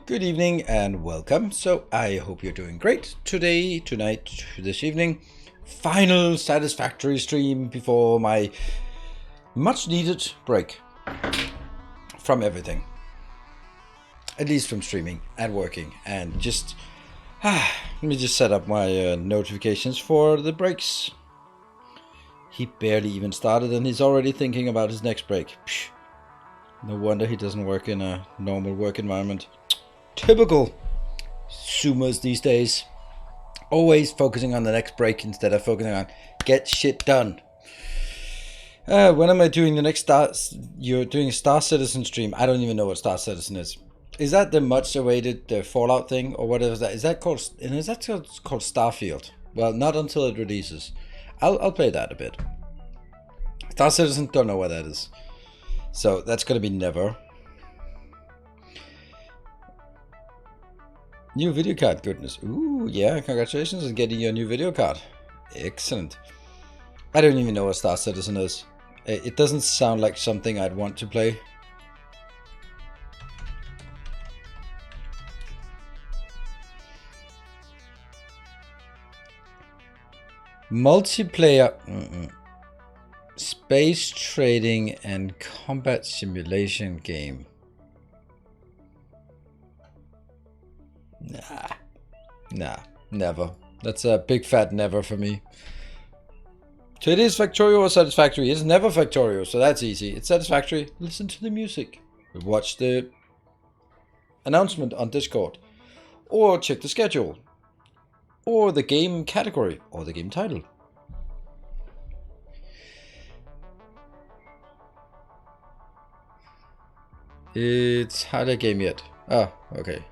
Good evening and welcome. So I hope you're doing great today, tonight, this evening. Final Satisfactory stream before my much needed break from everything. At least from streaming and working and just let me just set up my notifications for the breaks. He barely even started and he's already thinking about his next break. Psh, no wonder he doesn't work in a normal work environment. Typical Zoomers these days. Always focusing on the next break instead of focusing on get shit done. When am I doing the next Star? You're doing a Star Citizen stream. I don't even know what Star Citizen is. Is that the much awaited Fallout thing or whatever is that? Is that called Starfield? Well, not until it releases. I'll play that a bit. Star Citizen, don't know what that is. So that's gonna be never. New video card, goodness. Ooh, yeah, congratulations on getting your new video card. Excellent. I don't even know what Star Citizen is. It doesn't sound like something I'd want to play. Multiplayer. Space trading and combat simulation game. Nah, never. That's a big fat never for me. So it is Factorio or Satisfactory. It's never Factorio, so that's easy. It's Satisfactory. Listen to the music. Watch the announcement on Discord. Or check the schedule. Or the game category. Or the game title. It's hardly a game yet. Oh, okay.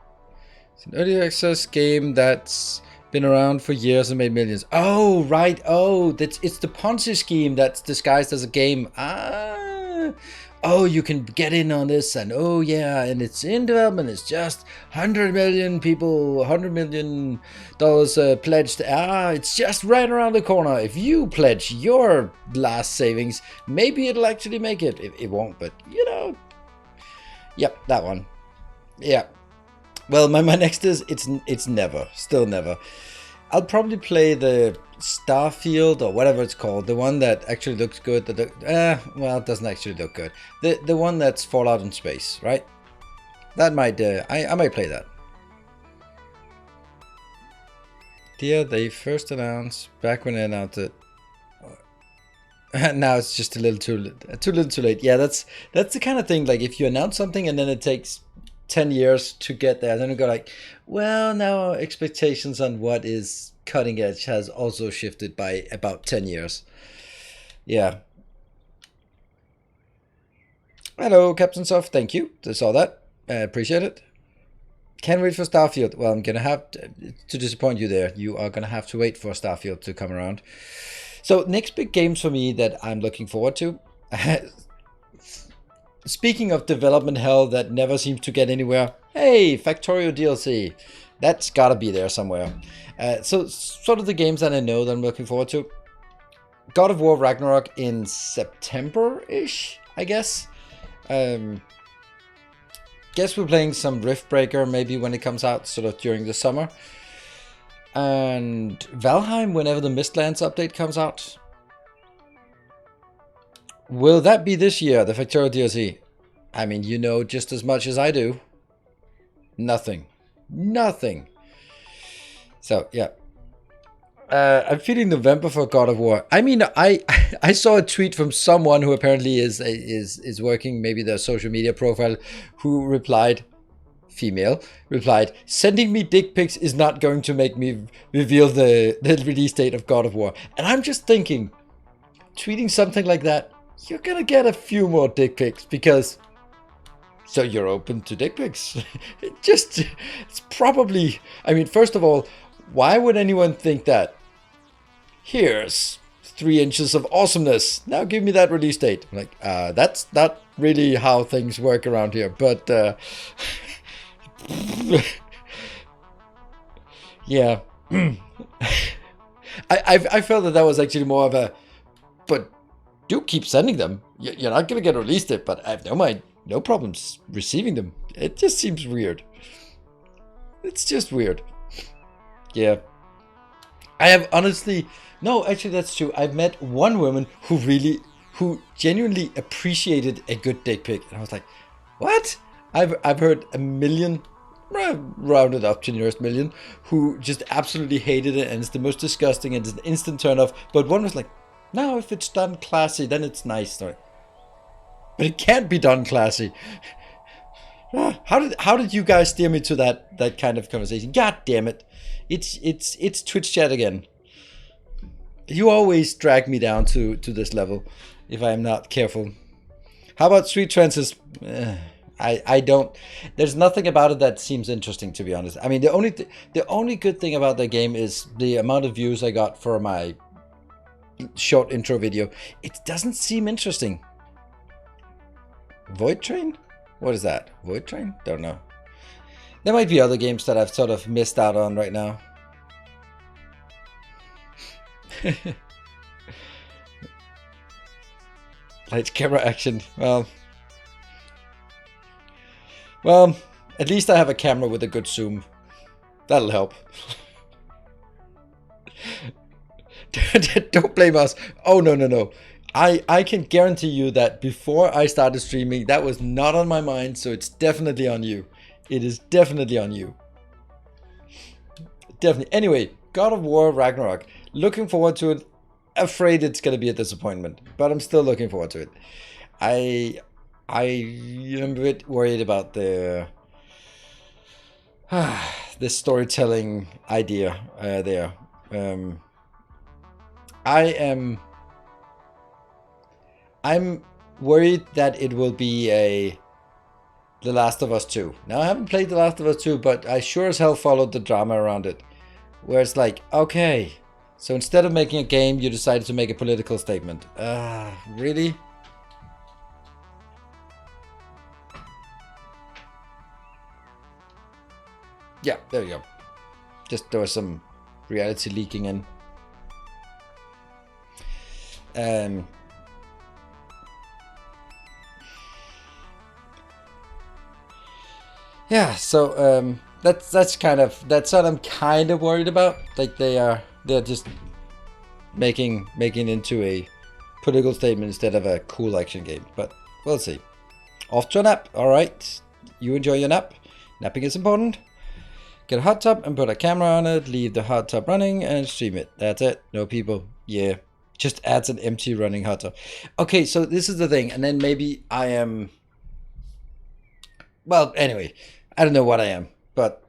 It's an early access game that's been around for years and made millions. Oh, right. Oh, it's the Ponzi scheme that's disguised as a game. Oh, you can get in on this, and oh yeah, and it's in development. It's just 100 million people, $100 million pledged. It's just right around the corner. If you pledge your last savings, maybe it'll actually make it. It won't, but you know. Yep, that one. Yeah. Well, my next is it's never, still never. I'll probably play the Starfield or whatever it's called, the one that actually looks good. Well, it doesn't actually look good. The one that's Fallout in space, right? That might I might play that. Dear, they first announced back when they announced it. Now it's just a little too late. Yeah, that's the kind of thing. Like if you announce something and then it takes 10 years to get there, then you go like, well, now our expectations on what is cutting edge has also shifted by about 10 years. Yeah. Hello, Captain Soft. Thank you. I saw that. I appreciate it. Can't wait for Starfield. Well, I'm gonna have to disappoint you there. You are gonna have to wait for Starfield to come around. So next big games for me that I'm looking forward to. Speaking of development hell that never seems to get anywhere, hey, Factorio DLC. That's gotta be there somewhere. So sort of the games that I know that I'm looking forward to. God of War Ragnarok in September-ish, I guess. Guess we're playing some Riftbreaker maybe when it comes out, sort of during the summer. And Valheim whenever the Mistlands update comes out. Will that be this year, the Factorio DLC? I mean, you know just as much as I do. Nothing. So, yeah. I'm feeling November for God of War. I mean, I saw a tweet from someone who apparently is working, maybe their social media profile, who replied, female, replied, sending me dick pics is not going to make me reveal the release date of God of War. And I'm just thinking, tweeting something like that, you're gonna get a few more dick pics because so you're open to dick pics. It's probably, I mean, first of all, why would anyone think that? Here's 3 inches of awesomeness. Now give me that release date. I'm like, that's not really how things work around here, but yeah. I felt that was actually more of a, but do keep sending them. You're not going to get released it, but I have no problems receiving them. It just seems weird. It's just weird. Yeah. I have honestly... No, actually that's true. I've met one woman who genuinely appreciated a good dick pic. And I was like, what? I've heard a million, rounded up to the nearest million, who just absolutely hated it and it's the most disgusting and it's an instant turn off. But one was like, no, if it's done classy, then it's nice. But it can't be done classy. How did you guys steer me to that kind of conversation? God damn it. It's Twitch chat again. You always drag me down to this level if I'm not careful. How about Street Trances? I don't. There's nothing about it that seems interesting, to be honest. I mean, the only good thing about the game is the amount of views I got for my short intro video. It doesn't seem interesting. Void Train? What is that? Void Train? Don't know. There might be other games that I've sort of missed out on right now. Lights, camera, action. Well, at least I have a camera with a good zoom. That'll help. Don't blame us. Oh, no. I can guarantee you that before I started streaming, that was not on my mind, so it's definitely on you. It is definitely on you. Definitely. Anyway, God of War Ragnarok. Looking forward to it. Afraid it's going to be a disappointment, but I'm still looking forward to it. I am a bit worried about the storytelling idea there. I'm worried that it will be The Last of Us 2. Now, I haven't played The Last of Us 2, but I sure as hell followed the drama around it. Where it's like, okay, so instead of making a game, you decided to make a political statement. Really? Yeah, there we go. Just there was some reality leaking in. Yeah, so that's what I'm kind of worried about. Like they're just making into a political statement instead of a cool action game. But we'll see. Off to a nap. All right, you enjoy your nap. Napping is important. Get a hot tub and put a camera on it. Leave the hot tub running and stream it. That's it. No people. Yeah, just adds an empty running hot tub. Okay, so this is the thing, and then maybe I am. Well, anyway, I don't know what I am, but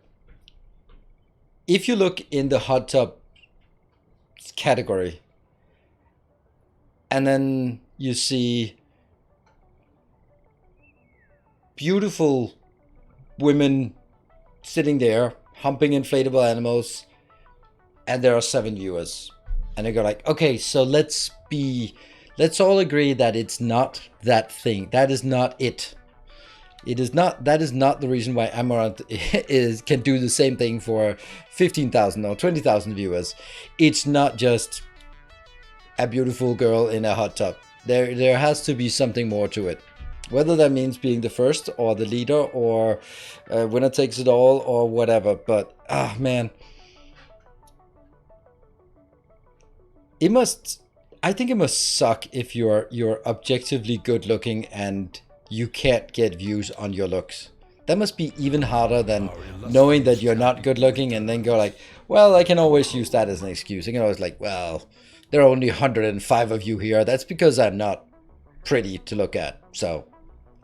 if you look in the hot tub category and then you see beautiful women sitting there humping inflatable animals and there are 7 viewers and they go like, okay, so let's all agree that it's not that thing. That is not it. That is not the reason why Amaranth can do the same thing for 15,000 or 20,000 viewers. It's not just a beautiful girl in a hot tub. There has to be something more to it. Whether that means being the first or the leader or winner takes it all or whatever. But, man. I think it must suck if you're objectively good looking and you can't get views on your looks. That must be even harder than knowing that you're not good looking and then go like, well, I can always use that as an excuse. I can always like, well, there are only 105 of you here. That's because I'm not pretty to look at. So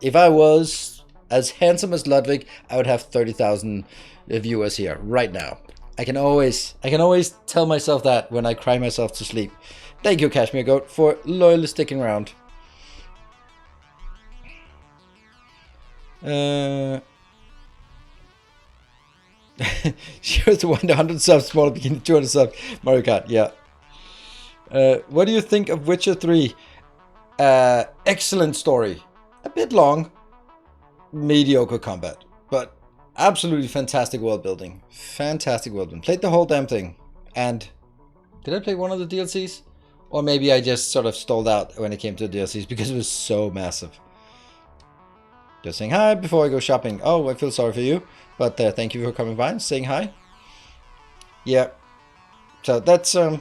if I was as handsome as Ludwig, I would have 30,000 viewers here right now. I can always tell myself that when I cry myself to sleep. Thank you, Cashmere Goat, for loyally sticking around. She was the one, 100 subs, smaller beginning, 200 subs. Mario Kart, yeah. What do you think of Witcher 3? Excellent story. A bit long. Mediocre combat. But absolutely fantastic world building. Fantastic world building. Played the whole damn thing. And did I play one of the DLCs? Or maybe I just sort of stalled out when it came to the DLCs because it was so massive. Just saying hi before I go shopping. Oh, I feel sorry for you, but thank you for coming by and saying hi. Yeah, so that's an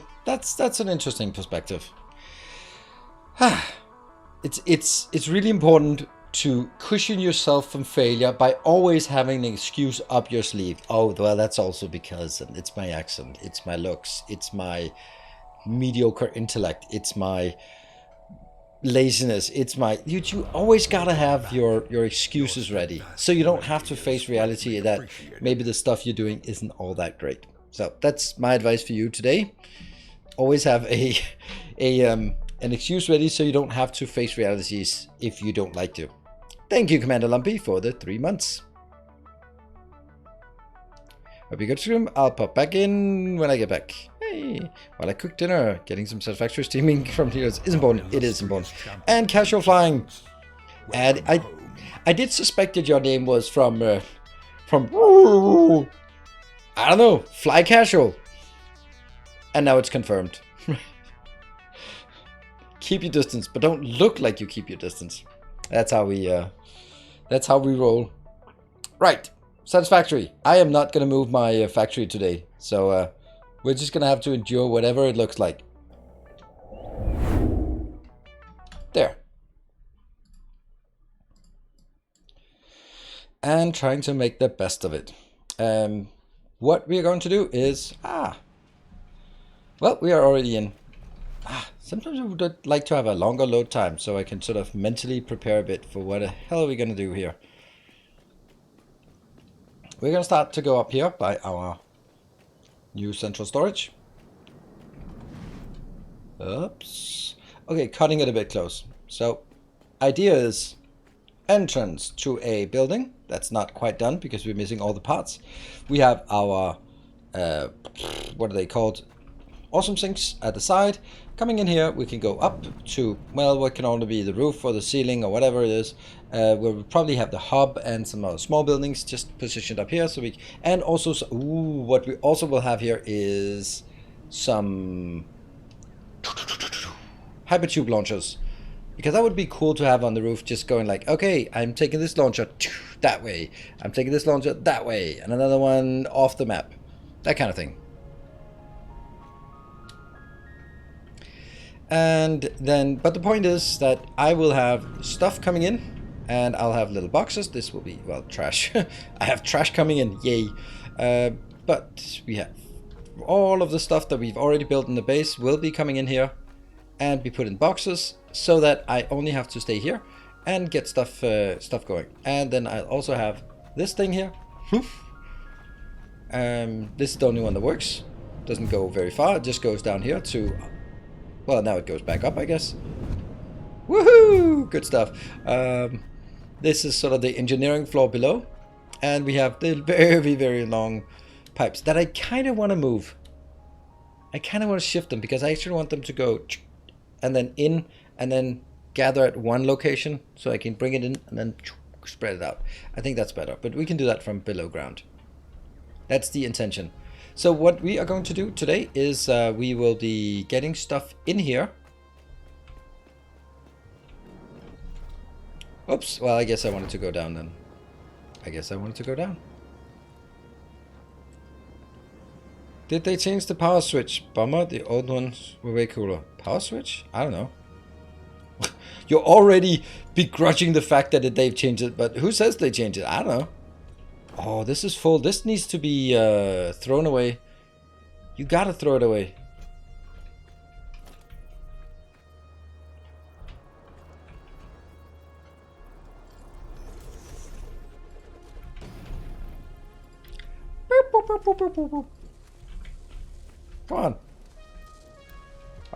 interesting perspective. It's really important to cushion yourself from failure by always having an excuse up your sleeve. Oh, well, that's also because it's my accent, it's my looks, it's my mediocre intellect, it's my laziness, it's my you always gotta have your excuses ready, so you don't have to face reality that maybe the stuff you're doing isn't all that great. So that's my advice for you today. Always have an excuse ready, so you don't have to face realities if you don't like to. Thank you, Commander Lumpy, for the 3 months. Hope you go to the room. I'll pop back in when I get back. Hey, while I cook dinner, getting some Satisfactory streaming from here is important. It is important. And casual flying. And I did suspect that your name was from I don't know, Fly Casual. And now it's confirmed. Keep your distance, but don't look like you keep your distance. That's how we roll. Right. Satisfactory. I am not going to move my factory today, so we're just going to have to endure whatever it looks like. There. And trying to make the best of it. What we are going to do is... well, we are already in. Sometimes I would like to have a longer load time, so I can sort of mentally prepare a bit for what the hell are we going to do here. We're going to start to go up here by our new central storage. Oops. Okay, cutting it a bit close. So, idea is entrance to a building. That's not quite done because we're missing all the parts. We have our, what are they called? Awesome sinks at the side. Coming in here, we can go up to, well, what can only be the roof or the ceiling or whatever it is. Where we probably have the hub and some other small buildings just positioned up here. So we, and also, what we also will have here is some hypertube launchers. Because that would be cool to have on the roof, just going like, okay, I'm taking this launcher that way. I'm taking this launcher that way. And another one off the map. That kind of thing. And then, but the point is that I will have stuff coming in, and I'll have little boxes. This will be, well, trash. I have trash coming in, yay. But we have all of the stuff that we've already built in the base will be coming in here and be put in boxes, so that I only have to stay here and get stuff going. And then I'll also have this thing here. This is the only one that works. Doesn't go very far. It just goes down here to... Well, now it goes back up, I guess. Woohoo! Good stuff. This is sort of the engineering floor below. And we have the very, very long pipes that I kind of want to move. I kind of want to shift them because I actually want them to go and then in and then gather at one location so I can bring it in and then spread it out. I think that's better, but we can do that from below ground. That's the intention. So what we are going to do today is we will be getting stuff in here. Oops, well, I guess I wanted to go down then. I guess I wanted to go down. Did they change the power switch? Bummer, the old ones were way cooler. Power switch? I don't know. You're already begrudging the fact that they've changed it, but who says they changed it? I don't know. Oh, this is full. This needs to be thrown away. You gotta throw it away. Come on.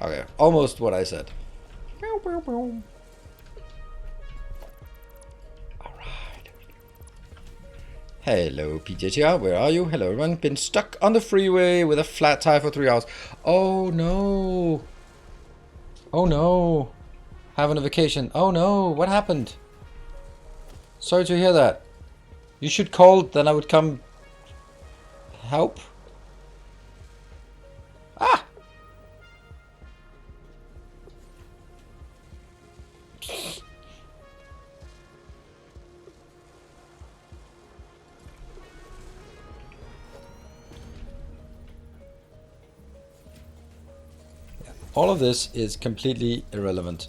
Okay, almost what I said. Alright. Hello, PJTR, where are you? Hello, everyone. Been stuck on the freeway with a flat tire for 3 hours. Oh, no. Oh, no. Having a vacation. Oh, no. What happened? Sorry to hear that. You should call, then I would come help. Ah! All of this is completely irrelevant,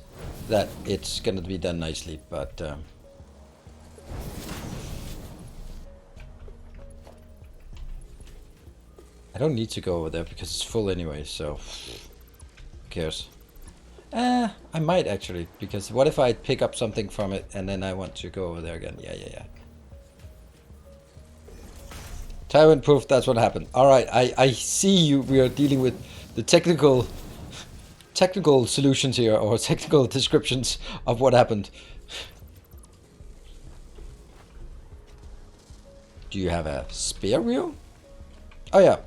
that it's going to be done nicely, but I don't need to go over there because it's full anyway, so who cares? I might actually, because what if I pick up something from it and then I want to go over there again? Yeah. Tyrant proof, that's what happened. Alright, I see you. We are dealing with the technical solutions here, or technical descriptions of what happened. Do you have a spare wheel? Oh yeah.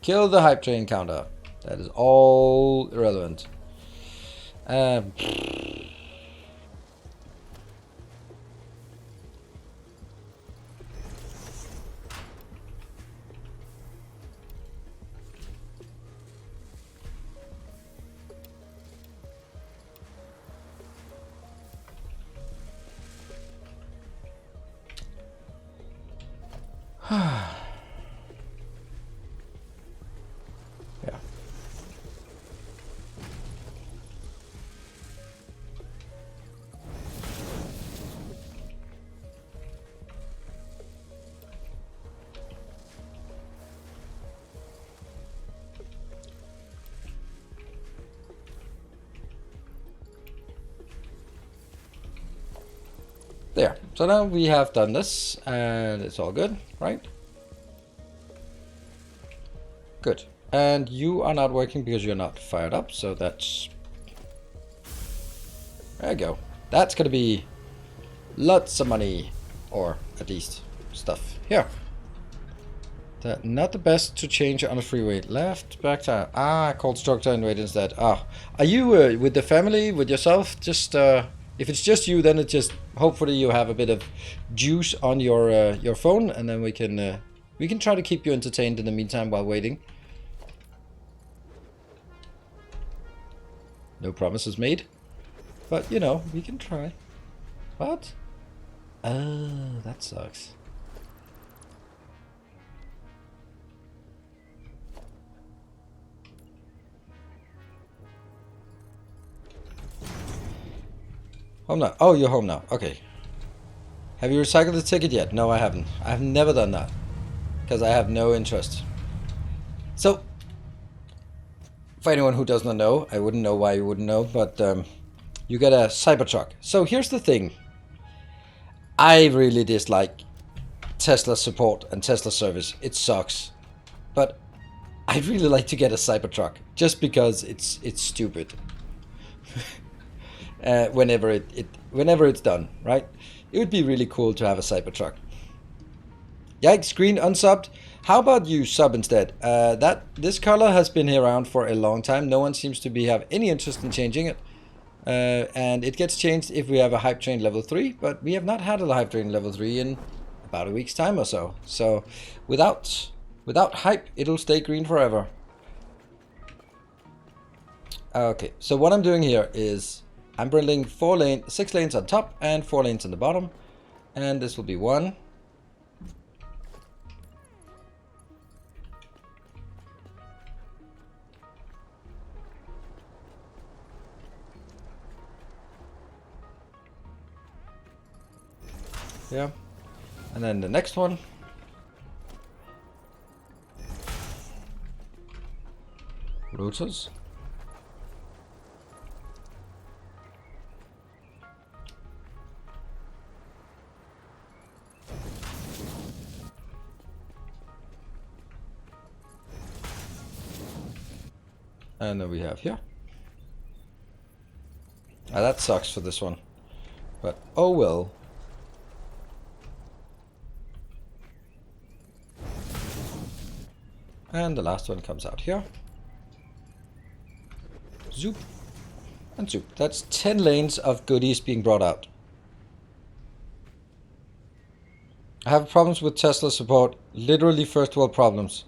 Kill the hype train counter. That is all irrelevant. Yeah. There. So now we have done this, and it's all good, right? Good. And you are not working because you're not fired up, so that's... There you go. That's gonna be lots of money, or at least stuff. Here. Not the best to change on a freeway. Left, back to... cold structure and wait instead. Are you with the family, with yourself? Just, if it's just you, then it's just... Hopefully you have a bit of juice on your phone, and then we can try to keep you entertained in the meantime while waiting. No promises made. But, you know, we can try. What? Oh, that sucks. Home now. Oh, you're home now. Okay. Have you recycled the ticket yet? No, I haven't. I've never done that. Because I have no interest. So, for anyone who does not know, I wouldn't know why you wouldn't know, but you get a Cybertruck. So here's the thing. I really dislike Tesla support and Tesla service. It sucks. But I'd really like to get a Cybertruck. Just because it's stupid. Whenever it's done, right? It would be really cool to have a Cybertruck. Yikes, green unsubbed. How about you sub instead? This color has been around for a long time. No one seems to have any interest in changing it. And it gets changed if we have a hype train level 3, but we have not had a hype train level 3 in about a week's time or so. So without hype, it'll stay green forever. Okay, so what I'm doing here is I'm building 6 lanes on top and 4 lanes on the bottom. And this will be 1. Yeah. And then the next one. Rotors. And then we have here. That sucks for this one. But oh well. And the last one comes out here. Zoop. And zoop. That's 10 lanes of goodies being brought out. I have problems with Tesla support. Literally first world problems.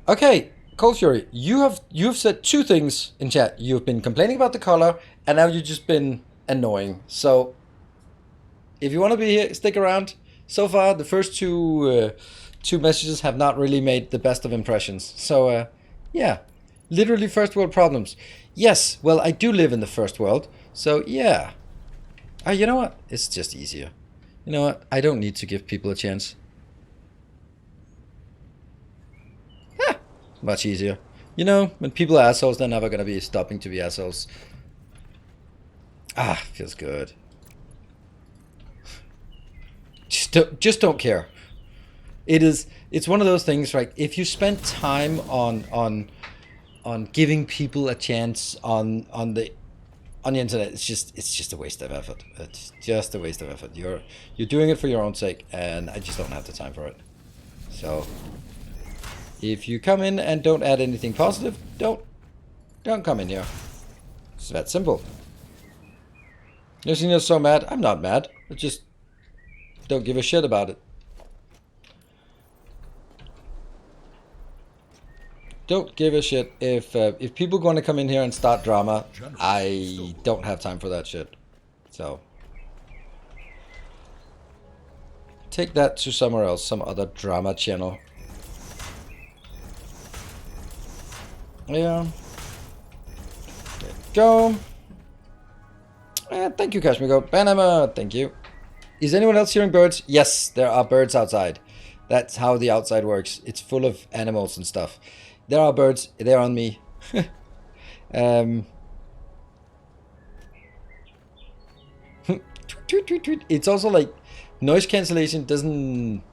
Okay, Cold Fury, you've said 2 things in chat. You've been complaining about the color, and now you've just been annoying. So, if you want to be here, stick around. So far, the first two messages have not really made the best of impressions. So, Yeah, literally first world problems. Yes, well, I do live in the first world, so yeah. You know what? It's just easier. You know what? I don't need to give people a chance. Yeah, much easier. You know, when people are assholes, they're never gonna be stopping to be assholes. Ah, feels good. Just don't care. It's one of those things, right? If you spend time on giving people a chance on the internet, it's just a waste of effort. It's just a waste of effort. You're doing it for your own sake, and I just don't have the time for it. So if you come in and don't add anything positive, don't come in here. It's that simple. You're seeing us so mad. I'm not mad. I just don't give a shit about it. Don't give a shit if people want to come in here and start drama. I don't have time for that shit. So take that to somewhere else, some other drama channel. Yeah. There you go. Thank you, Kashmir. Panama, thank you. Is anyone else hearing birds? Yes, there are birds outside. That's how the outside works. It's full of animals and stuff. There are birds. They're on me. It's also like noise cancellation doesn't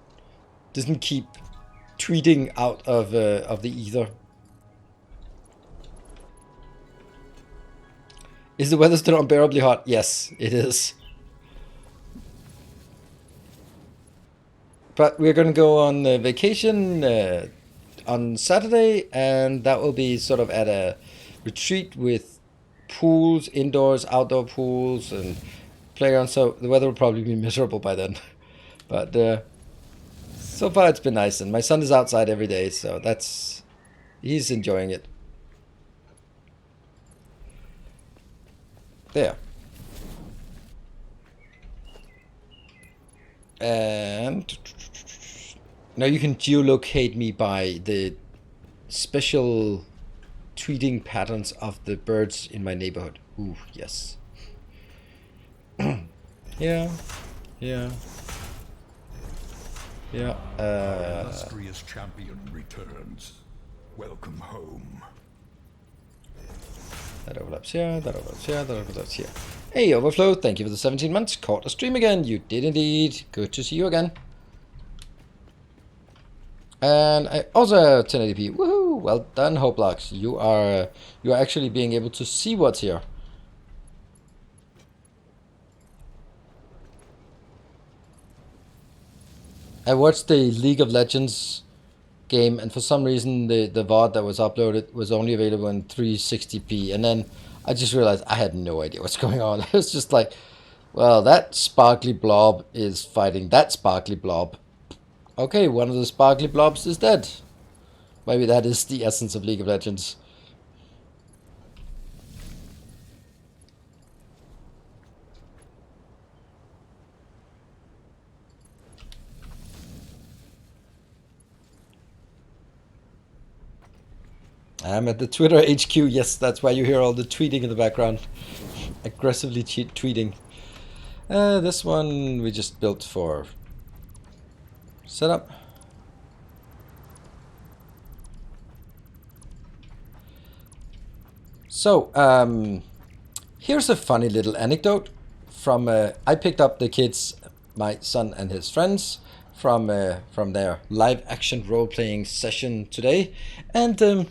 keep tweeting out of the ether. Is the weather still unbearably hot? Yes, it is. But we're going to go on vacation on Saturday, and that will be sort of at a retreat with pools, indoors, outdoor pools, and playgrounds. So the weather will probably be miserable by then. But so far it's been nice, and my son is outside every day, so he's enjoying it. There. And now you can geolocate me by the special tweeting patterns of the birds in my neighborhood. Ooh, yes. Yeah. Yeah. Yeah. Illustrious champion returns. Welcome home. That overlaps here, that overlaps here, that overlaps here. Hey, Overflow, thank you for the 17 months. Caught a stream again. You did indeed. Good to see you again. And I also 1080p. Woohoo! Well done, Hopelocks. You are actually being able to see what's here. I watched the League of Legends game, and for some reason the VOD that was uploaded was only available in 360p, and then I just realized I had no idea what's going on. It was just like, well, that sparkly blob is fighting that sparkly blob. Okay, one of the sparkly blobs is dead. Maybe that is the essence of League of Legends. I'm at the Twitter HQ. Yes, that's why you hear all the tweeting in the background. Aggressively tweeting. This one we just built for setup. So, here's a funny little anecdote from I picked up the kids, my son and his friends, from their live action role-playing session today, and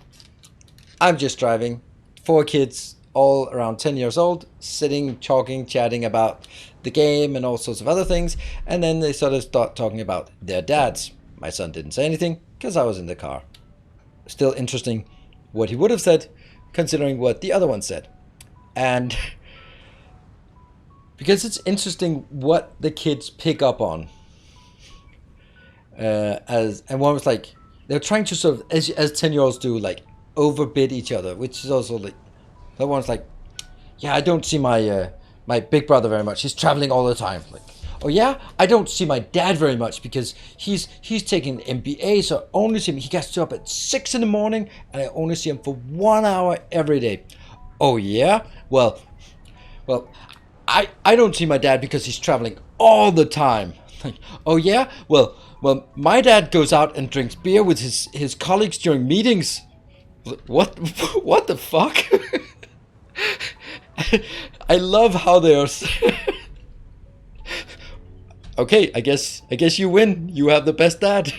I'm just driving, 4 kids, all around 10 years old, sitting, talking, chatting about the game and all sorts of other things, and then they sort of start talking about their dads. My son didn't say anything, because I was in the car. Still interesting what he would have said, considering what the other one said. And because it's interesting what the kids pick up on. And one was like, they're trying to sort of, as 10-year-olds do, like, overbid each other, which is also like, that one's like, yeah, I don't see my my big brother very much. He's traveling all the time. Like, Oh yeah, I don't see my dad very much because he's taking MBA, so I only see him. He gets up at 6 in the morning, and I only see him for 1 hour every day. Oh yeah, well, I don't see my dad because he's traveling all the time. Oh yeah, well, my dad goes out and drinks beer with his colleagues during meetings. What what the fuck? I love how they are. Okay, I guess you win. You have the best dad.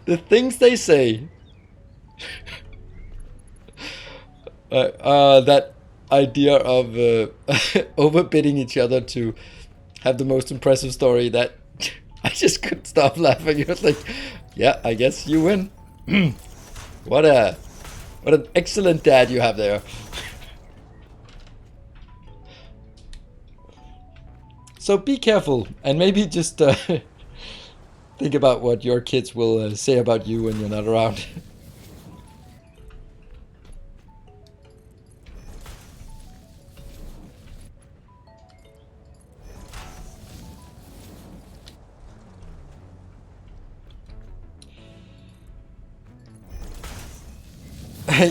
The things they say. That idea of overbidding each other to have the most impressive story, that I just couldn't stop laughing. It was like, yeah, I guess you win. What an excellent dad you have there. So be careful, and maybe just think about what your kids will say about you when you're not around.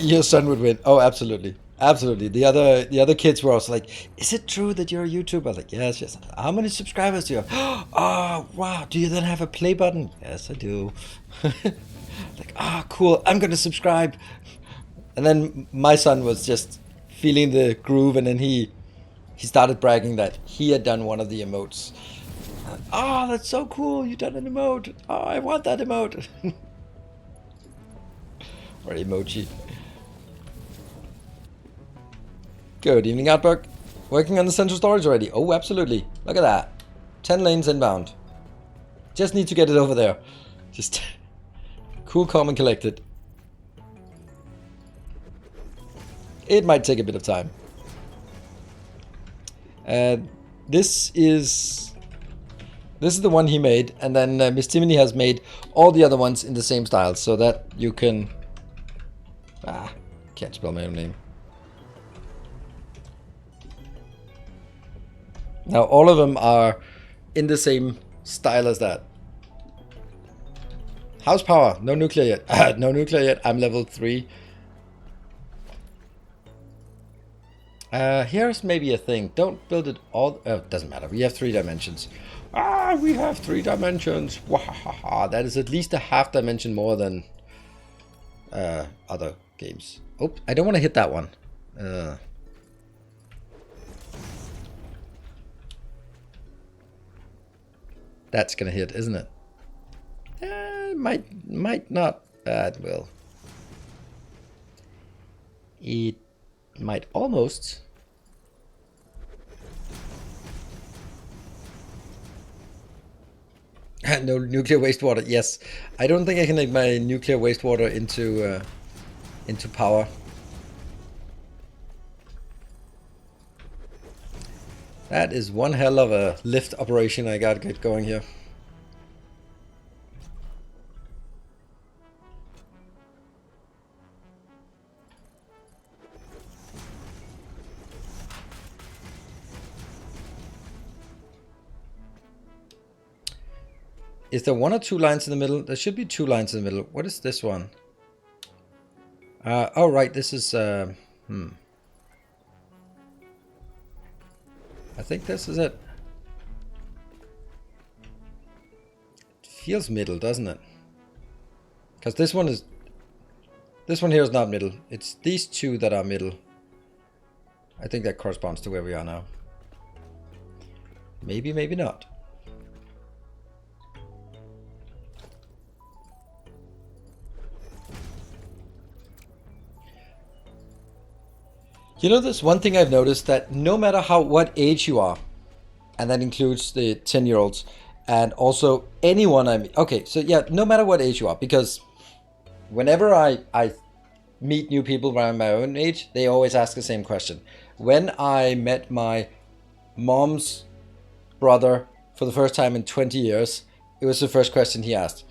Your son would win. Oh, absolutely. Absolutely. The other kids were also like, "Is it true that you're a YouTuber?" I was like, yes, yes. How many subscribers do you have? Oh, wow. Do you then have a play button? Yes, I do. Like, ah, cool. I'm gonna subscribe. And then my son was just feeling the groove, and then he started bragging that he had done one of the emotes. Oh, that's so cool. You done an emote. Oh, I want that emote. Or emoji. Good evening, Outback. Working on the central storage already. Oh, absolutely. Look at that. 10 lanes inbound. Just need to get it over there. Just cool, calm, and collected. It might take a bit of time. This is the one he made, and then Miss Timony has made all the other ones in the same style, so that you can... can't spell my own name. Now all of them are in the same style as that. House power, no nuclear yet. No nuclear yet. I'm level 3. Here's maybe a thing. Don't build it all. Oh, it doesn't matter. We have 3 dimensions. We have 3 dimensions. Wahaha. That is at least a half dimension more than other games. Oh, I don't want to hit that one. That's gonna hit, isn't it? Might not. It will. It might almost. No nuclear wastewater. Yes, I don't think I can make my nuclear wastewater into power. That is one hell of a lift operation I gotta get going here. Is there 1 or 2 lines in the middle? There should be 2 lines in the middle. What is this one? Oh right, this is I think this is it. It feels middle, doesn't it? Because this one here is not middle. It's these 2 that are middle. I think that corresponds to where we are now. Maybe, maybe not. You know, there's one thing I've noticed, that no matter what age you are, and that includes the 10-year-olds, and also anyone I meet. Okay, so yeah, no matter what age you are, because whenever I meet new people around my own age, they always ask the same question. When I met my mom's brother for the first time in 20 years, it was the first question he asked.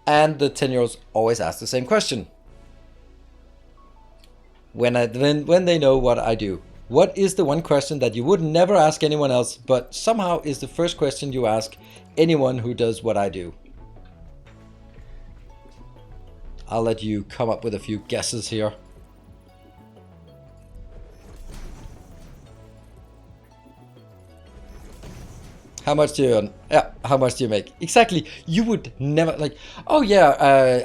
And the 10-year-olds always ask the same question. When they know what I do. What is the one question that you would never ask anyone else, but somehow is the first question you ask anyone who does what I do? I'll let you come up with a few guesses here. How much do you earn? Yeah, how much do you make? Exactly. You would never like, oh yeah,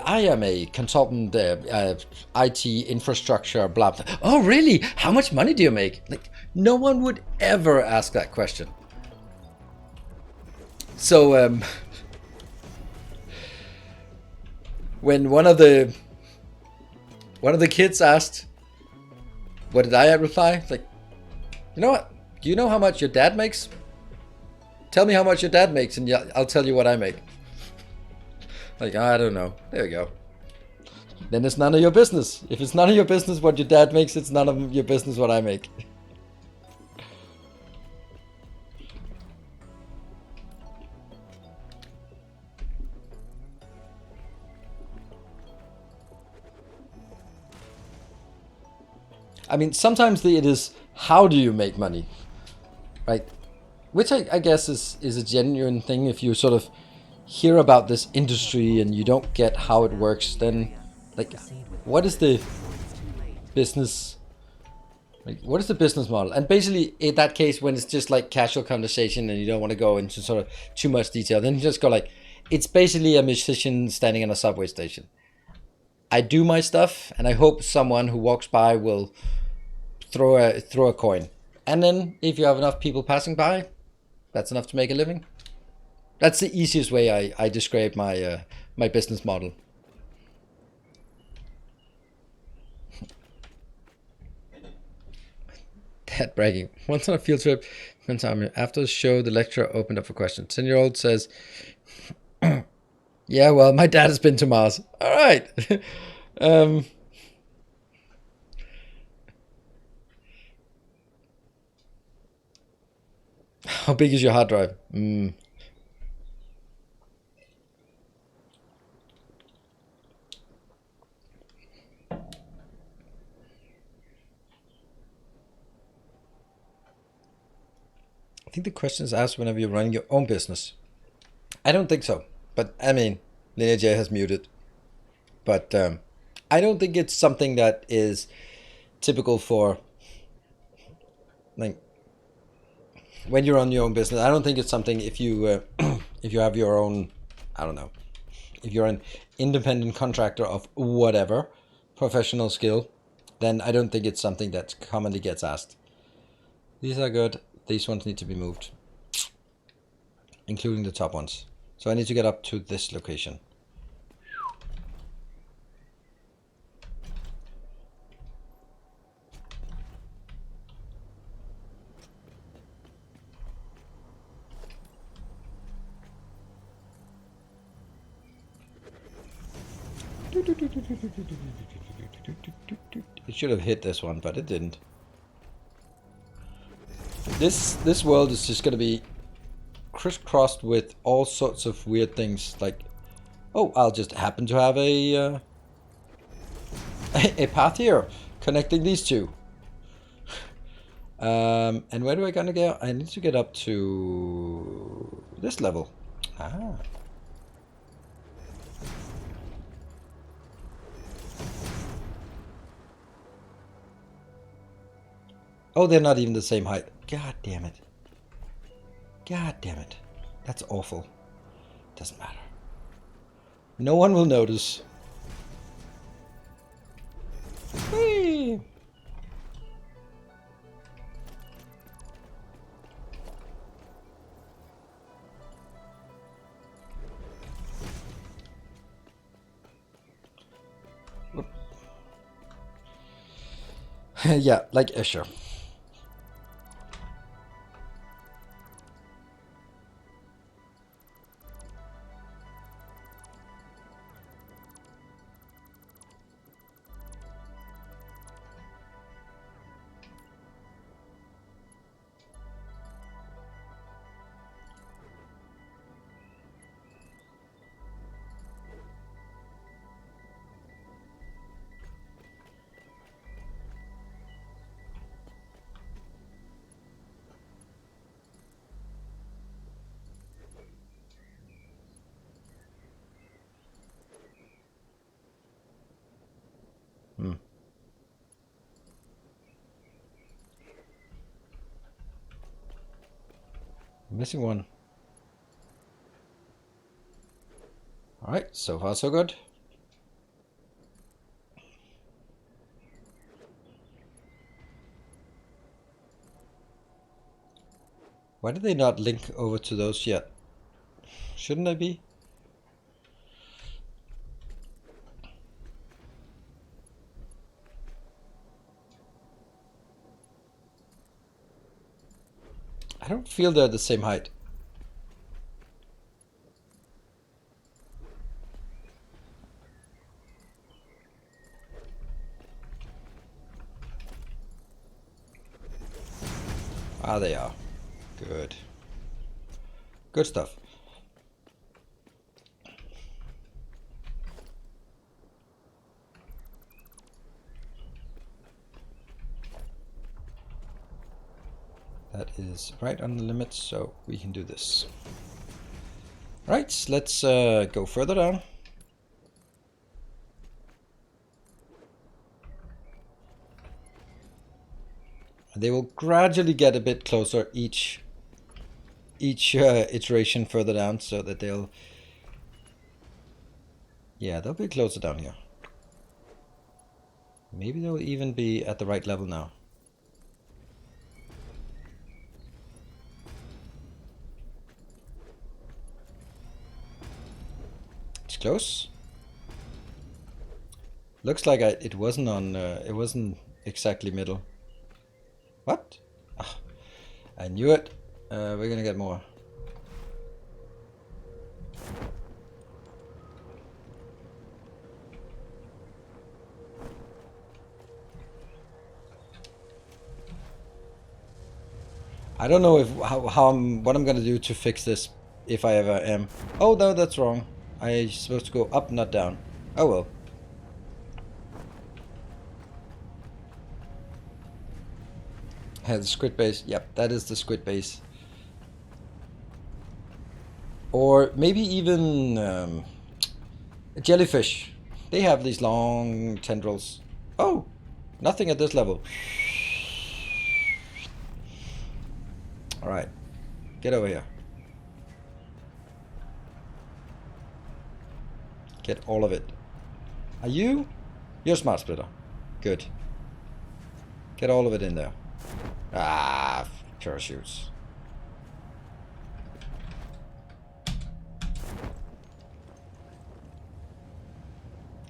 I am a consultant, IT infrastructure, blah, blah. Oh really? How much money do you make? Like, no one would ever ask that question. So, when one of the kids asked, what did I reply? Like, you know what? Do you know how much your dad makes? Tell me how much your dad makes and I'll tell you what I make. Like, I don't know. There you go. Then it's none of your business. If it's none of your business what your dad makes, it's none of your business what I make. I mean, sometimes it is, how do you make money? Right? Which I guess is a genuine thing. If you sort of hear about this industry and you don't get how it works, then like, what is the business? Like, what is the business model? And basically, in that case, when it's just like casual conversation and you don't want to go into sort of too much detail, then you just go like, it's basically a musician standing in a subway station. I do my stuff, and I hope someone who walks by will throw a coin. And then if you have enough people passing by, that's enough to make a living. That's the easiest way I describe my my business model. Dad bragging. Once on a field trip, one time after the show, the lecturer opened up for questions. 10-year-old says, "Yeah, well, my dad has been to Mars." All right. How big is your hard drive? I think the question is asked whenever you're running your own business. I don't think so. But I mean, Linear J has muted. But I don't think it's something that is typical for, like, when you're on your own business. I don't think it's something if you if you have your own, I don't know, if you're an independent contractor of whatever professional skill, then I don't think it's something that commonly gets asked. These are good. These ones need to be moved, including the top ones. So I need to get up to this location. It should have hit this one, but it didn't. This world is just gonna be crisscrossed with all sorts of weird things. Like, oh, I'll just happen to have a path here connecting these two. And where do I gonna go? I need to get up to this level. Ah. Oh, they're not even the same height. God damn it. God damn it. That's awful. Doesn't matter. No one will notice. Whee! Yeah, like Escher. Missing one. Alright, so far so good. Why did they not link over to those yet? Shouldn't they be? I don't feel they're the same height. Ah, they are. Good. Good stuff. That is right on the limit, so we can do this. Right, let's go further down. They will gradually get a bit closer each iteration further down, so that they'll be closer down here. Maybe they'll even be at the right level now. It's close. Looks like it wasn't on. It wasn't exactly middle. What? Oh, I knew it. We're gonna get more. I don't know if what I'm gonna do to fix this, if I ever am. Oh no, that's wrong. I'm supposed to go up, not down. Oh well. The squid base. Yep, that is the squid base. Or maybe even jellyfish. They have these long tendrils. Oh, nothing at this level. All right, get over here. Get all of it. Are you? You're Smart Splitter. Good. Get all of it in there. Ah, parachutes.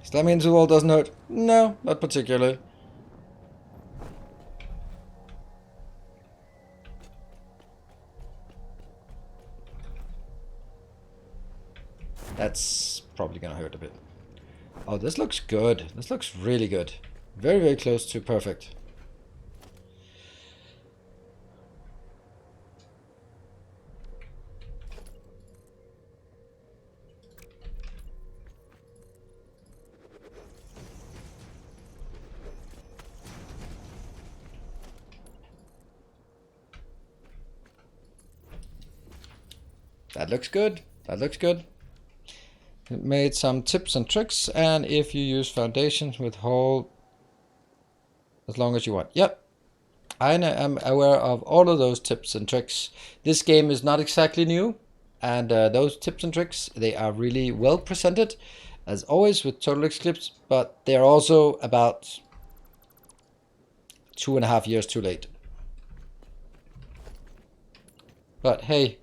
Slamming into the wall doesn't hurt. No, not particularly. That's probably gonna hurt a bit. Oh, this looks good. This looks really good. Very, very close to perfect. That looks good. That looks good. It made some tips and tricks, and if you use foundations, withhold as long as you want. Yep, I am aware of all of those tips and tricks. This game is not exactly new, and those tips and tricks, they are really well presented, as always with Total Eclipse, but they're also about 2.5 years too late. But hey,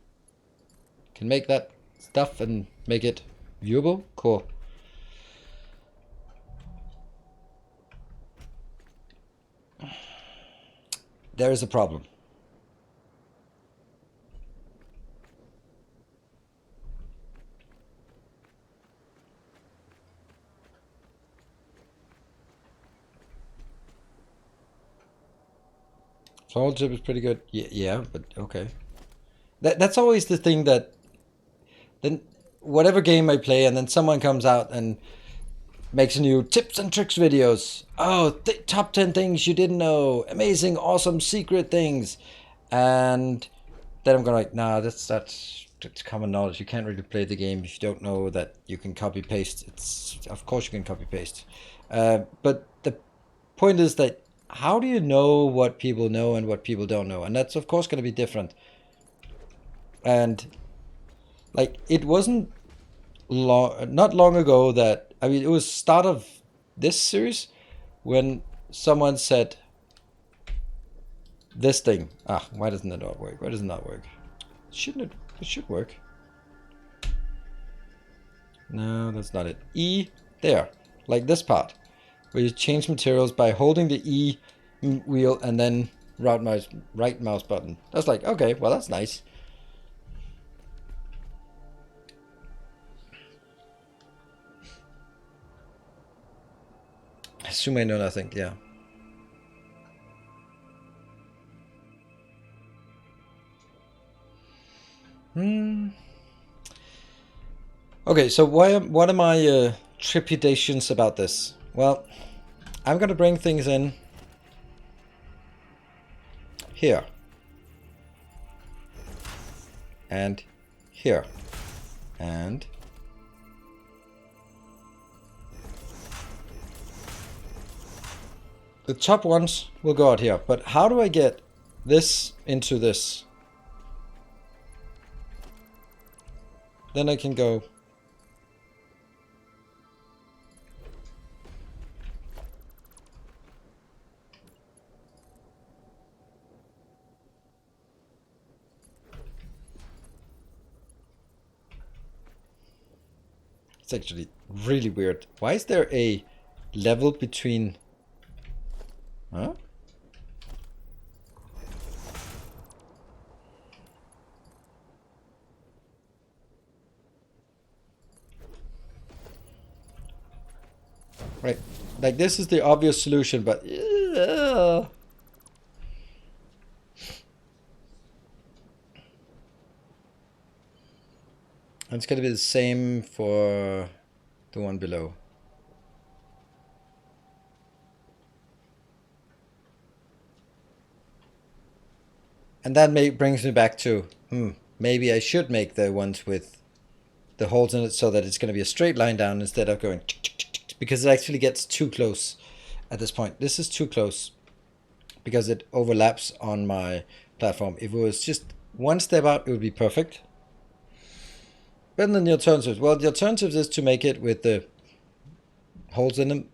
can make that stuff and make it viewable? Cool. There is a problem. Soul chip is pretty good. Yeah, but okay. That's always the thing that then whatever game I play and then someone comes out and makes a new tips and tricks videos. Oh, top 10 things you didn't know. Amazing, awesome, secret things. And then I'm going like, nah, that's common knowledge. You can't really play the game if you don't know that you can copy paste. Of course you can copy paste. But the point is that how do you know what people know and what people don't know? And that's of course going to be different. And like, it wasn't not long ago that, I mean, it was start of this series when someone said this thing. Why doesn't it not work? Why does it not work? Shouldn't it? It should work. No, that's not it. E, there, like this part, where you change materials by holding the E wheel and then right mouse button. That's like, okay, well, that's nice. Assume I know nothing, yeah. Okay, so what are my trepidations about this? Well, I'm gonna bring things in here. And here. And the top ones will go out here. But how do I get this into this? Then I can go... It's actually really weird. Why is there a level between... Huh? Right. Like, this is the obvious solution, but... And it's going to be the same for the one below. And that brings me back to, maybe I should make the ones with the holes in it so that it's going to be a straight line down instead of going... Because it actually gets too close at this point. This is too close because it overlaps on my platform. If it was just one step out, it would be perfect. But then the alternatives. Well, the alternatives is to make it with the holes in them.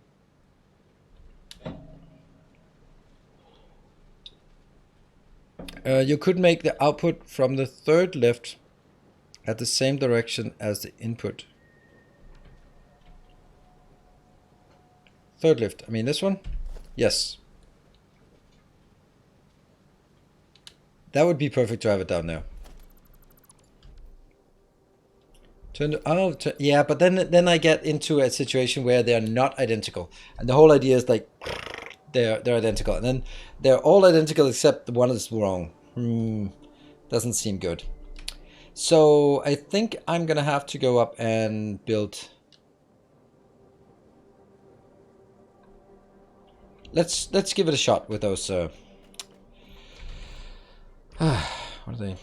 You could make the output from the third left at the same direction as the input. Third lift. I mean this one? Yes. That would be perfect to have it down there. Yeah, but then I get into a situation where they're not identical. And the whole idea is like they're identical. And then they're all identical except the one is wrong. Doesn't seem good. So I think I'm gonna have to go up and build. Let's give it a shot with those. What are they?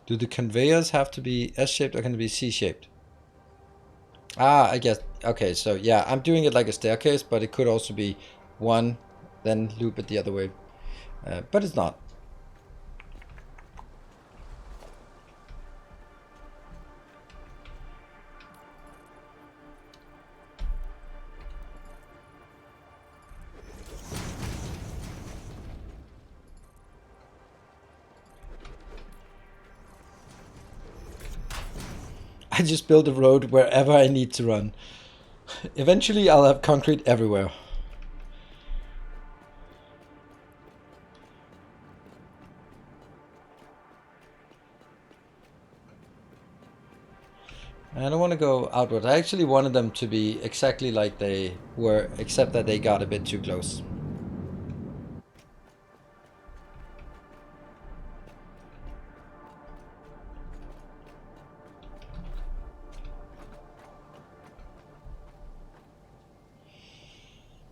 Do the conveyors have to be S-shaped or can it be C-shaped? I guess. Okay, so yeah, I'm doing it like a staircase, but it could also be one, then loop it the other way. But it's not. I just build a road wherever I need to run. Eventually I'll have concrete everywhere. I don't want to go outward. I actually wanted them to be exactly like they were, except that they got a bit too close.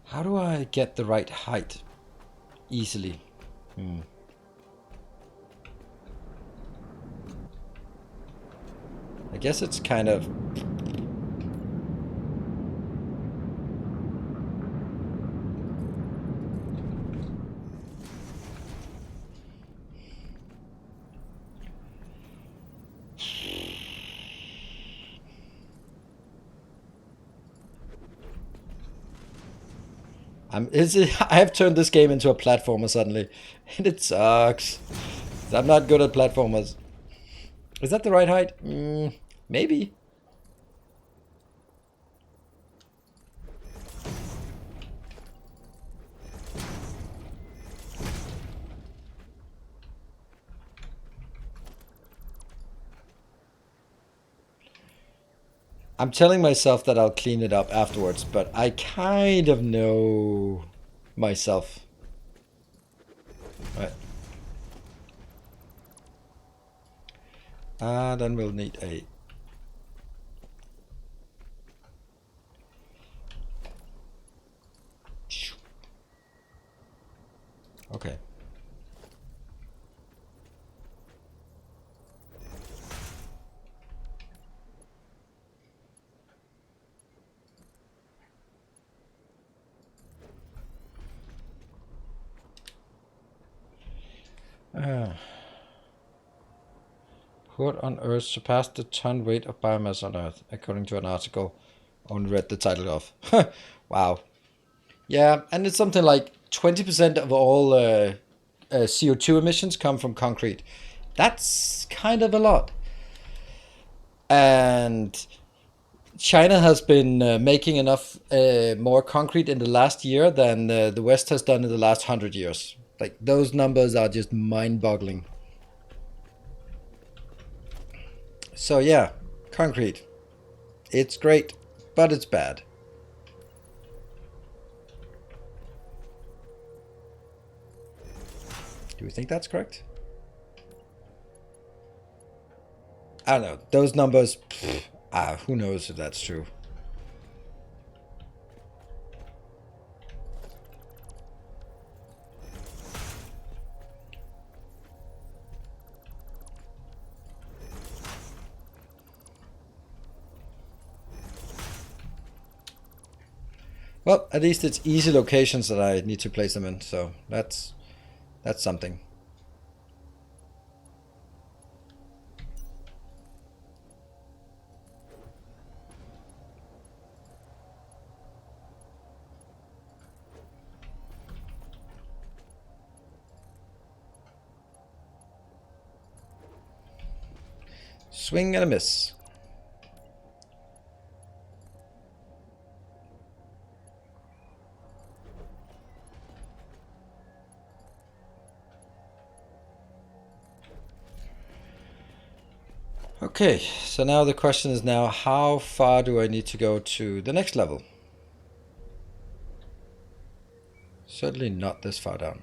How do I get the right height easily? I guess it's kind of... I have turned this game into a platformer suddenly, and it sucks. I'm not good at platformers. Is that the right height? Maybe. I'm telling myself that I'll clean it up afterwards, but I kind of know myself. Right. Then we'll need a... Okay. What on Earth surpassed the ton weight of biomass on Earth, according to an article only read the title of. Wow. Yeah, and it's something like 20% of all CO2 emissions come from concrete. That's kind of a lot. And China has been making enough more concrete in the last year than the West has done in the last 100 years. Like, those numbers are just mind-boggling. So yeah, concrete. It's great, but it's bad. Do we think that's correct? I don't know. Those numbers, who knows if that's true. Well, at least it's easy locations that I need to place them in, so that's something. Swing and a miss. Okay, so now the question is now, how far do I need to go to the next level? Certainly not this far down.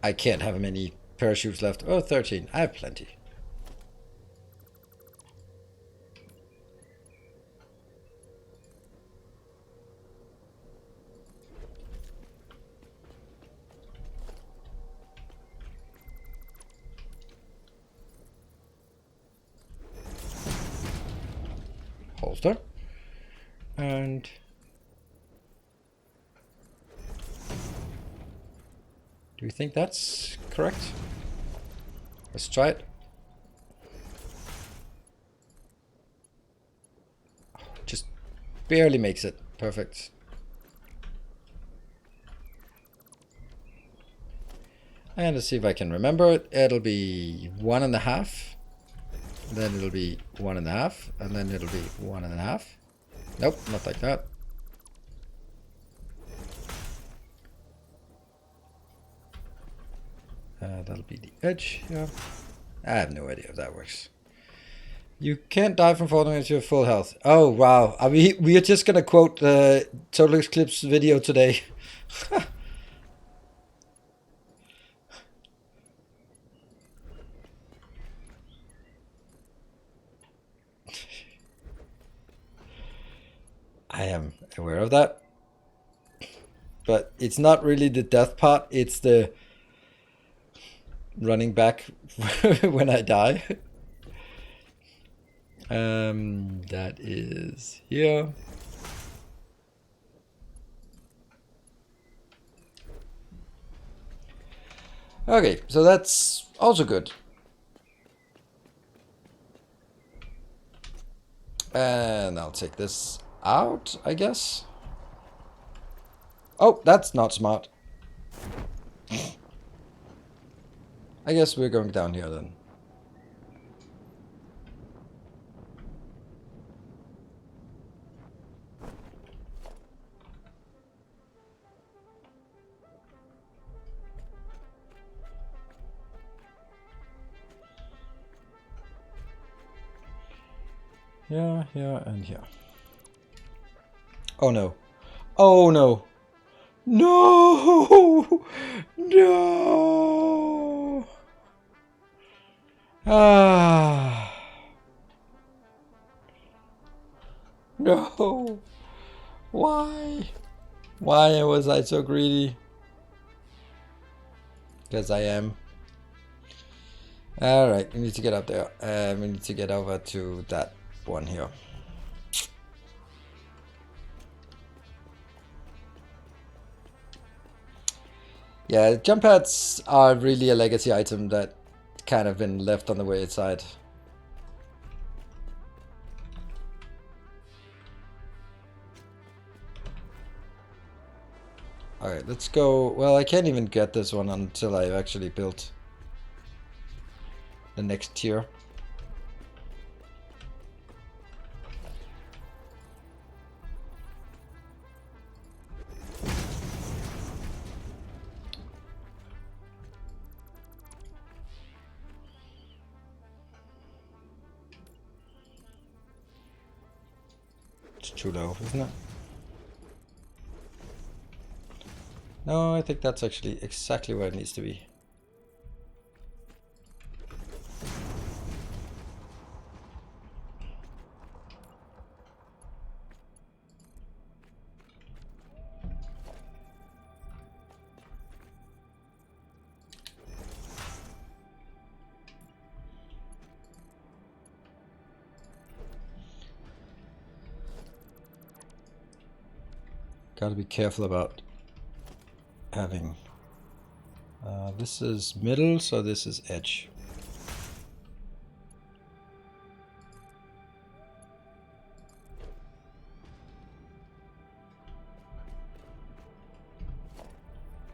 I can't have many parachutes left. Oh, 13. I have plenty. Holster. And do we think that's correct? Let's try it. Just barely makes it. Perfect. And let's see if I can remember it. It'll be 1.5. Then it'll be 1.5. And then it'll be 1.5. Nope, not like that. That'll be the edge. Yeah. I have no idea if that works. You can't die from falling into your full health. Oh, wow. We are just going to quote the Total Eclipse video today. I am aware of that. But it's not really the death part. It's the running back when I die. That is here. Okay, so that's also good. And I'll take this out, I guess. Oh, that's not smart. I guess we're going down here then. Here, here, and here. Oh no. Oh no. No! No! Ah. No. Why? Why was I so greedy? Because I am. Alright, we need to get up there. We need to get over to that one here. Yeah, jump pads are really a legacy item that kind of been left on the wayside. Alright, let's go. Well, I can't even get this one until I've actually built the next tier. It's too low, isn't it? No, I think that's actually exactly where it needs to be. Gotta be careful about having this is middle, so this is edge.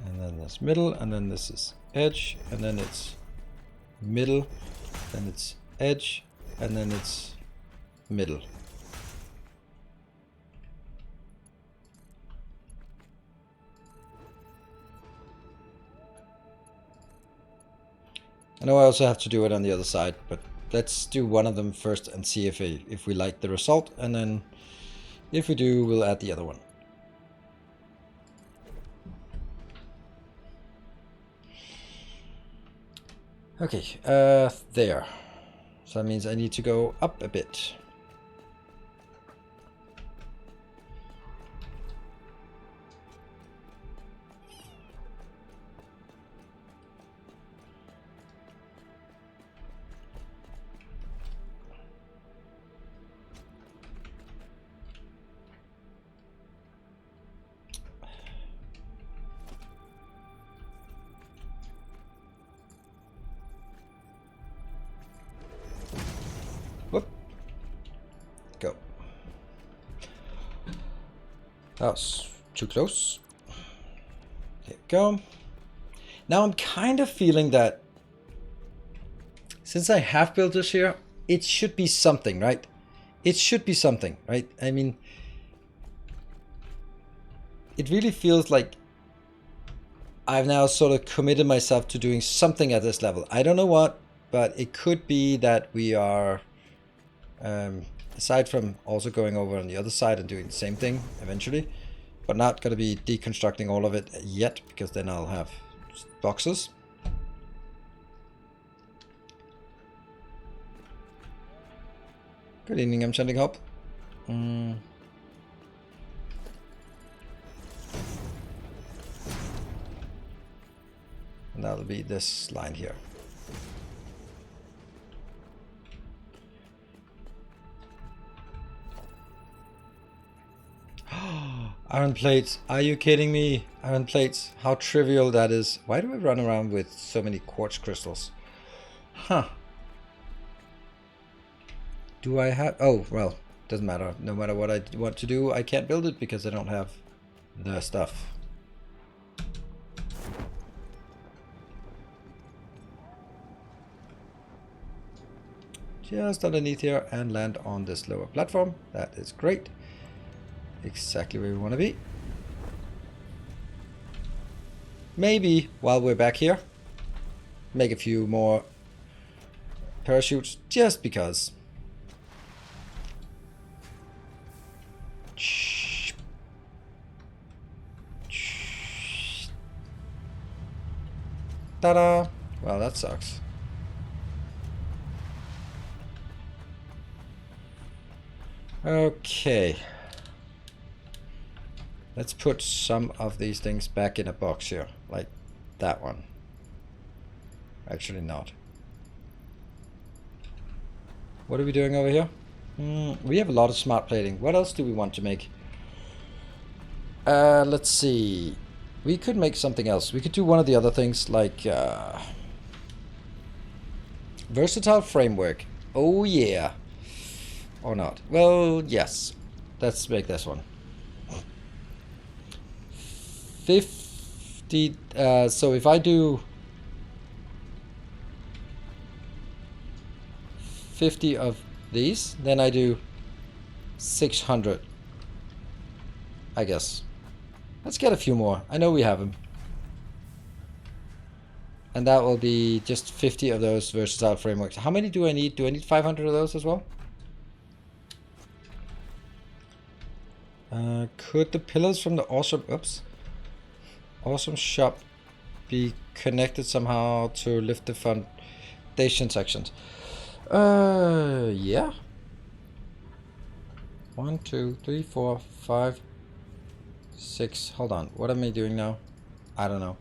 And then there's middle, and then this is edge, and then it's middle, then it's edge, and then it's middle. I know I also have to do it on the other side, but let's do one of them first and see if we like the result, and then if we do, we'll add the other one. Okay, there. So that means I need to go up a bit. Whoop. Go. That was too close. There we go. Now I'm kind of feeling that since I have built this here, it should be something, right? It should be something, right? I mean, it really feels like I've now sort of committed myself to doing something at this level. I don't know what, but it could be that we are, aside from also going over on the other side and doing the same thing eventually, but not going to be deconstructing all of it yet, because then I'll have boxes. Good evening, I'm sending hope. And that'll be this line here. Iron plates, are you kidding me? Iron plates, how trivial that is. Why do I run around with so many quartz crystals? Huh. Do I have... Oh, well, doesn't matter. No matter what I want to do, I can't build it because I don't have the stuff. just underneath here and land on this lower platform. That is great. Exactly where we want to be. Maybe while we're back here, make a few more parachutes just because. Ta-da! Well, that sucks. Okay. Let's put some of these things back in a box here, like that one. Actually not. What are we doing over here? We have a lot of smart plating. What else do we want to make? Let's see. We could make something else. We could do one of the other things like versatile framework. Oh yeah. Or not. Well, yes. Let's make this one. 50. So if I do 50 of these, then I do 600. I guess. Let's get a few more. I know we have them. And that will be just 50 of those versatile frameworks. How many do I need? Do I need 500 of those as well? Could the pillars from the awesome shop be connected somehow to lift the foundation sections? Yeah. 1, 2, 3, 4, 5, 6. Hold on. What am I doing now? I don't know.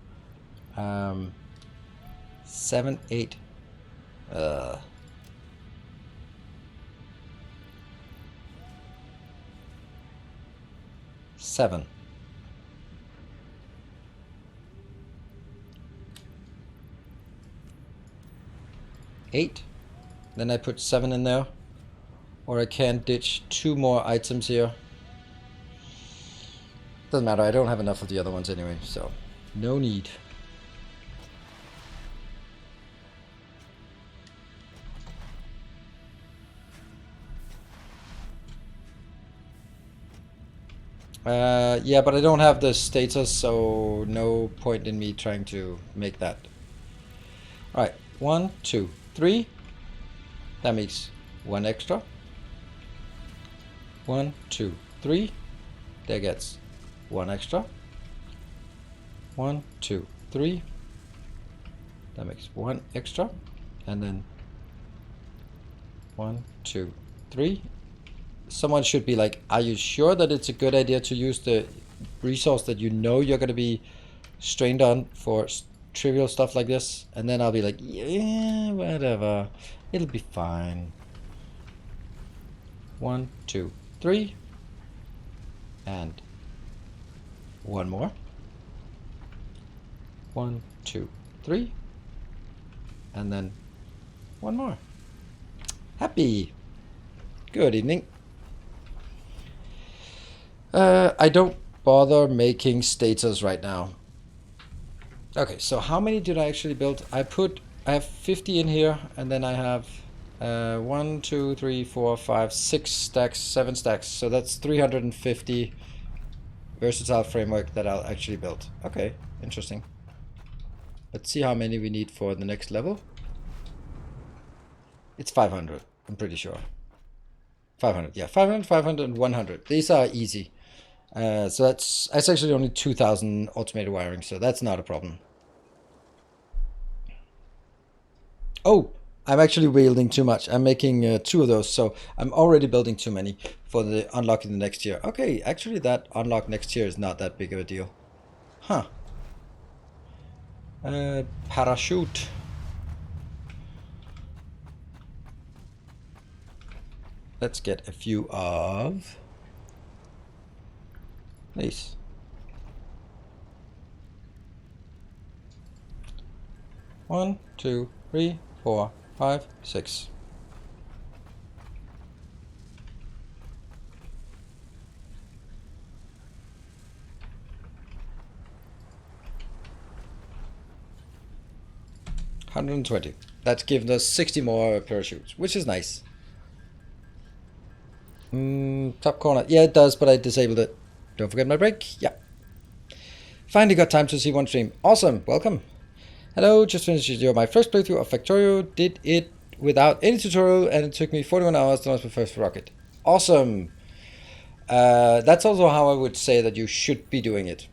7, 8. 7. 8. Then I put 7 in there. Or I can ditch 2 more items here. Doesn't matter, I don't have enough of the other ones anyway, so no need. Yeah, but I don't have the status, so no point in me trying to make that. Alright, 1, 2, 3. That makes 1 extra. 1, 2, 3. That gets 1 extra. 1, 2, 3. That makes 1 extra. And then 1, 2, 3. Someone should be like, are you sure that it's a good idea to use the resource that you know you're going to be strained on for trivial stuff like this? And then I'll be like, yeah, whatever. It'll be fine. 1, 2, 3. And 1 more. 1, 2, 3. And then 1 more. Happy. Good evening. I don't bother making status right now. Okay, so how many did I actually build? I have 50 in here, and then I have 1, 2, 3, 4, 5, 6 stacks, 7 stacks. So that's 350 versatile framework that I'll actually build. Okay, interesting. Let's see how many we need for the next level. It's 500, I'm pretty sure. 500, yeah, 500, 500, and 100. These are easy. So that's actually only 2,000 automated wiring, so that's not a problem. Oh, I'm actually wielding too much. I'm making 2 of those, so I'm already building too many for the unlock in the next year. Okay, actually that unlock next year is not that big of a deal. Huh. Parachute. Let's get a few of these. One, 2, 3, 4, 5, 6. 120. That's given us 60 more parachutes, which is nice. Top corner. Yeah, it does, but I disabled it. Don't forget my break. Yeah. Finally got time to see one stream. Awesome. Welcome. Hello. Just finished my first playthrough of Factorio. Did it without any tutorial, and it took me 41 hours to launch my first rocket. Awesome. That's also how I would say that you should be doing it.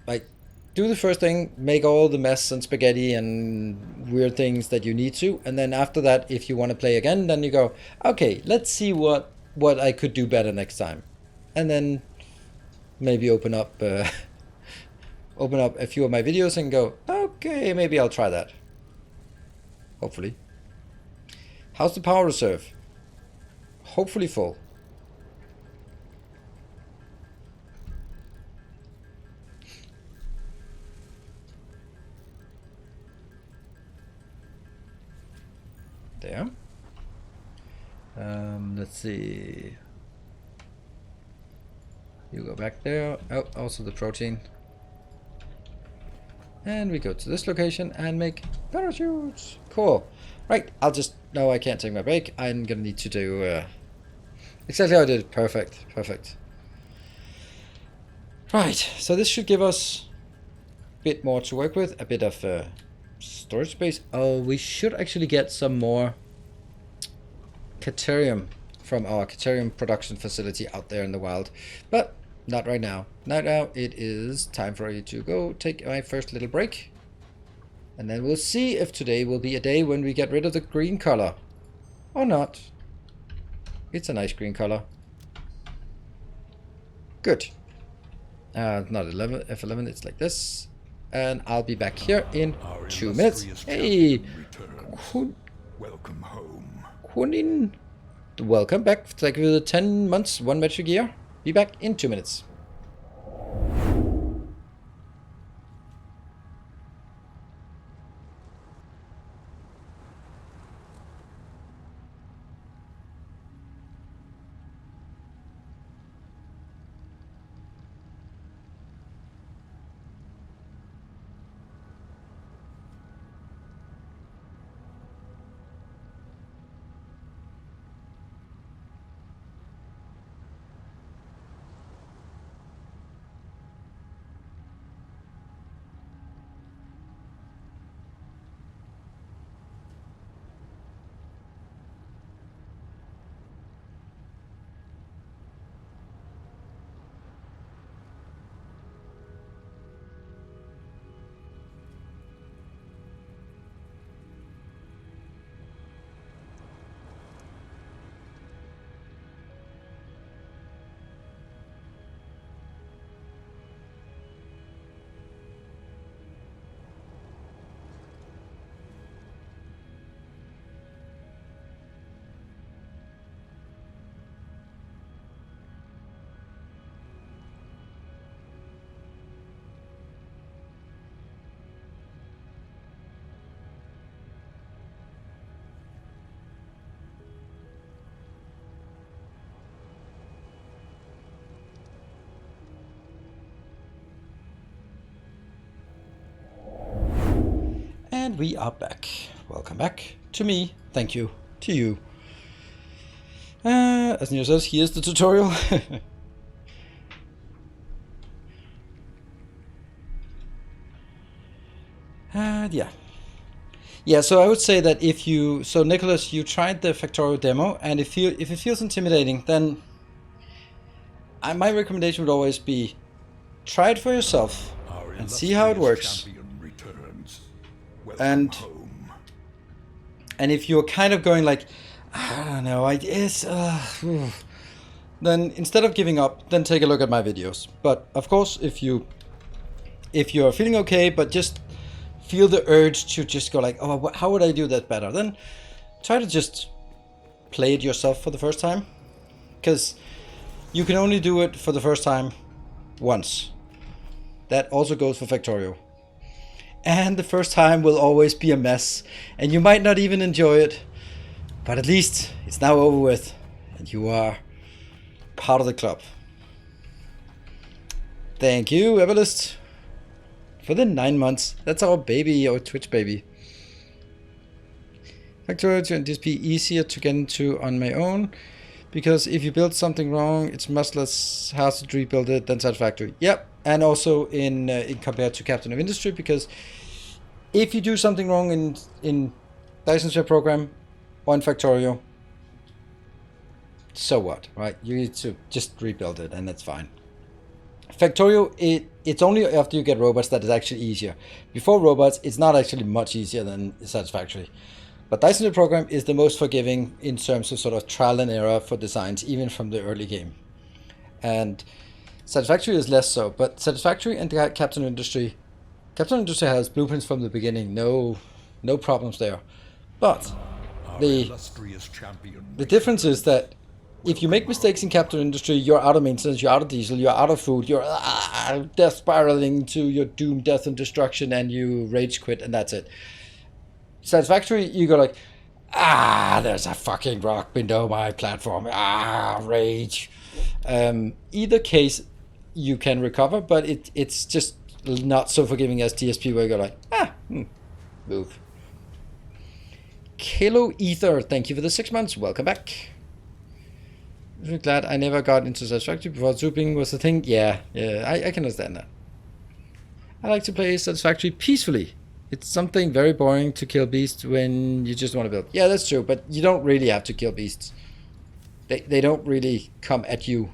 Like, do the first thing, make all the mess and spaghetti and weird things that you need to, and then after that, if you want to play again, then you go, okay, let's see what I could do better next time, and then maybe open up a few of my videos and go, okay, maybe I'll try that. Hopefully. How's the power reserve? Hopefully full. There. Let's see. You go back there. Oh, also the protein. And we go to this location and make parachutes. Cool. Right, I'll just... No, I can't take my break. I'm gonna need to do... exactly how I did it. Perfect. Perfect. Right, so this should give us a bit more to work with. A bit of storage space. Oh, we should actually get some more Caterium from our Caterium production facility out there in the wild. But not right now. Not now. It is time for you to go take my first little break. And then we'll see if today will be a day when we get rid of the green color. Or not. It's a nice green color. Good. Not 11, F11, it's like this. And I'll be back here in 2 minutes. Hey! Welcome home. Kunin. Welcome back. Thank you for the 10 months, 1 metric year. Be back in 2 minutes. And we are back. Welcome back to me. Thank you to you. As Neo says, here's the tutorial. Yeah, so I would say that if you... So, Nicholas, you tried the Factorio demo, and if it feels intimidating, then my recommendation would always be try it for yourself and see how it works. And if you're kind of going like, I don't know, then instead of giving up, then take a look at my videos. But of course, if you're feeling okay, but just feel the urge to just go like, oh, how would I do that better? Then try to just play it yourself for the first time, because you can only do it for the first time once. That also goes for Factorio. And the first time will always be a mess, and you might not even enjoy it, but at least it's now over with, and you are part of the club. Thank you, Everlist, for the 9 months. That's our baby, our Twitch baby. Factorio and DSP easier to get into on my own, because if you build something wrong, it's much less hassle to rebuild it than Satisfactory. Yep, and also in compared to Captain of Industry, because if you do something wrong in Dyson Sphere program or in Factorio, so what, right? You need to just rebuild it, and that's fine. Factorio, it's only after you get robots that it's actually easier. Before robots, it's not actually much easier than Satisfactory. But Dyson Sphere program is the most forgiving in terms of sort of trial and error for designs, even from the early game. And Satisfactory is less so, but Satisfactory and Captain Industry has blueprints from the beginning, no problems there. But the difference is that if you make mistakes in Captain Industry, you're out of maintenance, you're out of diesel, you're out of food, you're death spiraling to your doom, death, and destruction, and you rage quit, and that's it. Satisfactory, you go like, there's a fucking rock below my platform, rage. Either case, you can recover, but it's just not so forgiving as TSP, where you go like, move. Kilo Ether, thank you for the 6 months, welcome back. I'm glad I never got into Satisfactory before zooping was the thing. Yeah, I can understand that. I like to play Satisfactory peacefully. It's something very boring to kill beasts when you just want to build. Yeah, that's true, but you don't really have to kill beasts. They don't really come at you.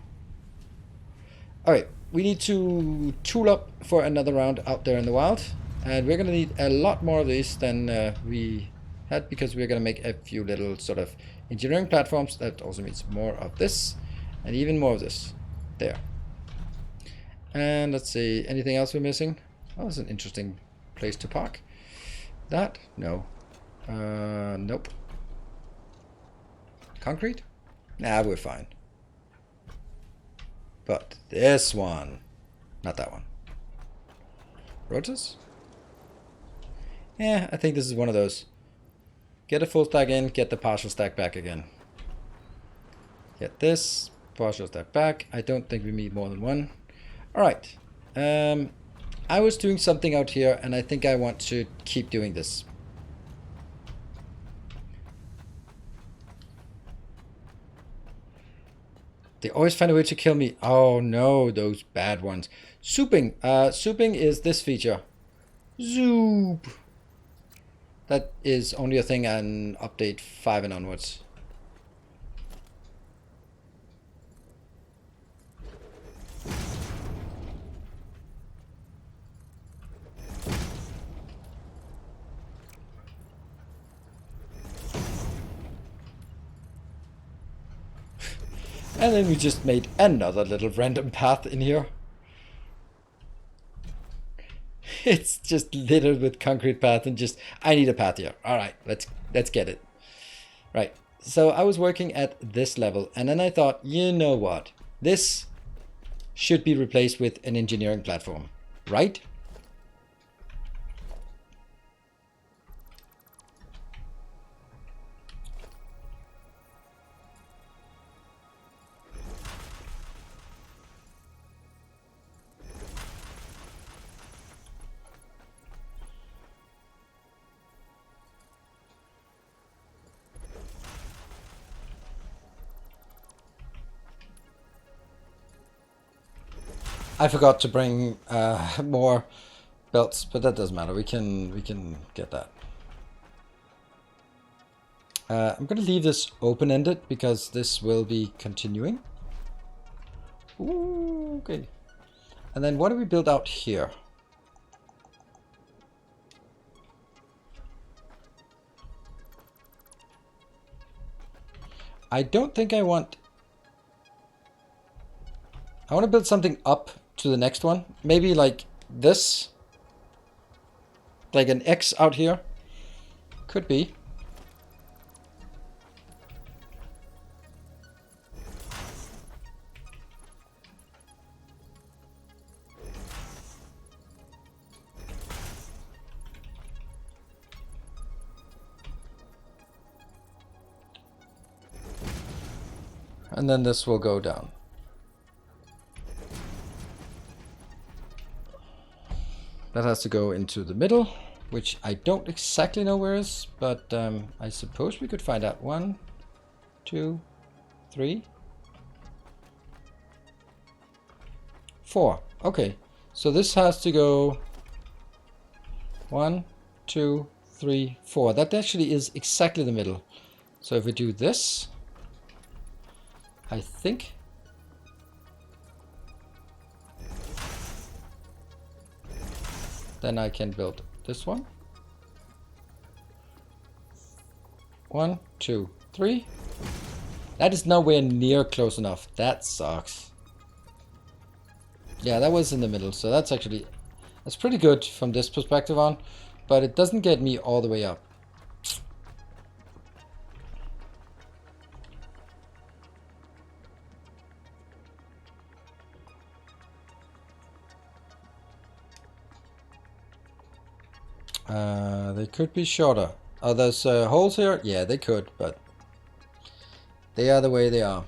Alright, we need to tool up for another round out there in the wild. And we're going to need a lot more of these than we had, because we're going to make a few little sort of engineering platforms. That also means more of this and even more of this. There. And let's see, anything else we're missing? Oh, that's an interesting place to park. That? No. Nope. Concrete? Nah, we're fine. But this one. Not that one. Rotors? Yeah, I think this is one of those. Get a full stack in, get the partial stack back again. Get this, partial stack back. I don't think we need more than one. Alright. I was doing something out here, and I think I want to keep doing this. They always find a way to kill me. Oh no, those bad ones. Souping. Souping is this feature. Zoop. That is only a thing on update 5 and onwards. And then we just made another little random path in here. It's just littered with concrete path and just, I need a path here. All right, let's get it. Right, so I was working at this level, and then I thought, you know what? This should be replaced with an engineering platform, right? I forgot to bring more belts, but that doesn't matter. We can get that. I'm gonna leave this open-ended because this will be continuing. Ooh, okay. And then what do we build out here? I don't think I want to build something up to the next one. Maybe like this. Like an X out here. Could be. And then this will go down. That has to go into the middle. which I don't exactly know where is, but I suppose we could find out. 1, 2, 3, 4. Okay, so this has to go 1, 2, 3, 4. That actually is exactly the middle. So if we do this, I think then I can build this one. 1, 2, 3. That is nowhere near close enough. That sucks. Yeah, that was in the middle, so that's pretty good from this perspective on, but it doesn't get me all the way up. They could be shorter. Oh, there's holes here? Yeah, they could, but they are the way they are.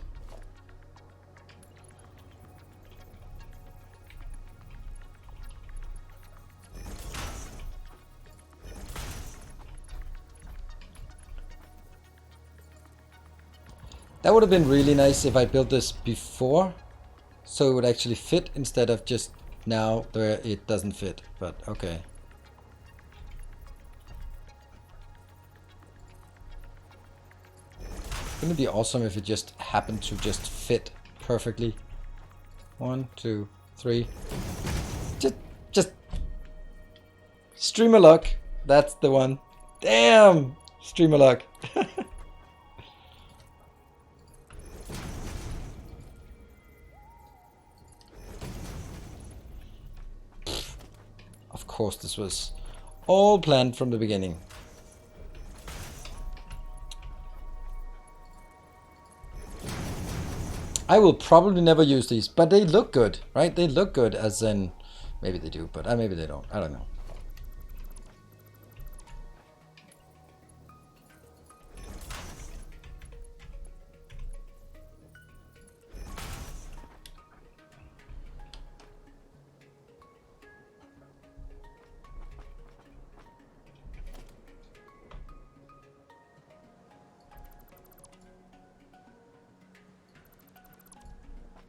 That would have been really nice if I built this before, so it would actually fit instead of just now where it doesn't fit, but okay. Wouldn't it be awesome if it just happened to just fit perfectly? 1, 2, 3. Just streamer luck. That's the one. Damn! Streamer luck. Of course, this was all planned from the beginning. I will probably never use these, but they look good, right? They look good, as in, maybe they do, but maybe they don't. I don't know.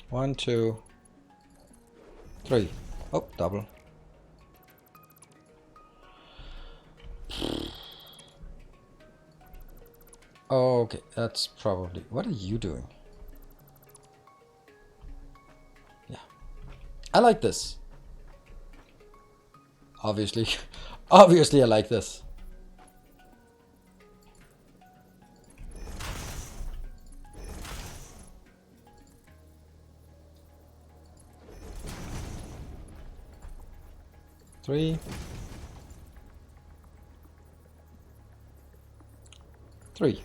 One, 2, 3. Oh, double. Okay, that's probably... What are you doing? Yeah. I like this. Obviously. Obviously I like this. Three. 3.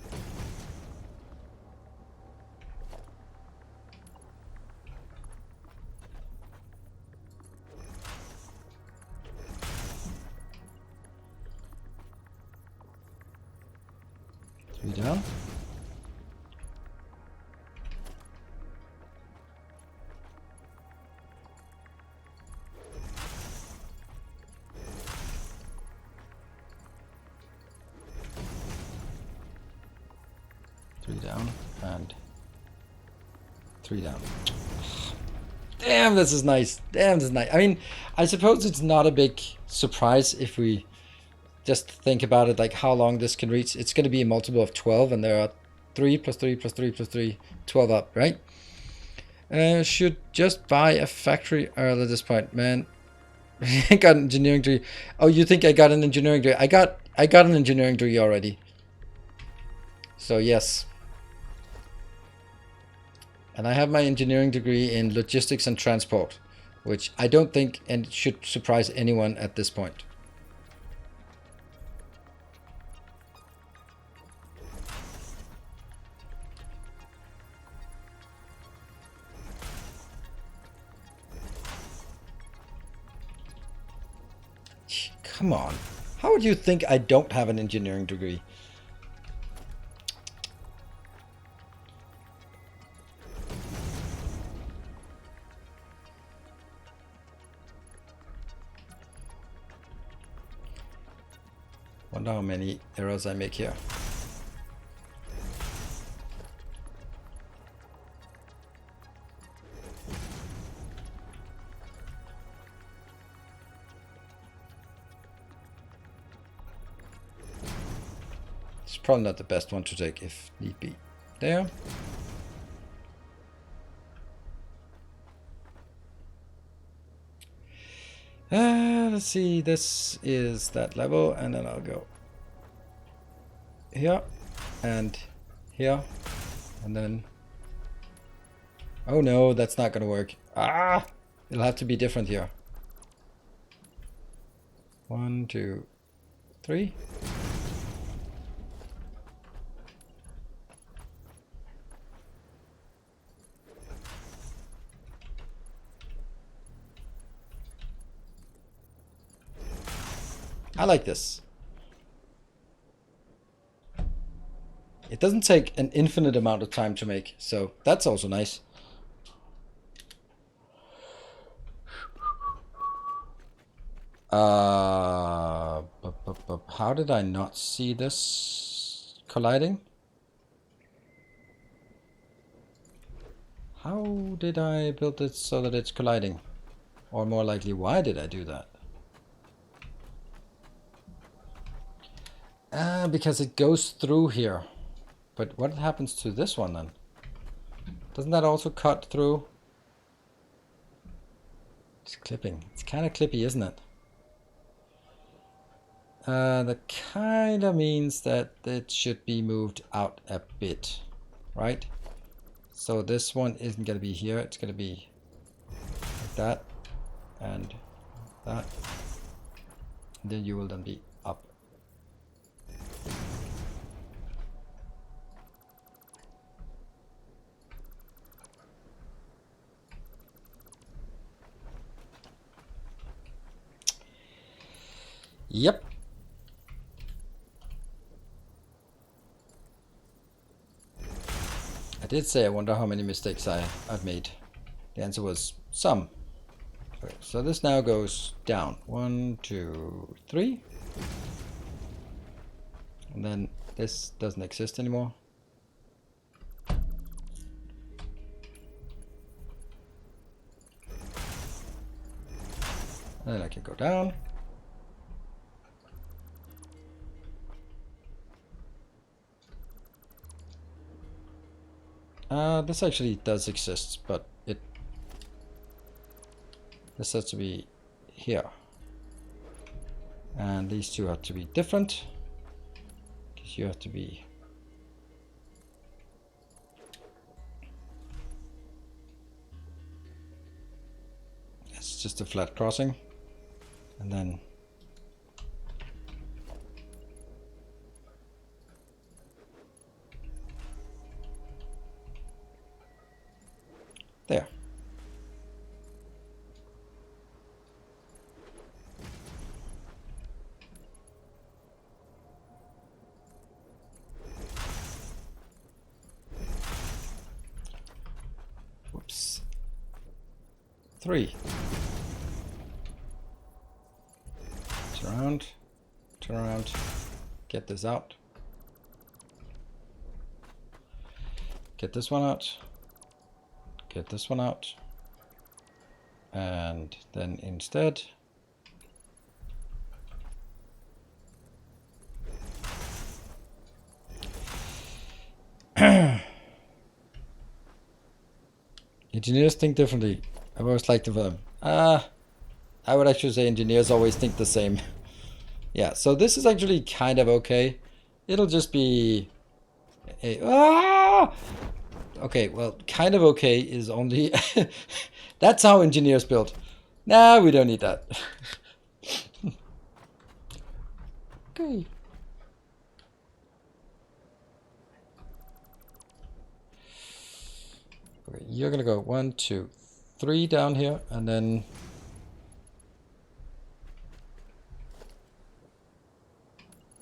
Three down. Three down and 3 down. Damn, this is nice. Damn, this is nice. I mean, I suppose it's not a big surprise if we just think about it, like how long this can reach. It's going to be a multiple of 12, and there are 3 plus 3 plus 3 plus 3, 12 up, right? Should just buy a factory early at this point, man. I got an engineering degree. Oh, you think I got an engineering degree? I got an engineering degree already. So yes. And I have my engineering degree in logistics and transport, which I don't think and should surprise anyone at this point. Come on. How would you think I don't have an engineering degree? Wonder how many errors I make here. It's probably not the best one to take if need be. There. Let's see, this is that level, and then I'll go here and here, and then oh no, that's not gonna work. Ah, it'll have to be different here. 1, 2, 3. I like this. It doesn't take an infinite amount of time to make, so that's also nice. How did I not see this colliding? How did I build it so that it's colliding? Or more likely, why did I do that? Because it goes through here. But what happens to this one then? Doesn't that also cut through? It's clipping. It's kind of clippy, isn't it? That kind of means that it should be moved out a bit, right? So this one isn't going to be here. It's going to be like that and that. And then you will then be up. Yep. I did say I wonder how many mistakes I've made. The answer was some. Okay, so this now goes down. 1, 2, 3. And then this doesn't exist anymore. And then I can go down. This actually does exist, but this has to be here. And these two have to be different. Because you have to be... It's just a flat crossing. And then... There. Whoops. 3. Turn around, get this out. Get this one out. Get this one out. And then instead engineers think differently. I've always liked them. I would actually say engineers always think the same. Yeah, so this is actually kind of okay. It'll just be a... Okay, well, kind of okay is only... That's how engineers build. Nah, we don't need that. Okay. Okay, you're gonna go 1, 2, 3 down here, and then...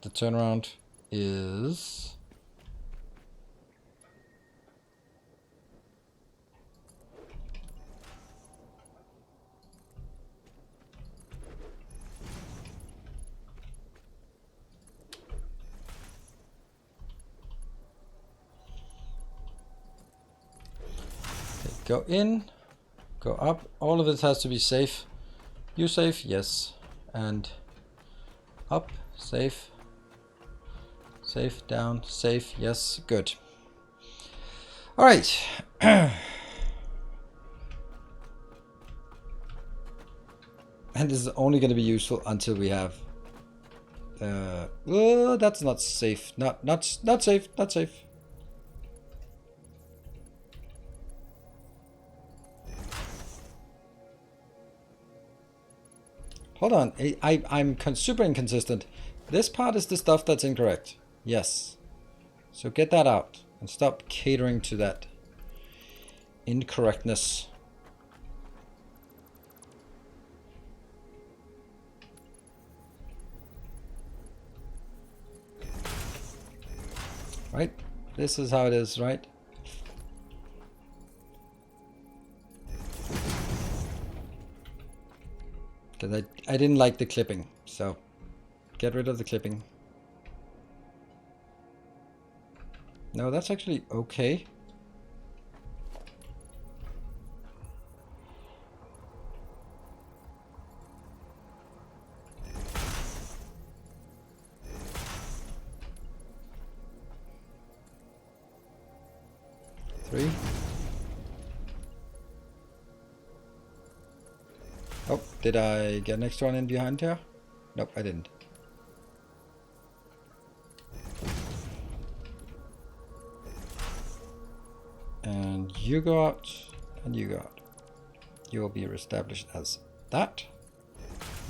The turnaround is... Go in, go up. All of it has to be safe. You safe? Yes. And up, safe. Safe, down, safe. Yes, good. All right. And this is only going to be useful until we have... oh, that's not safe. Not safe. Not safe. Hold on. I'm super inconsistent. This part is the stuff that's incorrect. Yes. So get that out and stop catering to that incorrectness. Right? This is how it is, right? Because I didn't like the clipping, so get rid of the clipping. No, that's actually okay. Three. Oh, did I get an extra one in behind here? Nope, I didn't. And you go out, and you go out. You will be established as that.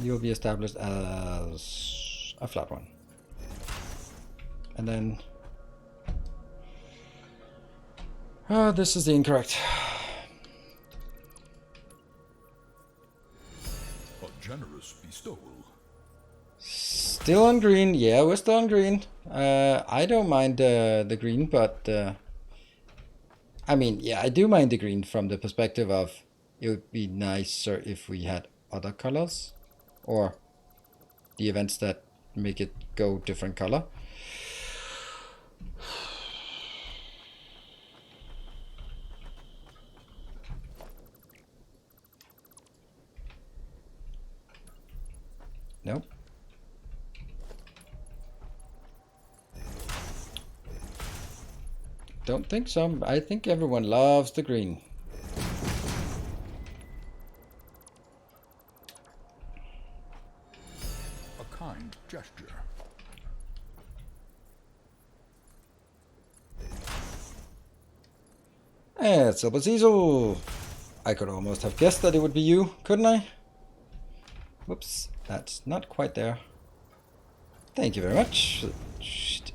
You will be established as a flat one. And then... this is the incorrect. A generous bestowal. Still on green. Yeah, we're still on green. I don't mind the green, but... I mean, yeah, I do mind the green from the perspective of it would be nicer if we had other colors. Or the events that make it go different color. Nope. Don't think so. I think everyone loves the green. A kind gesture. Silver Cecil. I could almost have guessed that it would be you, couldn't I? Whoops, that's not quite there. Thank you very much. Shit.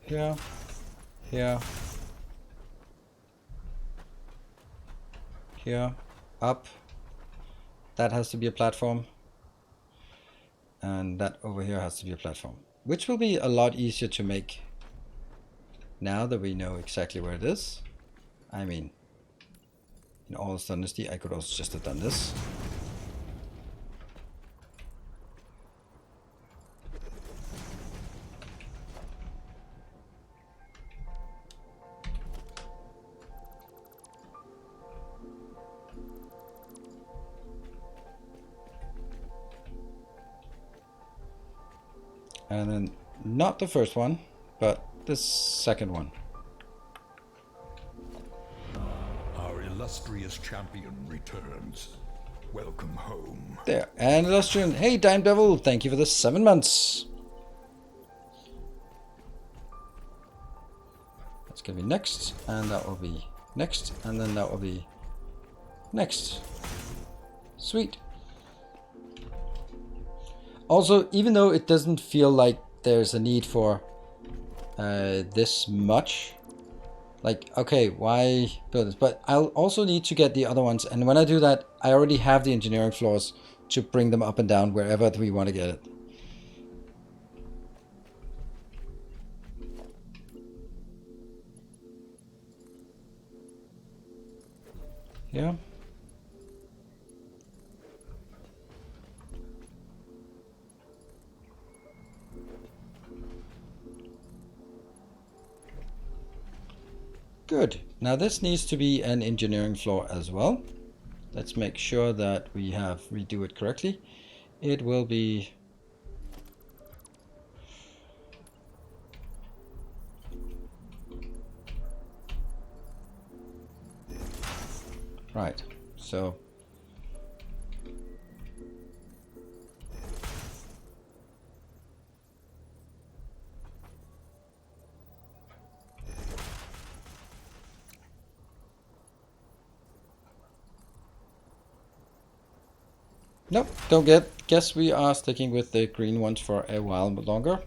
Here, here, here, up. That has to be a platform. And that over here has to be a platform. Which will be a lot easier to make now that we know exactly where it is. I mean, in all honesty, I could also just have done this. And then not the first one, but the second one. Our illustrious champion returns. Welcome home. There. And illustrious. Hey, Dime Devil, thank you for the 7 months. That's gonna be next, and that will be next, and then that will be next. Sweet. Also, even though it doesn't feel like there's a need for this much, like, okay, why build this? But I'll also need to get the other ones, and when I do that, I already have the engineering floors to bring them up and down wherever we want to get it. Yeah. Good. Now this needs to be an engineering floor as well. Let's make sure that we have redo it correctly. It will be right. So nope, don't guess we are sticking with the green ones for a while longer.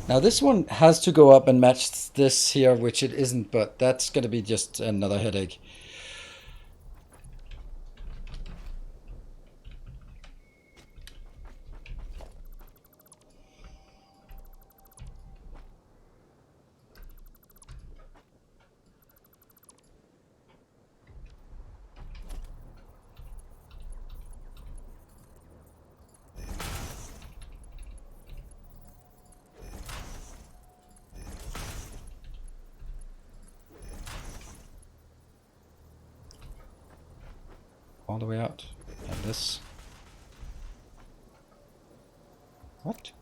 Now this one has to go up and match this here, which it isn't, but that's going to be just another headache. All the way out. And this. What?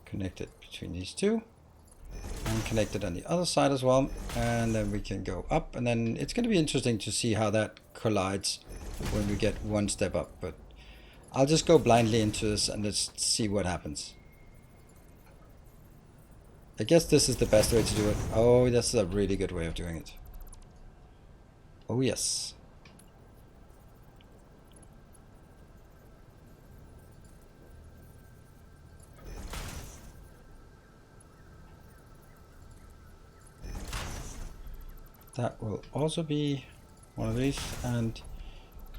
Connect it between these two. And connect it on the other side as well, and then we can go up, and then it's going to be interesting to see how that collides when we get one step up, but I'll just go blindly into this and let's see what happens. I guess this is the best way to do it. Oh, that's a really good way of doing it. Oh yes. That will also be one of these, and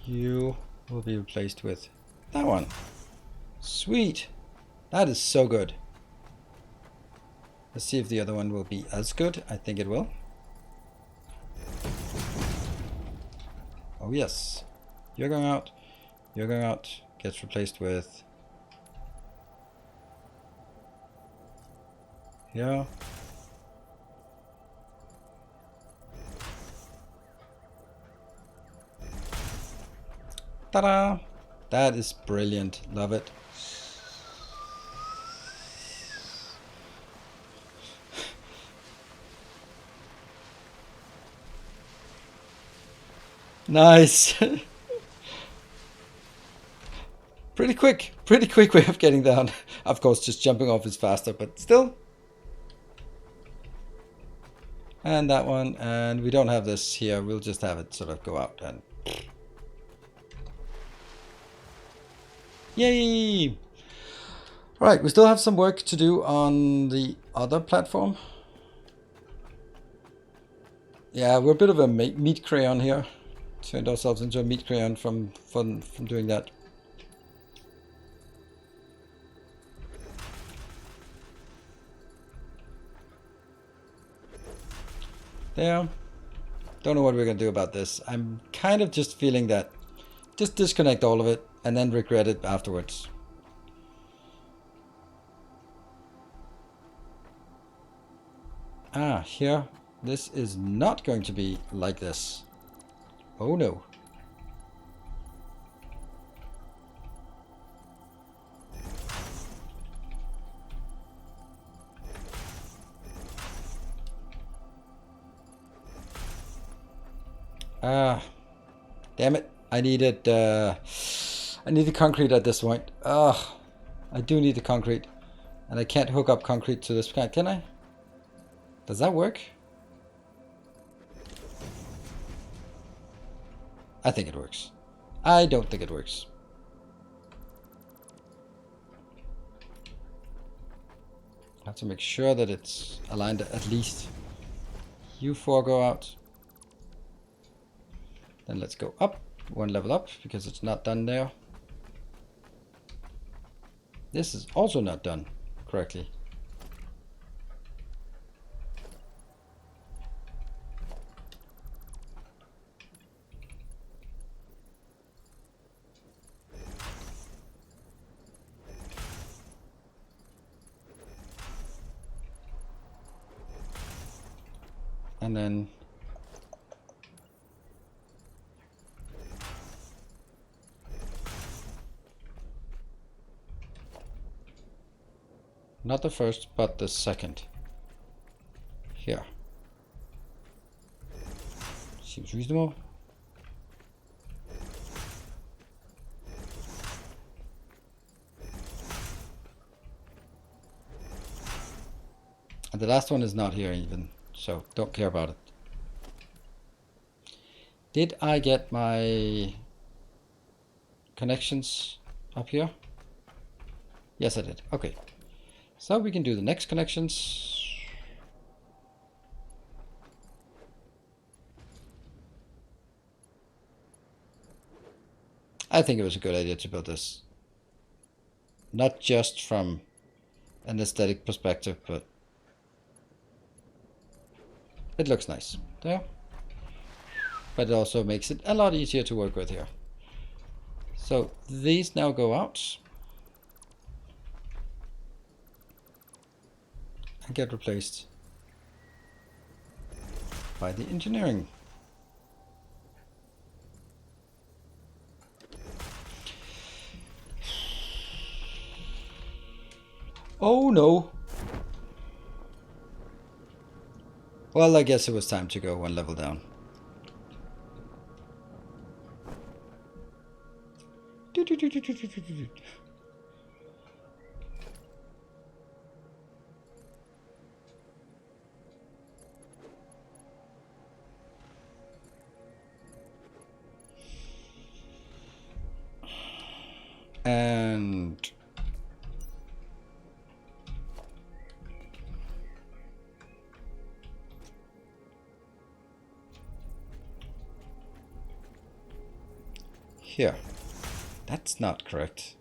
you will be replaced with that one. Sweet. That is so good. Let's see if the other one will be as good. I think it will. Oh yes. You're going out. You're going out. Gets replaced with here. Ta-da! That is brilliant. Love it. Nice. Pretty quick way of getting down. Of course, just jumping off is faster, but still. And that one, and we don't have this here. We'll just have it sort of go out and yay! Right, we still have some work to do on the other platform. Yeah, we're a bit of a meat crayon here. Turned ourselves into a meat crayon from doing that. There. Don't know what we're gonna do about this. I'm kind of just feeling that just disconnect all of it and then regret it afterwards. Ah, here. This is not going to be like this. Oh no. Ah, damn it. I needed concrete at this point. Ah, I do need the concrete. And I can't hook up concrete to this, can I? Does that work? I think it works. I don't think it works. I have to make sure that it's aligned at least. You four go out. Then let's go up. one level up because it's not done there. This is also not done correctly. And then not the first, but the second. Here. Seems reasonable. And the last one is not here even, so don't care about it. Did I get my connections up here? Yes, I did. Okay. So we can do the next connections. I think it was a good idea to build this. Not just from an aesthetic perspective, but it looks nice there. But it also makes it a lot easier to work with here. So these now go out and get replaced by the engineering. Oh no! Well, I guess it was time to go one level down. And here. That's not correct.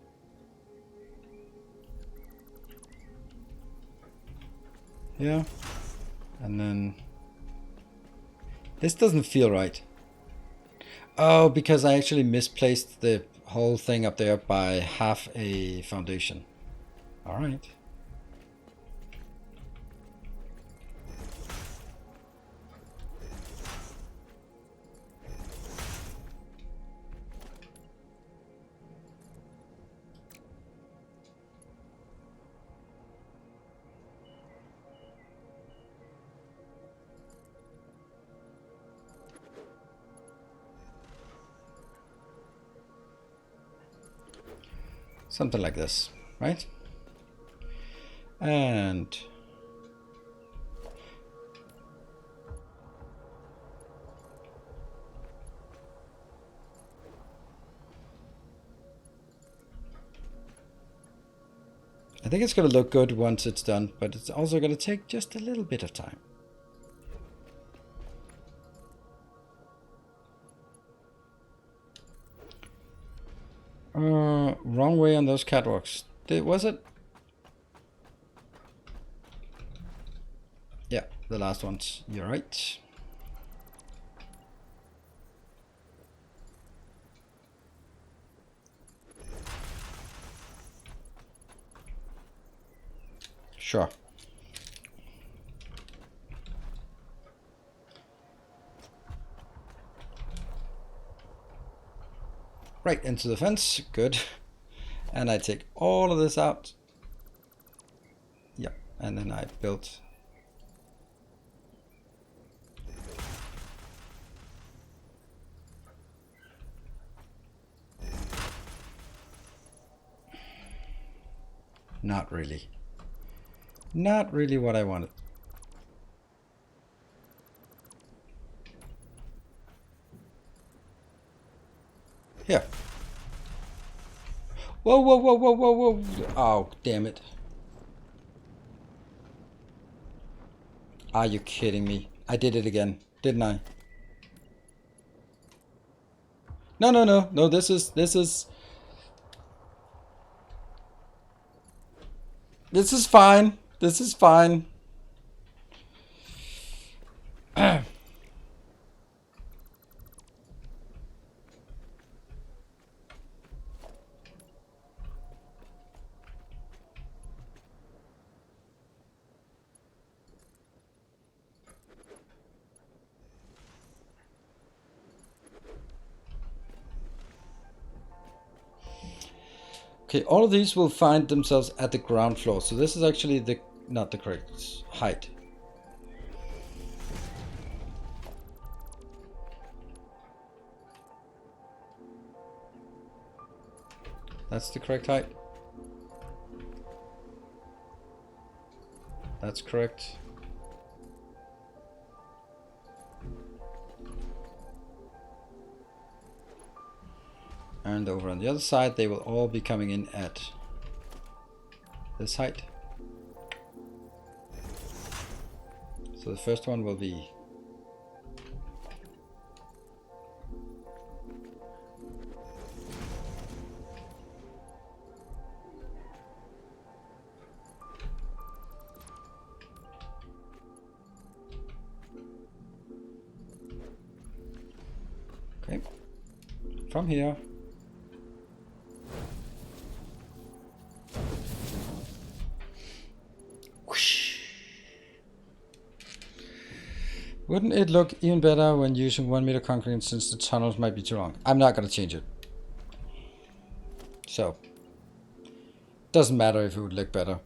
Yeah. And then this doesn't feel right. Oh, because I actually misplaced the whole thing up there by half a foundation. All right. Something like this, right? And I think it's going to look good once it's done, but it's also going to take just a little bit of time. Wrong way on those catwalks. Was it? Yeah, the last ones. You're right. Sure. Right into the fence. Good. And I take all of this out. Yep. And then I built. Not really. Not really what I wanted. Here. Whoa, whoa, whoa, whoa, whoa, whoa. Oh, damn it. Are you kidding me? I did it again, didn't I? No, no, no, no. This is fine. This is fine. Okay, all of these will find themselves at the ground floor. So this is actually not the correct height. That's the correct height. That's correct. And over on the other side, they will all be coming in at this height. So the first one will be okay. From here. Wouldn't it look even better when using 1 meter concrete since the tunnels might be too long? I'm not going to change it. So, doesn't matter if it would look better.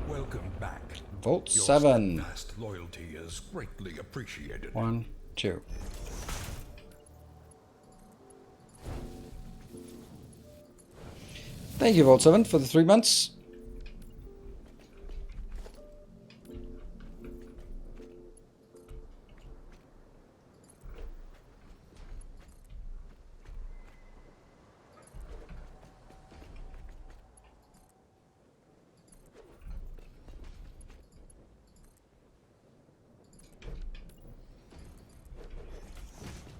Welcome back. Volt Your 7. steadfast loyalty is greatly appreciated. 1, 2. Thank you, Volt 7, for the 3 months.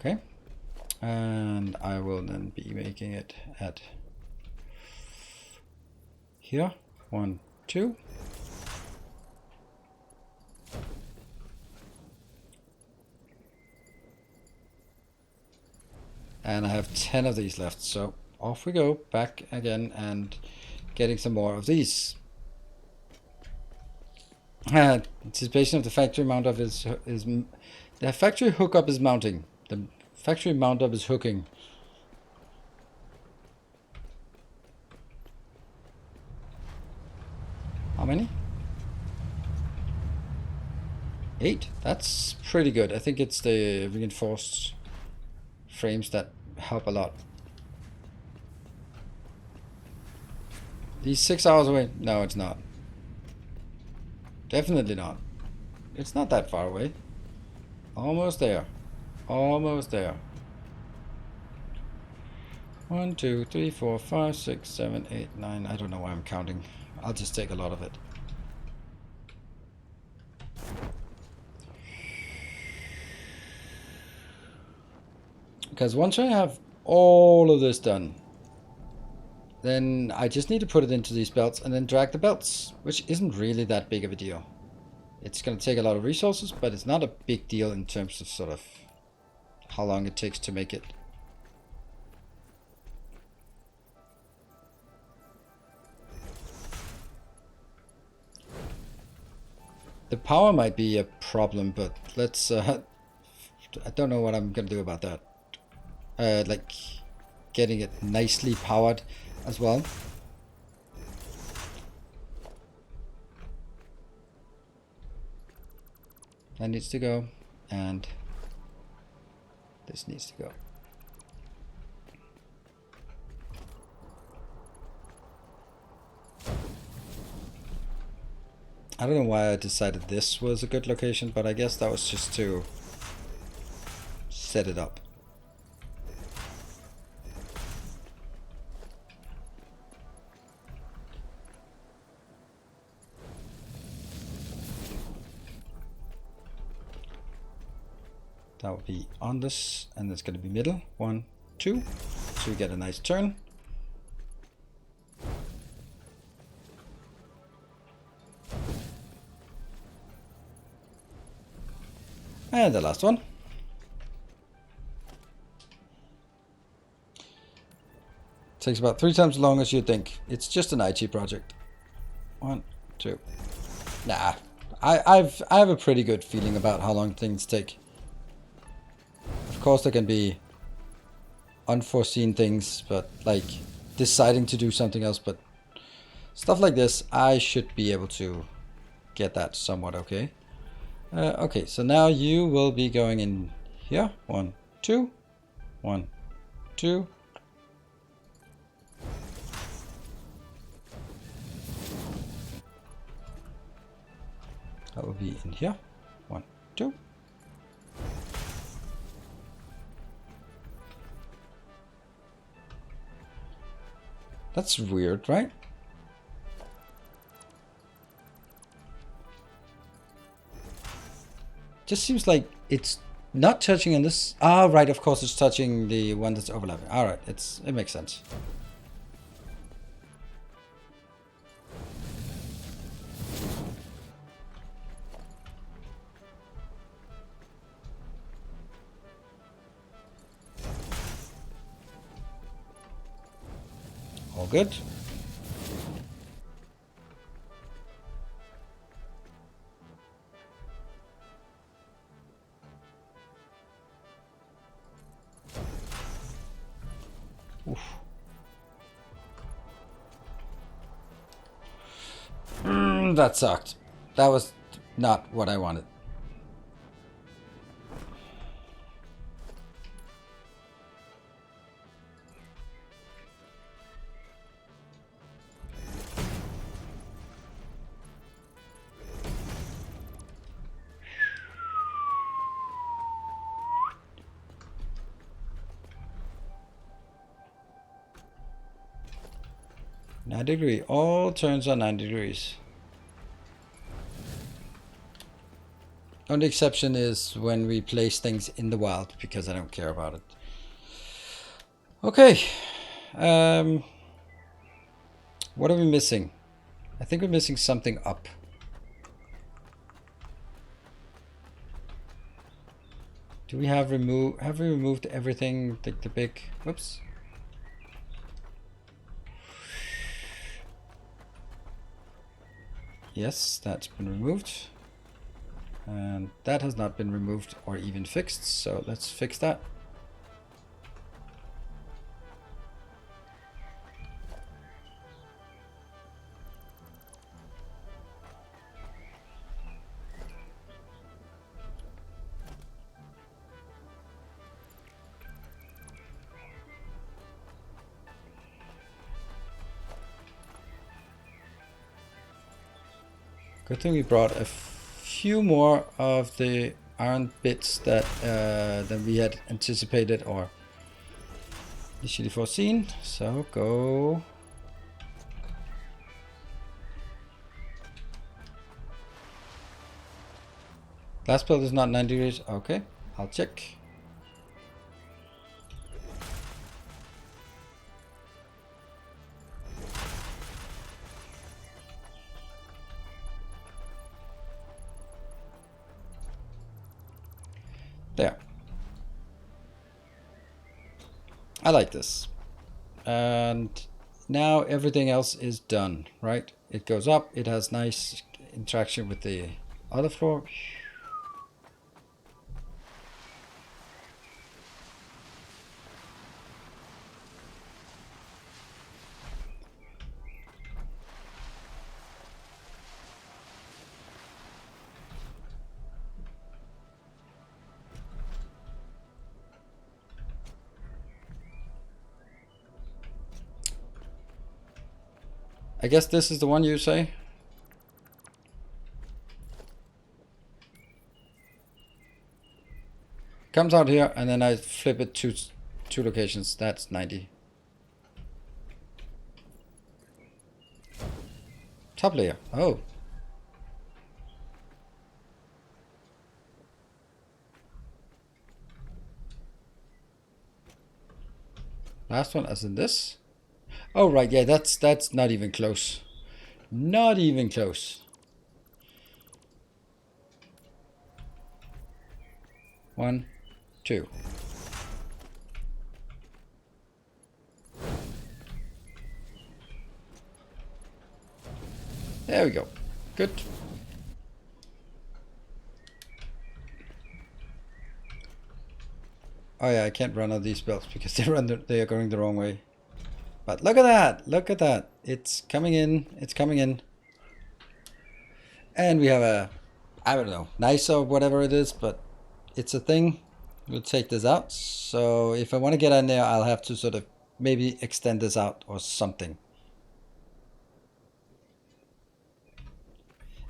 Okay, and I will then be making it at here. 1, 2. And I have 10 of these left, so off we go, back again and getting some more of these. Anticipation of the factory mount up is the factory hookup is mounting. The factory mount up is hooking. How many? 8. That's pretty good. I think it's the reinforced frames that help a lot. These 6 hours away? No, it's not. Definitely not. It's not that far away. Almost there. Almost there. 1, 2, 3, 4, 5, 6, 7, 8, 9. I don't know why I'm counting. I'll just take a lot of it. Because once I have all of this done, then I just need to put it into these belts and then drag the belts, which isn't really that big of a deal. It's going to take a lot of resources, but it's not a big deal in terms of sort of how long it takes to make it. The power might be a problem, but let's I don't know what I'm going to do about that. Like getting it nicely powered as well. That needs to go, and this needs to go. I don't know why I decided this was a good location, but I guess that was just to set it up. That will be on this, and it's going to be middle. 1, 2. So we get a nice turn. And the last one. Takes about 3 times as long as you'd think. It's just an IT project. 1, 2. Nah, I have a pretty good feeling about how long things take. Of course, there can be unforeseen things, but like deciding to do something else. But stuff like this, I should be able to get that somewhat okay. Okay, so now you will be going in here. 1, 2, 1, 2. That will be in here. 1, 2. That's weird, right? Just seems like it's not touching on this. Ah, right, of course it's touching the one that's overlapping. Alright, it makes sense. All good. Oof. That sucked. That was not what I wanted. -90°. All turns are 90 degrees. Only exception is when we place things in the wild, because I don't care about it. Okay. What are we missing? I think we're missing something up. Do we have we removed everything? The big, whoops. Yes, that's been removed. And that has not been removed or even fixed, so let's fix that. Good thing we brought a few more of the iron bits that than we had anticipated or initially foreseen. So go. Last build is not 90 degrees. Okay, I'll check. There. I like this. And now everything else is done, right? It goes up, it has nice interaction with the other floor. I guess this is the one you say? Comes out here and then I flip it to two locations. That's 90. Top layer. Oh. Last one as in this? Oh, right, yeah, that's not even close. Not even close. 1, 2. There we go. Good. Oh yeah, I can't run on these belts because they are going the wrong way. But look at that! Look at that! It's coming in. It's coming in. And we have a, I don't know, nice or whatever it is, but it's a thing. We'll take this out. So if I want to get in there, I'll have to sort of maybe extend this out or something.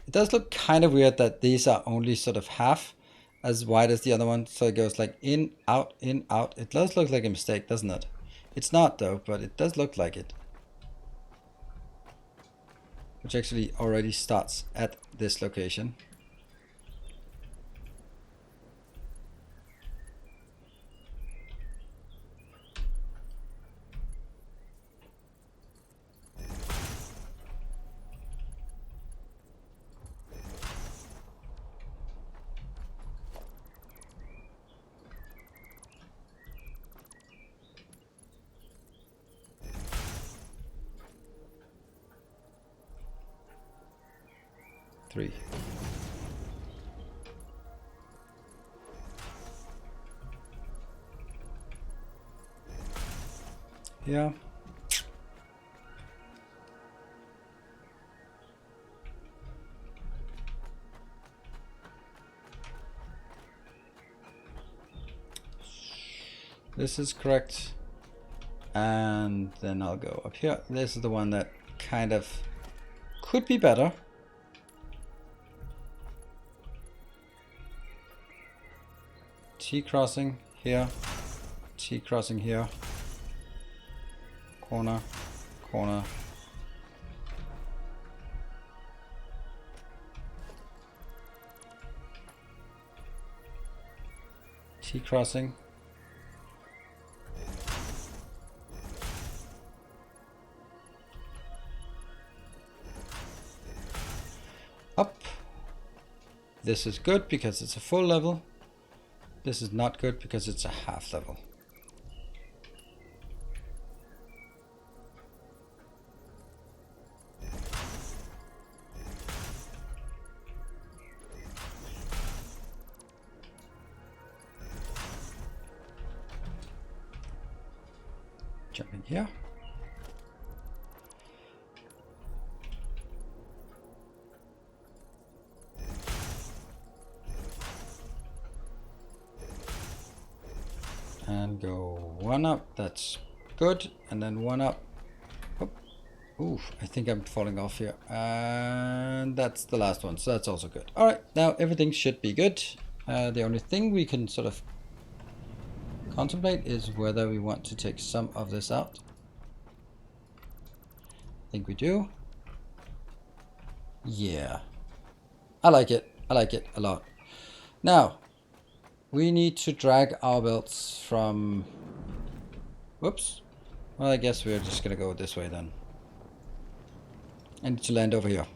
It does look kind of weird that these are only sort of half as wide as the other one. So it goes like in, out, in, out. It does look like a mistake, doesn't it? It's not though, but it does look like it. Which actually already starts at this location. Three. Yeah. This is correct. And then I'll go up here. This is the one that kind of could be better. T crossing here, T crossing here, corner, corner. T crossing. Up. This is good because it's a full level. This is not good because it's a half level. Jump in here. And go one up, that's good, and then one up. Oh. Ooh, I think I'm falling off here. And that's the last one, so that's also good. All right, now everything should be good. The only thing we can sort of contemplate is whether we want to take some of this out. I think we do. Yeah, I like it. I like it a lot. Now, we need to drag our belts from... Whoops. Well, I guess we're just gonna go this way then. I need to land over here.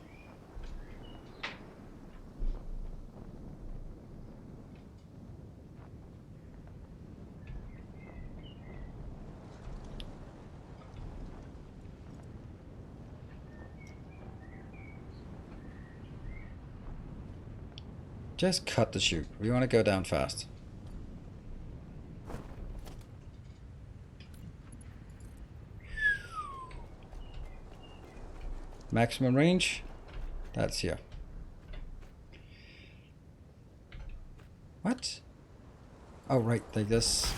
Just cut the chute. We want to go down fast. Maximum range, that's here. What? Oh, right, like this.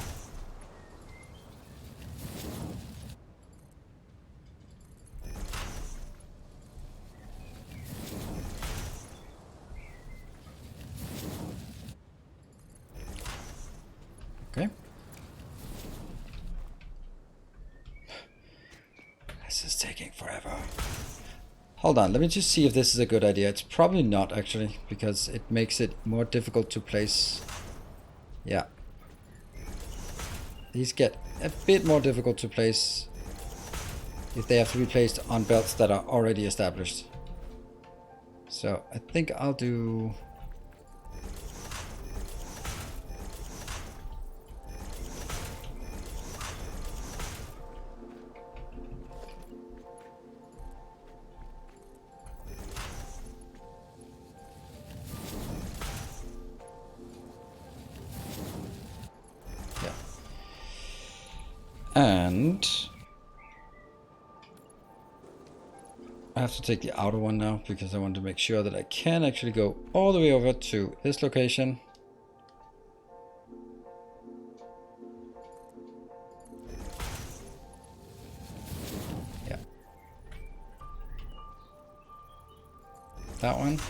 Okay. This is taking forever. Hold on, let me just see if this is a good idea. It's probably not, actually, because it makes it more difficult to place. Yeah. these get a bit more difficult to place if they have to be placed on belts that are already established. So I think I'll do... And I have to take the outer one now because I want to make sure that I can actually go all the way over to this location. Yeah. That one.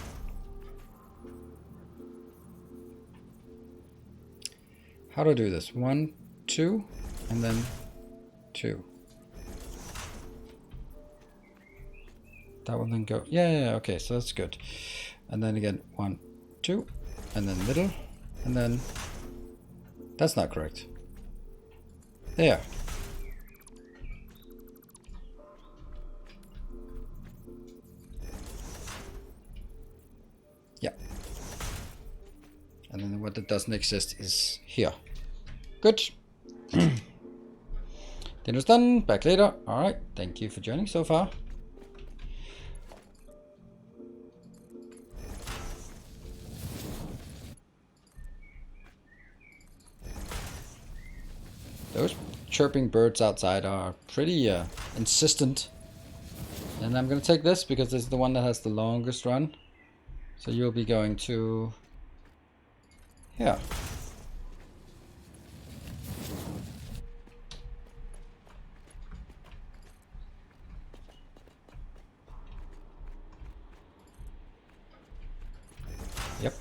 How do I do this? 1, 2, and then 2. That one then go, yeah, okay, so that's good. And then again, 1, 2, and then middle, and then, that's not correct. There. Yeah. And then what that doesn't exist is here. Good. Dinner's done, back later. Alright, thank you for joining so far. Those chirping birds outside are pretty insistent. And I'm going to take this because this is the one that has the longest run. So you'll be going to here. Yep.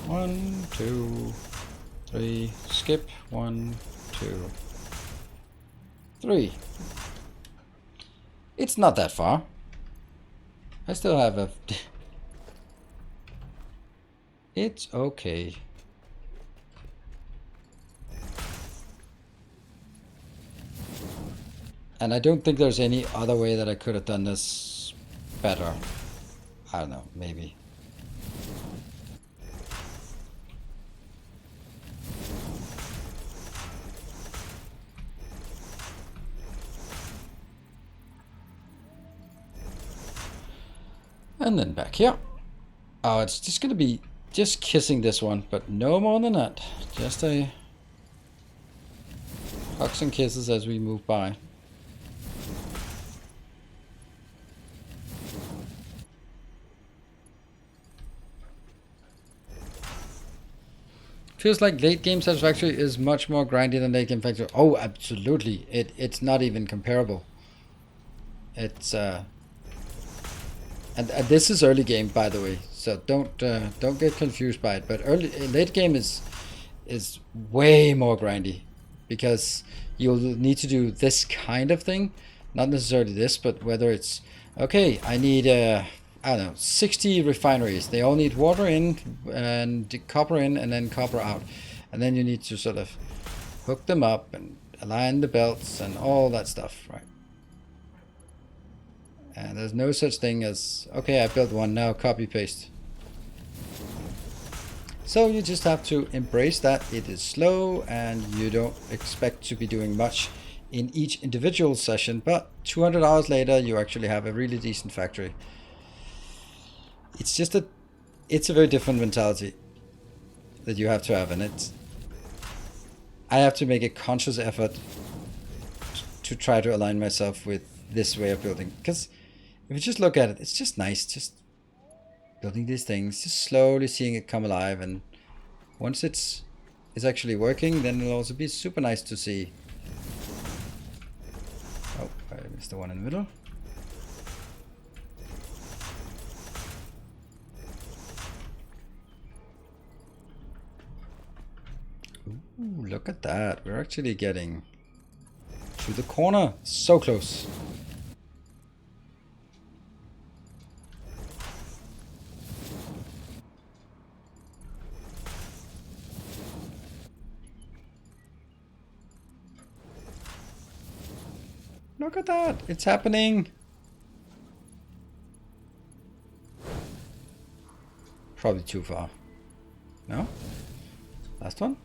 One, 2, 3, skip. 1, 2, 3. It's not that far. I still have a... It's okay. And I don't think there's any other way that I could have done this better. I don't know, maybe. And then back here. Oh, it's just going to be just kissing this one, but no more than that. Just a hugs and kisses as we move by. Feels like late game Satisfactory is much more grindy than late game Factory. Oh, absolutely. It's not even comparable. It's and this is early game, by the way, so don't get confused by it. But late game is way more grindy because you'll need to do this kind of thing, not necessarily this, but whether it's okay. I need I don't know, 60 refineries. They all need water in and copper in and then copper out, and then you need to sort of hook them up and align the belts and all that stuff, right? And there's no such thing as, okay, I built one, now copy paste. So you just have to embrace that it is slow and you don't expect to be doing much in each individual session, but 200 hours later you actually have a really decent factory. It's just it's a very different mentality that you have to have, and I have to make a conscious effort to try to align myself with this way of building, because if you just look at it, it's just nice, just building these things, just slowly seeing it come alive, and once it's actually working, then it'll also be super nice to see. Oh, I missed the one in the middle. Ooh, look at that. We're actually getting to the corner. So close. Look at that. It's happening. Probably too far. No? Last one?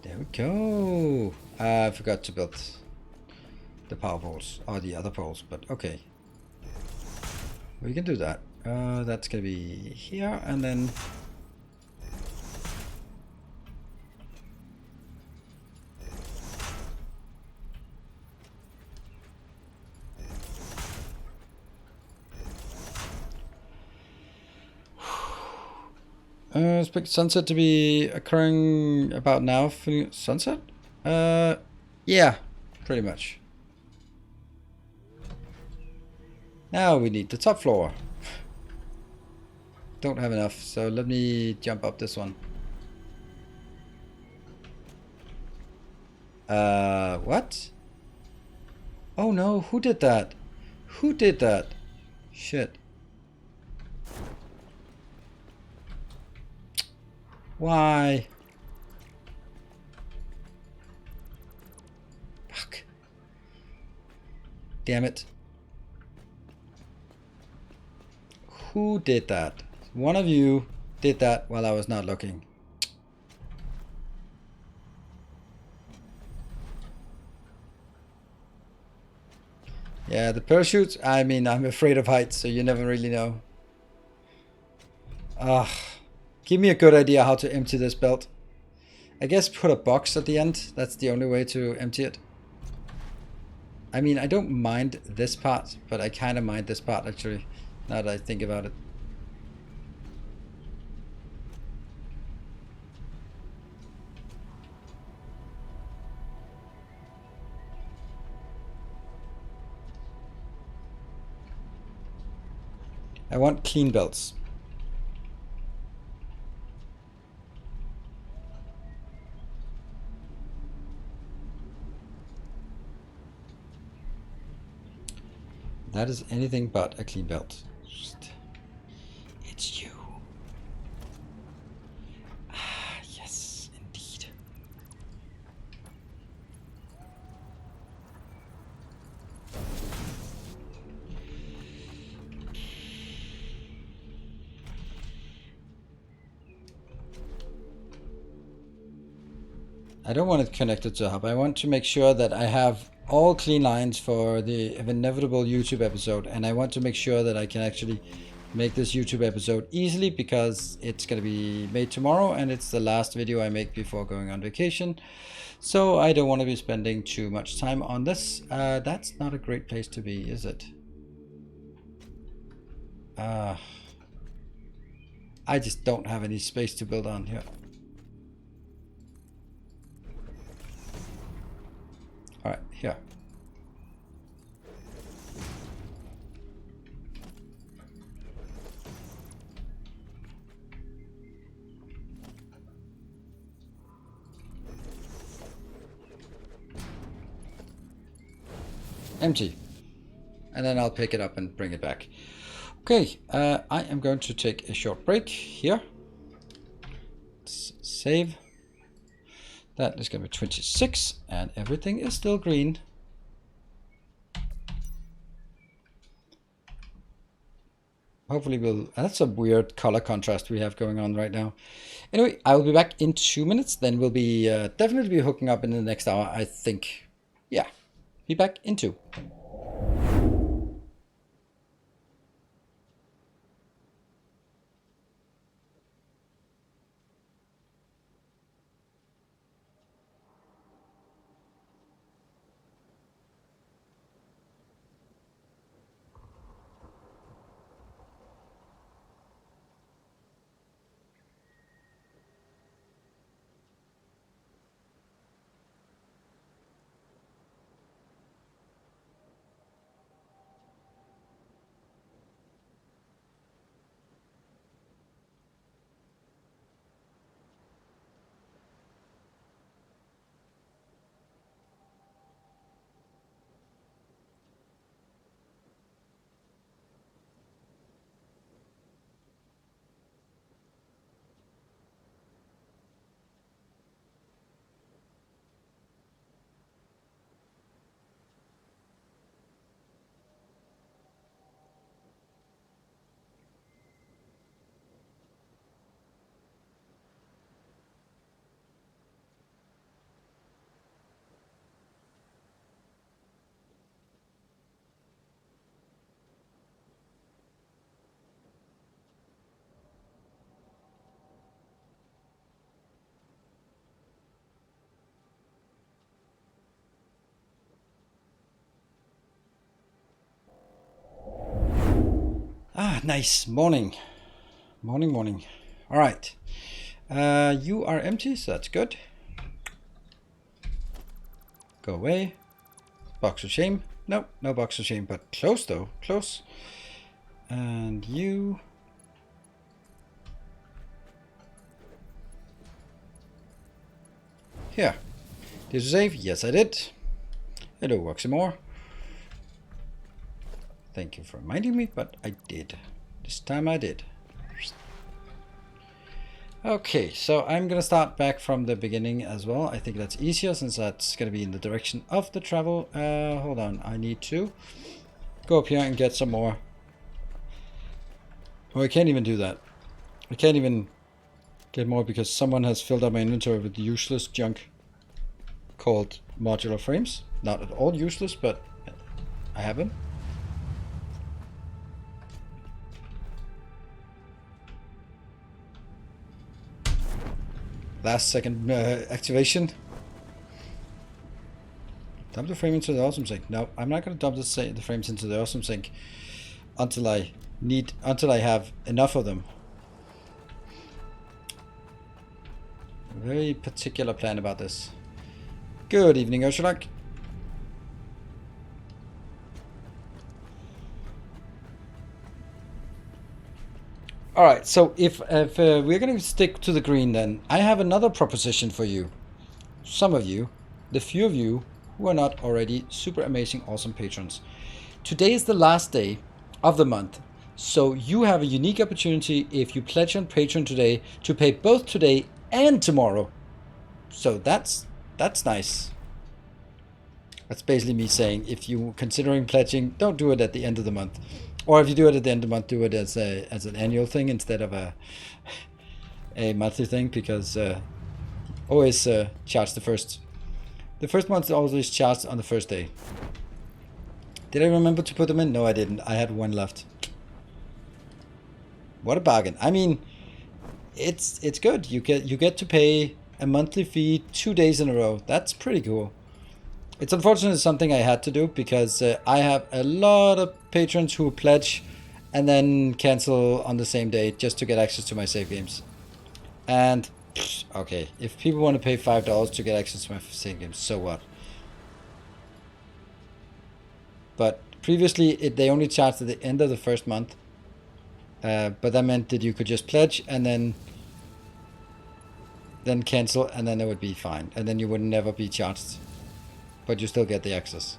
There we go. I forgot to build the power poles. Or the other poles, but okay. We can do that. That's gonna be here, and then... expect sunset to be occurring about now. Sunset? Yeah, pretty much. Now we need the top floor. Don't have enough, so let me jump up this one. What? Oh no, who did that? Who did that? Shit. Why? Fuck. Damn it. Who did that? One of you did that while I was not looking. Yeah, the parachutes, I mean, I'm afraid of heights, so you never really know. Give me a good idea how to empty this belt. I guess put a box at the end. That's the only way to empty it. I mean, I don't mind this part, but I kind of mind this part actually, now that I think about it. I want clean belts. That is anything but a clean belt. It's you. Ah, yes, indeed. I don't want it connected to a hub. I want to make sure that I have all clean lines for the inevitable YouTube episode, and I want to make sure that I can actually make this YouTube episode easily because it's going to be made tomorrow and it's the last video I make before going on vacation. So I don't want to be spending too much time on this. That's not a great place to be, is it? I just don't have any space to build on here. All right, here. Empty. And then I'll pick it up and bring it back. Okay, I am going to take a short break here. Let's save. That is going to be 26, and everything is still green. Hopefully we'll... That's a weird color contrast we have going on right now. Anyway, I will be back in 2 minutes. Then we'll be definitely be hooking up in the next hour, I think. Yeah, be back in 2. Ah, nice. Morning. Morning. All right. You are empty, so that's good. Go away. Box of shame. No, no box of shame, but close though. Close. And you... Here. Did you save? Yes, I did. Hello, Oxymore. Thank you for reminding me, but I did. This time I did. Okay, so I'm gonna start back from the beginning as well. I think that's easier since that's gonna be in the direction of the travel. Hold on, I need to go up here and get some more. Oh, I can't even do that. I can't even get more because someone has filled up my inventory with useless junk called modular frames. Not at all useless, but I have them. Last second activation. Dump the frame into the awesome sink. No, I'm not going to dump the frames into the awesome sink until I have enough of them. A very particular plan about this. Good evening, Ursula. Alright, so if we're going to stick to the green, then I have another proposition for you. Some of you, the few of you who are not already super amazing, awesome patrons. Today is the last day of the month, so you have a unique opportunity if you pledge on Patreon today to pay both today and tomorrow. So that's nice. That's basically me saying if you're considering pledging, don't do it at the end of the month. Or if you do it at the end of the month, do it as an annual thing instead of a monthly thing, because always charge the first month is always charged on the first day. Did I remember to put them in? No, I didn't. I had one left. What a bargain! I mean, it's good. You get to pay a monthly fee 2 days in a row. That's pretty cool. It's unfortunately something I had to do because I have a lot of patrons who pledge and then cancel on the same day just to get access to my save games. And, okay, if people want to pay $5 to get access to my save games, so what? But previously, they only charged at the end of the first month. But that meant that you could just pledge and then cancel, and then it would be fine. And then you would never be charged. But you still get the access.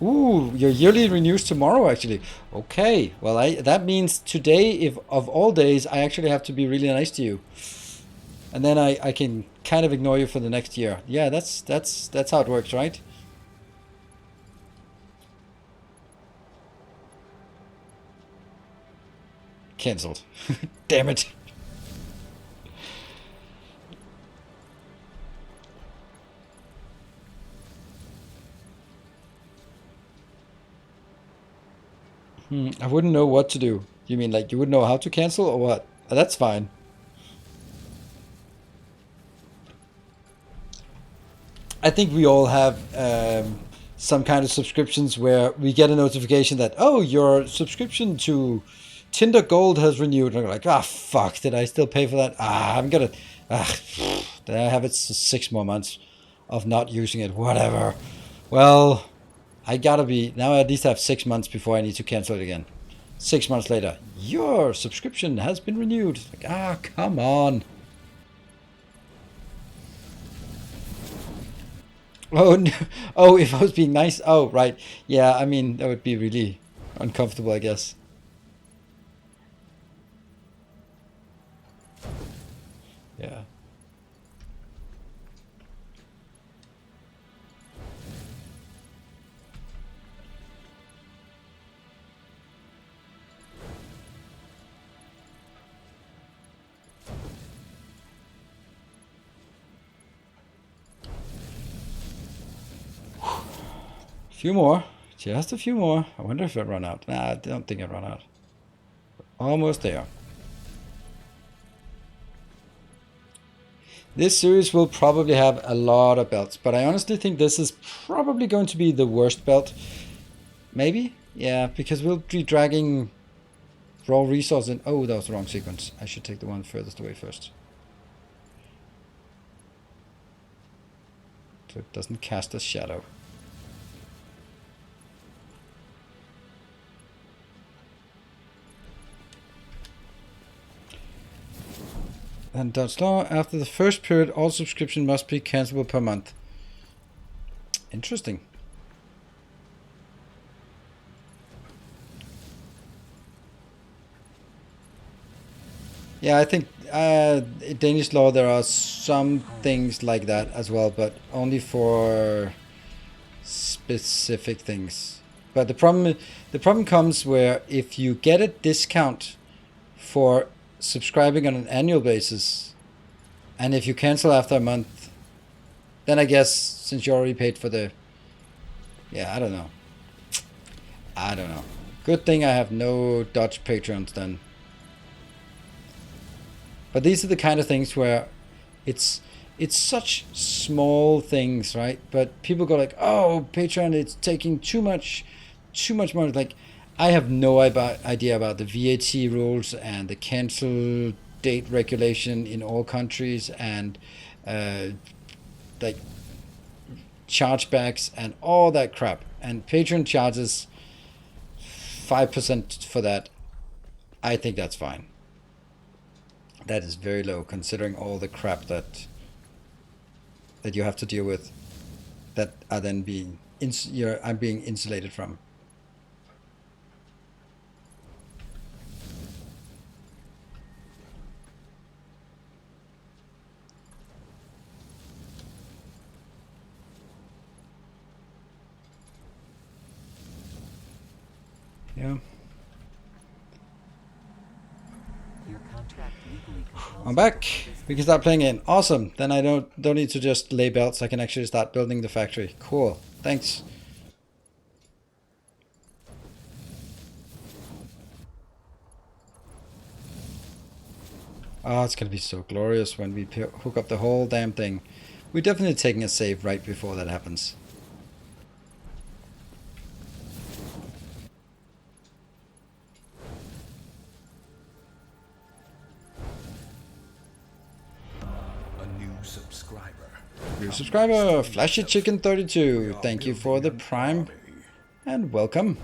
Ooh, your yearly renews tomorrow, actually. Okay, well, that means today, if of all days, I actually have to be really nice to you, and then I can kind of ignore you for the next year. Yeah, that's how it works, right? Cancelled. Damn it. I wouldn't know what to do. You mean like you wouldn't know how to cancel or what? That's fine. I think we all have some kind of subscriptions where we get a notification that, oh, your subscription to Tinder Gold has renewed. And we're like, ah, fuck, did I still pay for that? Did I have it 6 more months of not using it? Whatever. Well, I gotta be, now I at least have 6 months before I need to cancel it again. 6 months later, your subscription has been renewed. Like, come on. Oh, no. Oh, if I was being nice. Oh, right. Yeah, I mean, that would be really uncomfortable, I guess. Yeah. Few more. Just a few more. I wonder if I run out. Nah, I don't think I run out. Almost there. This series will probably have a lot of belts, but I honestly think this is probably going to be the worst belt. Maybe? Yeah, because we'll be dragging raw resources in. Oh, that was the wrong sequence. I should take the one furthest away first. So it doesn't cast a shadow. And Dutch law, after the first period, all subscription must be cancelable per month. Interesting. Yeah, I think in Danish law there are some things like that as well, but only for specific things. But the problem comes where if you get a discount for subscribing on an annual basis, and if you cancel after a month, then I guess since you already paid for the, yeah, I don't know. Good thing I have no Dutch patrons then. But these are the kind of things where it's such small things, right? But people go like, oh, Patreon, it's taking too much money. Like, I have no idea about the VAT rules and the cancel date regulation in all countries and like chargebacks and all that crap. And Patreon charges 5% for that. I think that's fine. That is very low considering all the crap that you have to deal with that are then being I'm being insulated from. Yeah. I'm back. We can start playing in. Awesome. Then I don't need to just lay belts. I can actually start building the factory. Cool. Thanks. Oh, it's gonna be so glorious when we hook up the whole damn thing. We're definitely taking a save right before that happens. New subscriber, Flashy Chicken 32. Thank you for the Prime and welcome.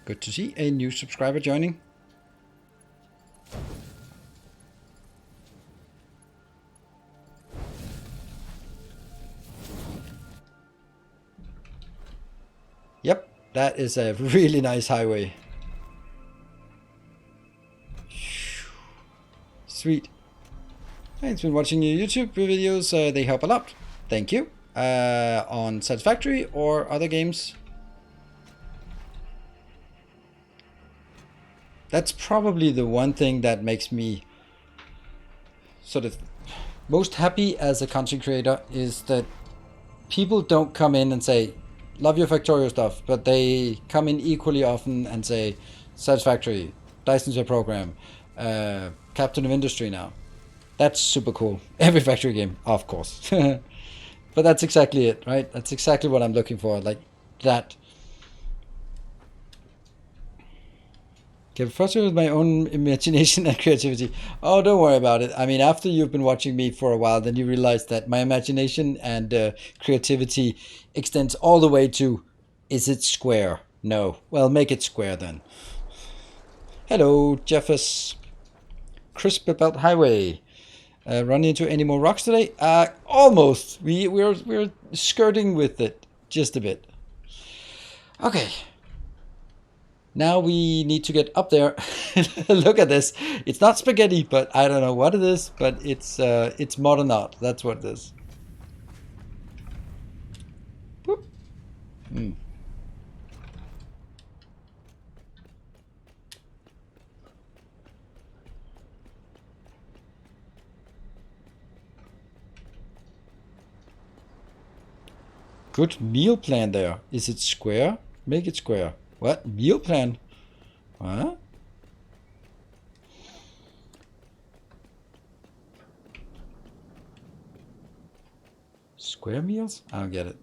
Good to see a new subscriber joining. Yep, that is a really nice highway. Sweet. Thanks for watching your YouTube videos. They help a lot. Thank you. On Satisfactory or other games. That's probably the one thing that makes me sort of most happy as a content creator is that people don't come in and say, love your Factorio stuff, but they come in equally often and say, Satisfactory, license your program, Captain of Industry now. That's super cool. Every factory game, of course. But that's exactly it, right? That's exactly what I'm looking for. Like that. Get frustrated with my own imagination and creativity. Oh, don't worry about it. I mean, after you've been watching me for a while, then you realize that my imagination and creativity extends all the way to, is it square? No. Well, make it square then. Hello, Jeffers. Crisp Belt Highway. Run into any more rocks today? Almost. We're skirting with it just a bit. Okay. Now we need to get up there. Look at this. It's not spaghetti, but I don't know what it is. But it's modern art. That's what it is. Boop. Good meal plan there. Is it square? Make it square. What? Meal plan? Huh? Square meals? I don't get it.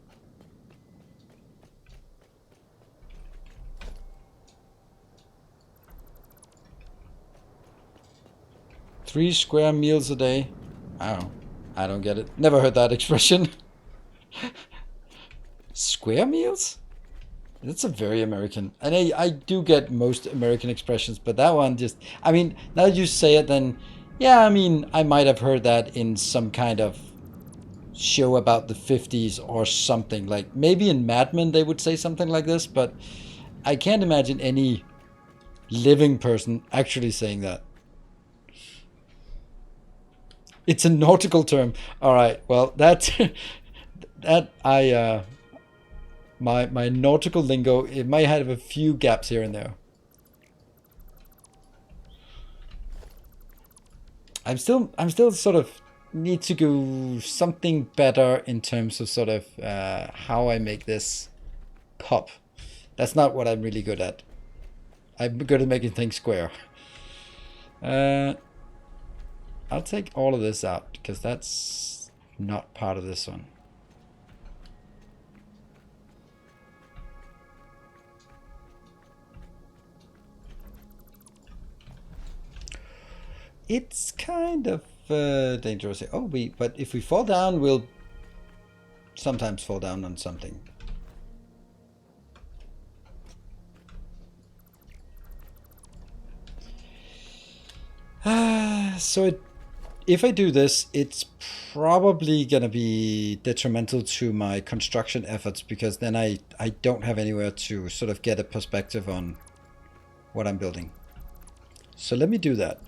3 square meals a day. I don't get it. Never heard that expression. Square meals? That's a very American. And I do get most American expressions, but that one just... I mean, now that you say it, then... Yeah, I mean, I might have heard that in some kind of show about the 50s or something. Like, maybe in Mad Men they would say something like this, but I can't imagine any living person actually saying that. It's a nautical term. All right, well, that... that I... My nautical lingo, it might have a few gaps here and there. I'm still sort of need to do something better in terms of sort of how I make this pop. That's not what I'm really good at. I'm good at making things square. I'll take all of this out because that's not part of this one. It's kind of dangerous. Oh, but if we fall down, we'll sometimes fall down on something. If I do this, it's probably going to be detrimental to my construction efforts because then I don't have anywhere to sort of get a perspective on what I'm building. So let me do that.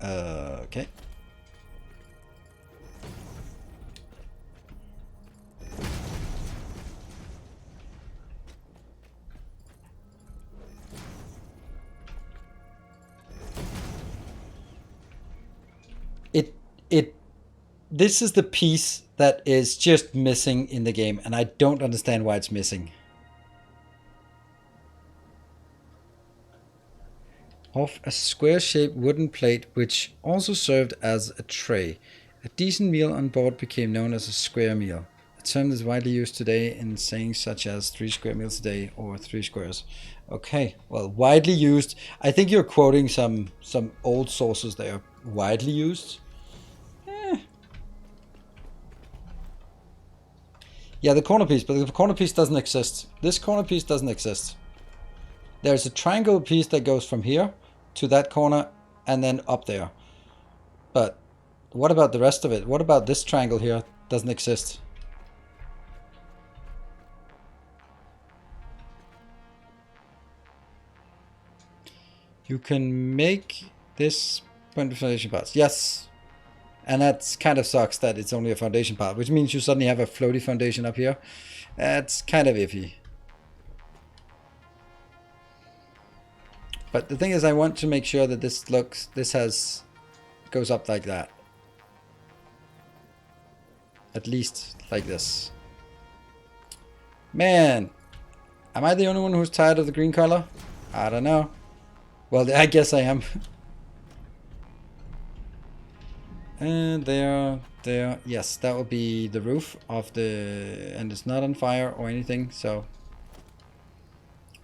Okay. This is the piece that is just missing in the game, and I don't understand why it's missing. Off a square-shaped wooden plate which also served as a tray. A decent meal on board became known as a square meal. A term that is widely used today in sayings such as 3 square meals a day or 3 squares. Okay, well, widely used. I think you're quoting some old sources there. Widely used? Yeah, the corner piece, but the corner piece doesn't exist. This corner piece doesn't exist. There's a triangle piece that goes from here to that corner and then up there. But what about the rest of it? What about this triangle here? Doesn't exist. You can make this point of foundation parts. Yes. And that kind of sucks that it's only a foundation part, which means you suddenly have a floaty foundation up here. That's kind of iffy. But the thing is, I want to make sure that this goes up like that. At least like this. Man, am I the only one who's tired of the green color? I don't know. Well, I guess I am. And there, yes, that will be the roof of the, and it's not on fire or anything, so.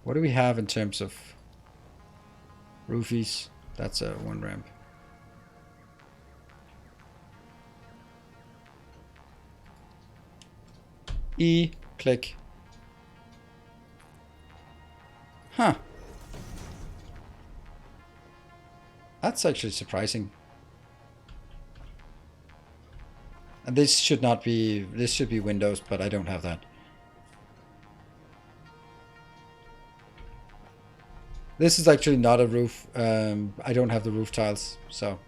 What do we have in terms of roofies? That's a 1 ramp. E, click. Huh. That's actually surprising. And this should not be, this should be windows, but I don't have that. This is actually not a roof. I don't have the roof tiles, so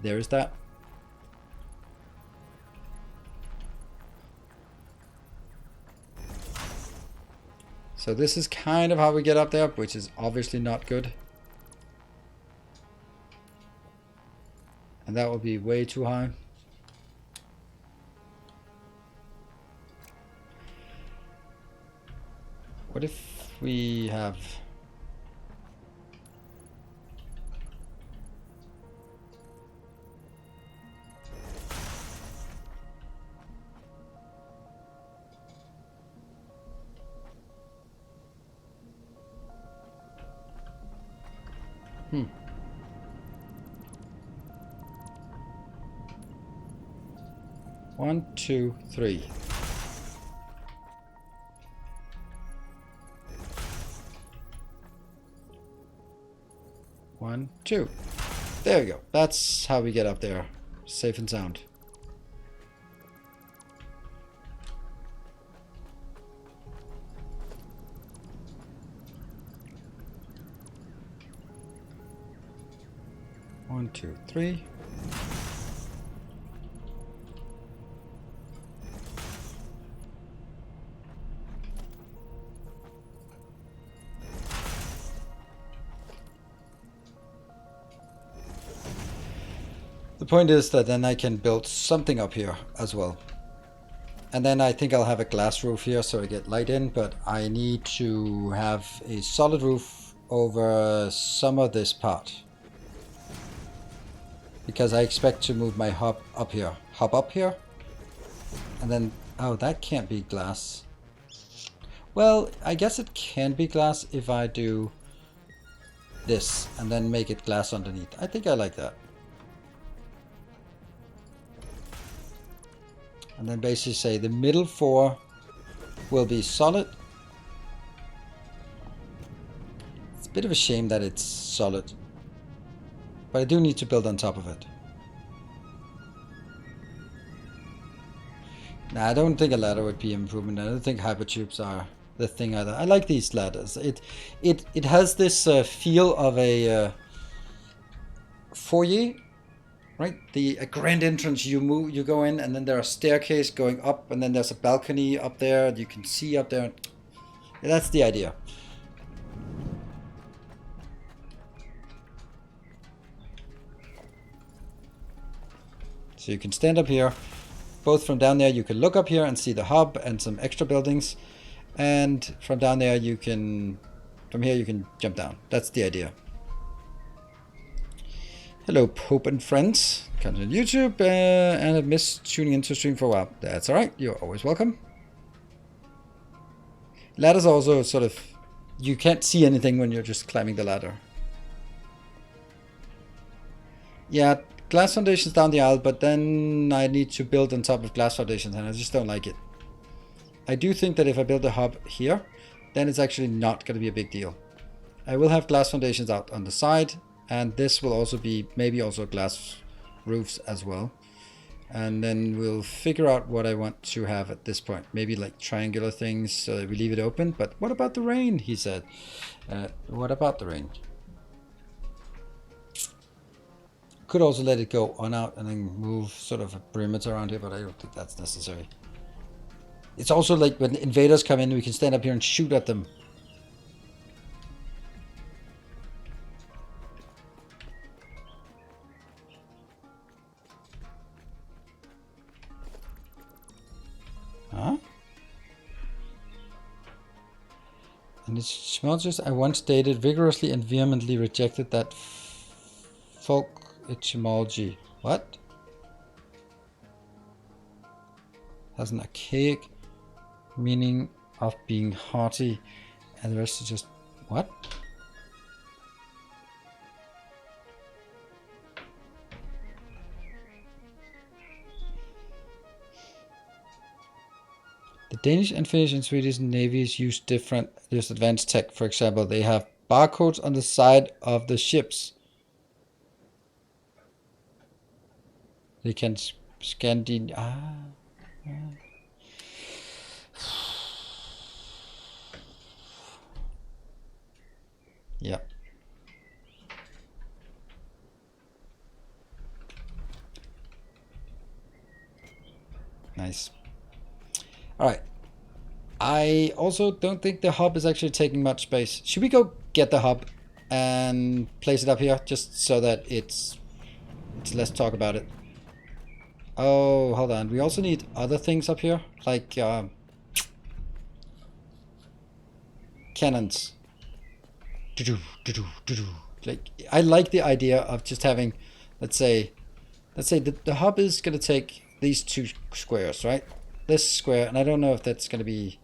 there's that. So this is kind of how we get up there, which is obviously not good. And that will be way too high. What if we have... One, two, three. One, two. There we go. That's how we get up there. Safe and sound. One, two, three. The point is that then I can build something up here as well. And then I think I'll have a glass roof here so I get light in, but I need to have a solid roof over some of this part. Because I expect to move my hub up here. Hub up here. And then, oh, that can't be glass. Well, I guess it can be glass if I do this and then make it glass underneath. I think I like that. And then basically say the middle four will be solid. It's a bit of a shame that it's solid. But I do need to build on top of it. Nah, I don't think a ladder would be an improvement. I don't think hypertubes are the thing either. I like these ladders. It has this feel of a foyer. Right, a grand entrance. You go in, and then there's a staircase going up, and then there's a balcony up there. You can see up there. Yeah, that's the idea. So you can stand up here. Both from down there, you can look up here and see the hub and some extra buildings, and from down there from here you can jump down. That's the idea. Hello, Pope and friends. Content on YouTube, and I've missed tuning into stream for a while. That's alright, you're always welcome. Ladders are also sort of, you can't see anything when you're just climbing the ladder. Yeah, glass foundations down the aisle, but then I need to build on top of glass foundations, and I just don't like it. I do think that if I build a hub here, then it's actually not going to be a big deal. I will have glass foundations out on the side, and this will also be maybe also glass roofs as well. And then we'll figure out what I want to have at this point. Maybe like triangular things so that we leave it open. But what about the rain, he said. What about the rain? Could also let it go on out and then move sort of a perimeter around here, but I don't think that's necessary. It's also like when invaders come in, we can stand up here and shoot at them. Huh? And it's smelters I once dated vigorously and vehemently rejected that folk etymology. What? Has an archaic meaning of being hearty, and the rest is just what? The Danish and Finnish and Swedish navies use different, there's advanced tech. For example, they have barcodes on the side of the ships. They can scan the... Yeah. Nice. Alright. I also don't think the hub is actually taking much space. Should we go get the hub and place it up here just so that it's less talk about it? Oh, hold on. We also need other things up here, like cannons. Like, I like the idea of just having, let's say the hub is going to take these two squares, right? This square, and I don't know if that's going to be,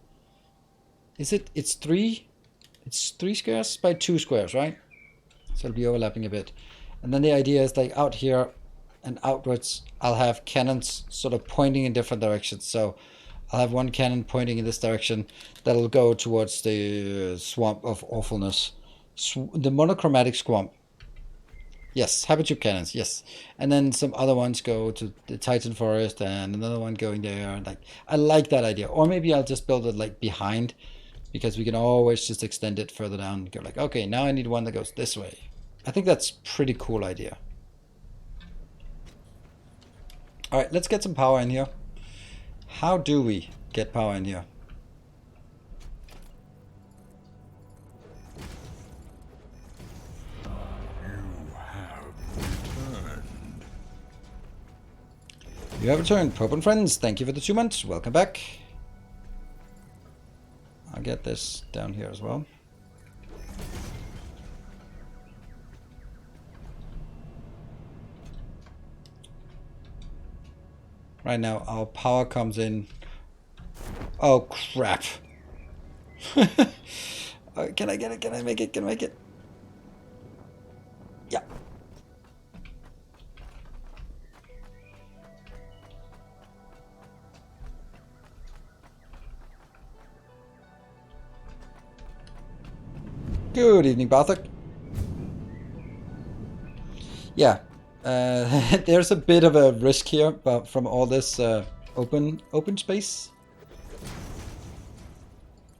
it's three squares by 2 squares, right? So it'll be overlapping a bit. And then the idea is like out here and outwards, I'll have cannons sort of pointing in different directions. So I'll have one cannon pointing in this direction that'll go towards the swamp of awfulness. The monochromatic swamp. Yes, Habitube cannons, yes. And then some other ones go to the Titan Forest and another one going there. Like, I like that idea. Or maybe I'll just build it like behind, because we can always just extend it further down and go like, okay, now I need one that goes this way. I think that's a pretty cool idea. All right, let's get some power in here. How do we get power in here? You have returned, Pope and friends. Thank you for the 2 months. Welcome back. I'll get this down here as well. Right now, our power comes in. Oh, crap. Can I get it? Can I make it? Can I make it? Yeah. Good evening, Barthok. Yeah, there's a bit of a risk here, but from all this open space.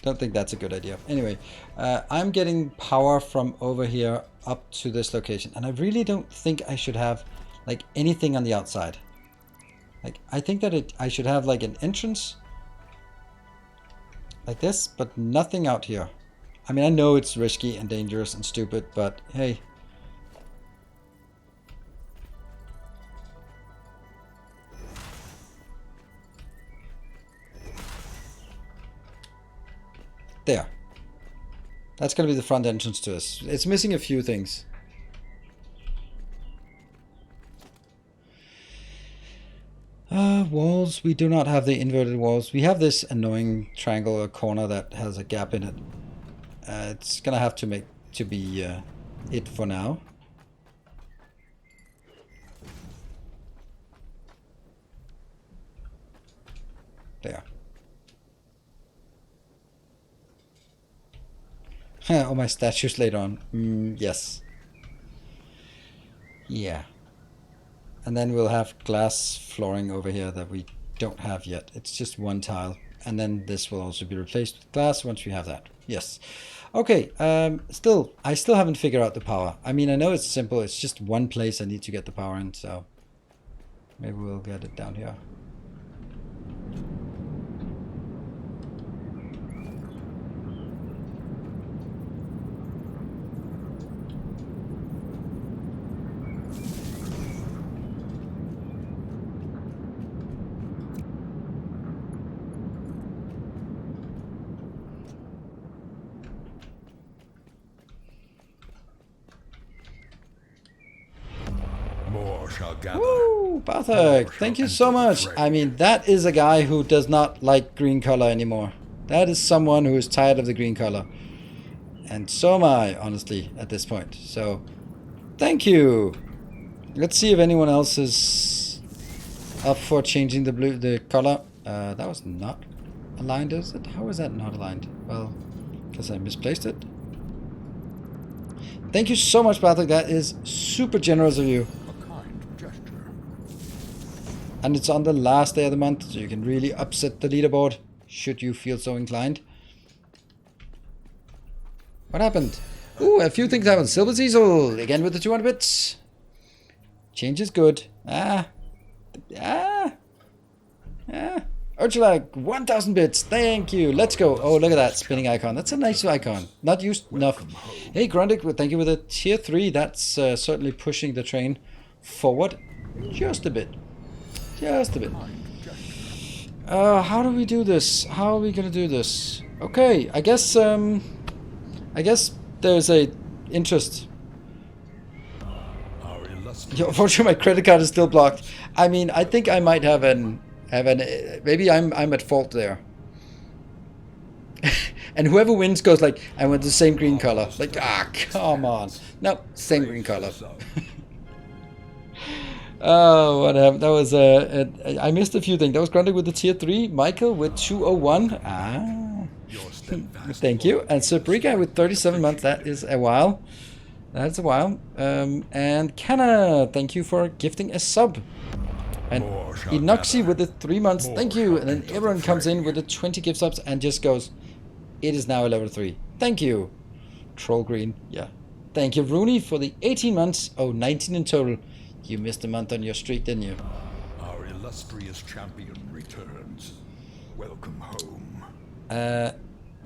Don't think that's a good idea. Anyway, I'm getting power from over here up to this location, and I really don't think I should have like anything on the outside. Like, I think that I should have like an entrance like this, but nothing out here. I mean, I know it's risky and dangerous and stupid, but hey. There. That's going to be the front entrance to us. It's missing a few things. Walls. We do not have the inverted walls. We have this annoying triangle or corner that has a gap in it. It's gonna have to be it for now. There. All my statues later on. Yes. Yeah. And then we'll have glass flooring over here that we don't have yet. It's just one tile. And then this will also be replaced with glass once we have that. Yes. Okay, I still haven't figured out the power. I mean, I know it's simple. It's just one place I need to get the power in, so maybe we'll get it down here. Woo! Barthok, thank you so much. I mean, that is a guy who does not like green color anymore. That is someone who is tired of the green color. And so am I, honestly, at this point. So, thank you. Let's see if anyone else is up for changing the color. That was not aligned, is it? How is that not aligned? Well, because I misplaced it. Thank you so much, Barthok. That is super generous of you. And it's on the last day of the month, so you can really upset the leaderboard, should you feel so inclined. What happened? Ooh, a few things happened. Silver Cecil, again with the 200 bits. Change is good. Urchlag, 1000 bits. Thank you. Let's go. Oh, look at that spinning icon. That's a nice icon. Not used enough. Hey, Grundig, thank you with a tier 3. That's certainly pushing the train forward just a bit. Just a bit. How do we do this? How are we gonna do this? Okay, I guess there's a interest. Unfortunately, my credit card is still blocked. I mean, I think I might have maybe I'm at fault there. And whoever wins goes like, I want the same green color. Like, ah, come on. No, same green color. Oh, what happened? That was, I missed a few things. That was Grundy with the tier 3. Michael with 201. Ah. Thank you. And Sabrika with 37 months. That is a while. That's a while. And Kenna, thank you for gifting a sub. And Inoxi with the 3 months. Thank you. And then everyone comes in with the 20 gift subs and just goes, it is now a level 3. Thank you. Troll Green. Yeah. Thank you, Rooney, for the 18 months. Oh, 19 in total. You missed a month on your streak, didn't you? Our illustrious champion returns. Welcome home.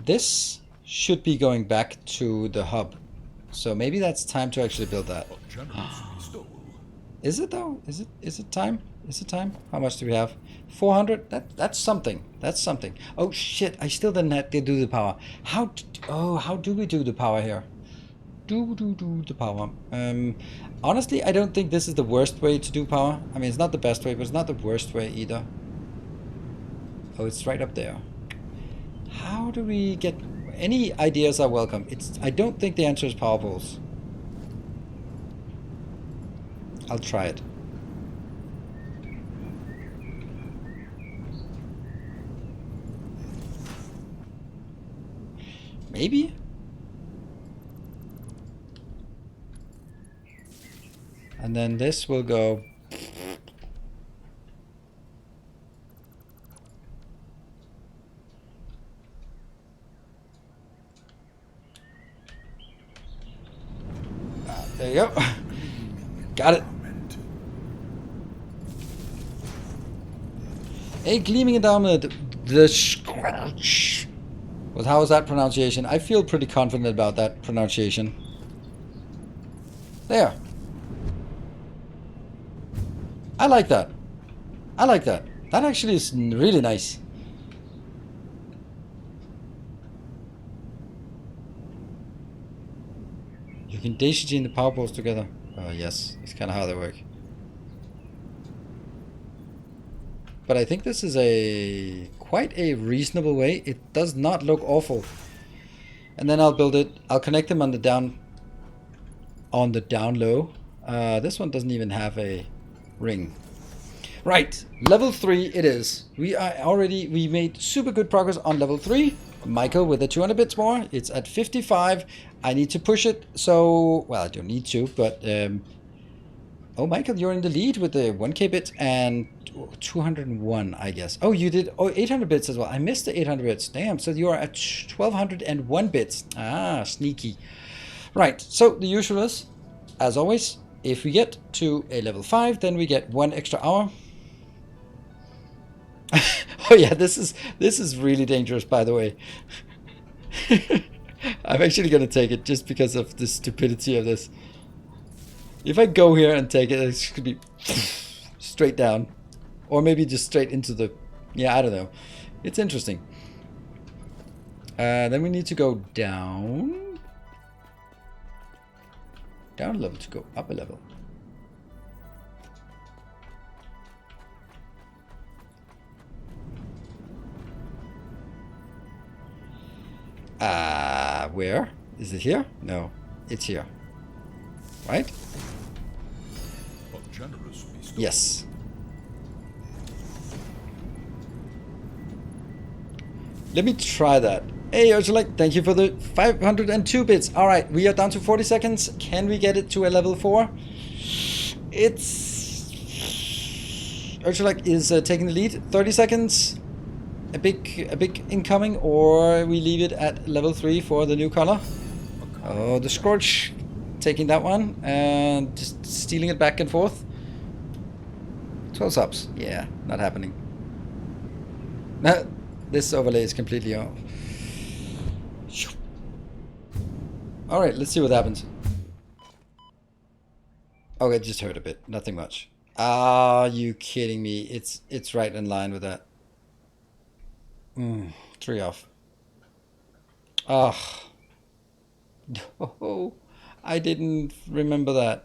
This should be going back to the hub. So maybe that's time to actually build that. Is it though? Is it time? Is it time? How much do we have? 400? That's something. That's something. Oh shit, I still didn't have to do the power. How do we do the power here? Do the power. Honestly, I don't think this is the worst way to do power. I mean, it's not the best way, but it's not the worst way either. Oh, it's right up there. How do we get... Any ideas are welcome. I don't think the answer is power poles. I'll try it. Maybe? And then this will go... There you go. Got it. A gleaming endowment. The Squelch. Well, how is that pronunciation? I feel pretty confident about that pronunciation. There. I like that. I like that. That actually is really nice. You can daisy chain the power poles together. Oh yes, it's kind of how they work. But I think this is quite a reasonable way. It does not look awful. And then I'll build it. I'll connect them on the down low. This one doesn't even have a ring. Right, level 3 it is. We made super good progress on level 3. Michael with the 200 bits more. It's at 55. I need to push it. So, well, I don't need to, but oh, Michael, you're in the lead with the 1k bits and 201, I guess. Oh, you did 800 bits as well. I missed the 800 bits. Damn, so you are at 1201 bits. Ah, sneaky. Right, so the usual is, as always, if we get to a level 5, then we get 1 extra hour. Oh yeah, this is really dangerous, by the way. I'm actually gonna take it just because of the stupidity of this. If I go here and take it, it could be straight down. Or maybe just straight into the... Yeah, I don't know. It's interesting. Then we need to go down. Down a level to go up a level. Where? Is it here? No, it's here. Right? Yes. Let me try that. Hey, Ursula, thank you for the 502 bits. All right, we are down to 40 seconds. Can we get it to a level 4? It's... Ursula is taking the lead. 30 seconds. A big incoming, or we leave it at level 3 for the new color. Oh, the Scorch taking that one and just stealing it back and forth. 12 subs. Yeah, not happening. This overlay is completely off. Alright, let's see what happens. Oh, it just hurt a bit. Nothing much. Ah, you kidding me. It's right in line with that. 3 off. Ah. No, I didn't remember that.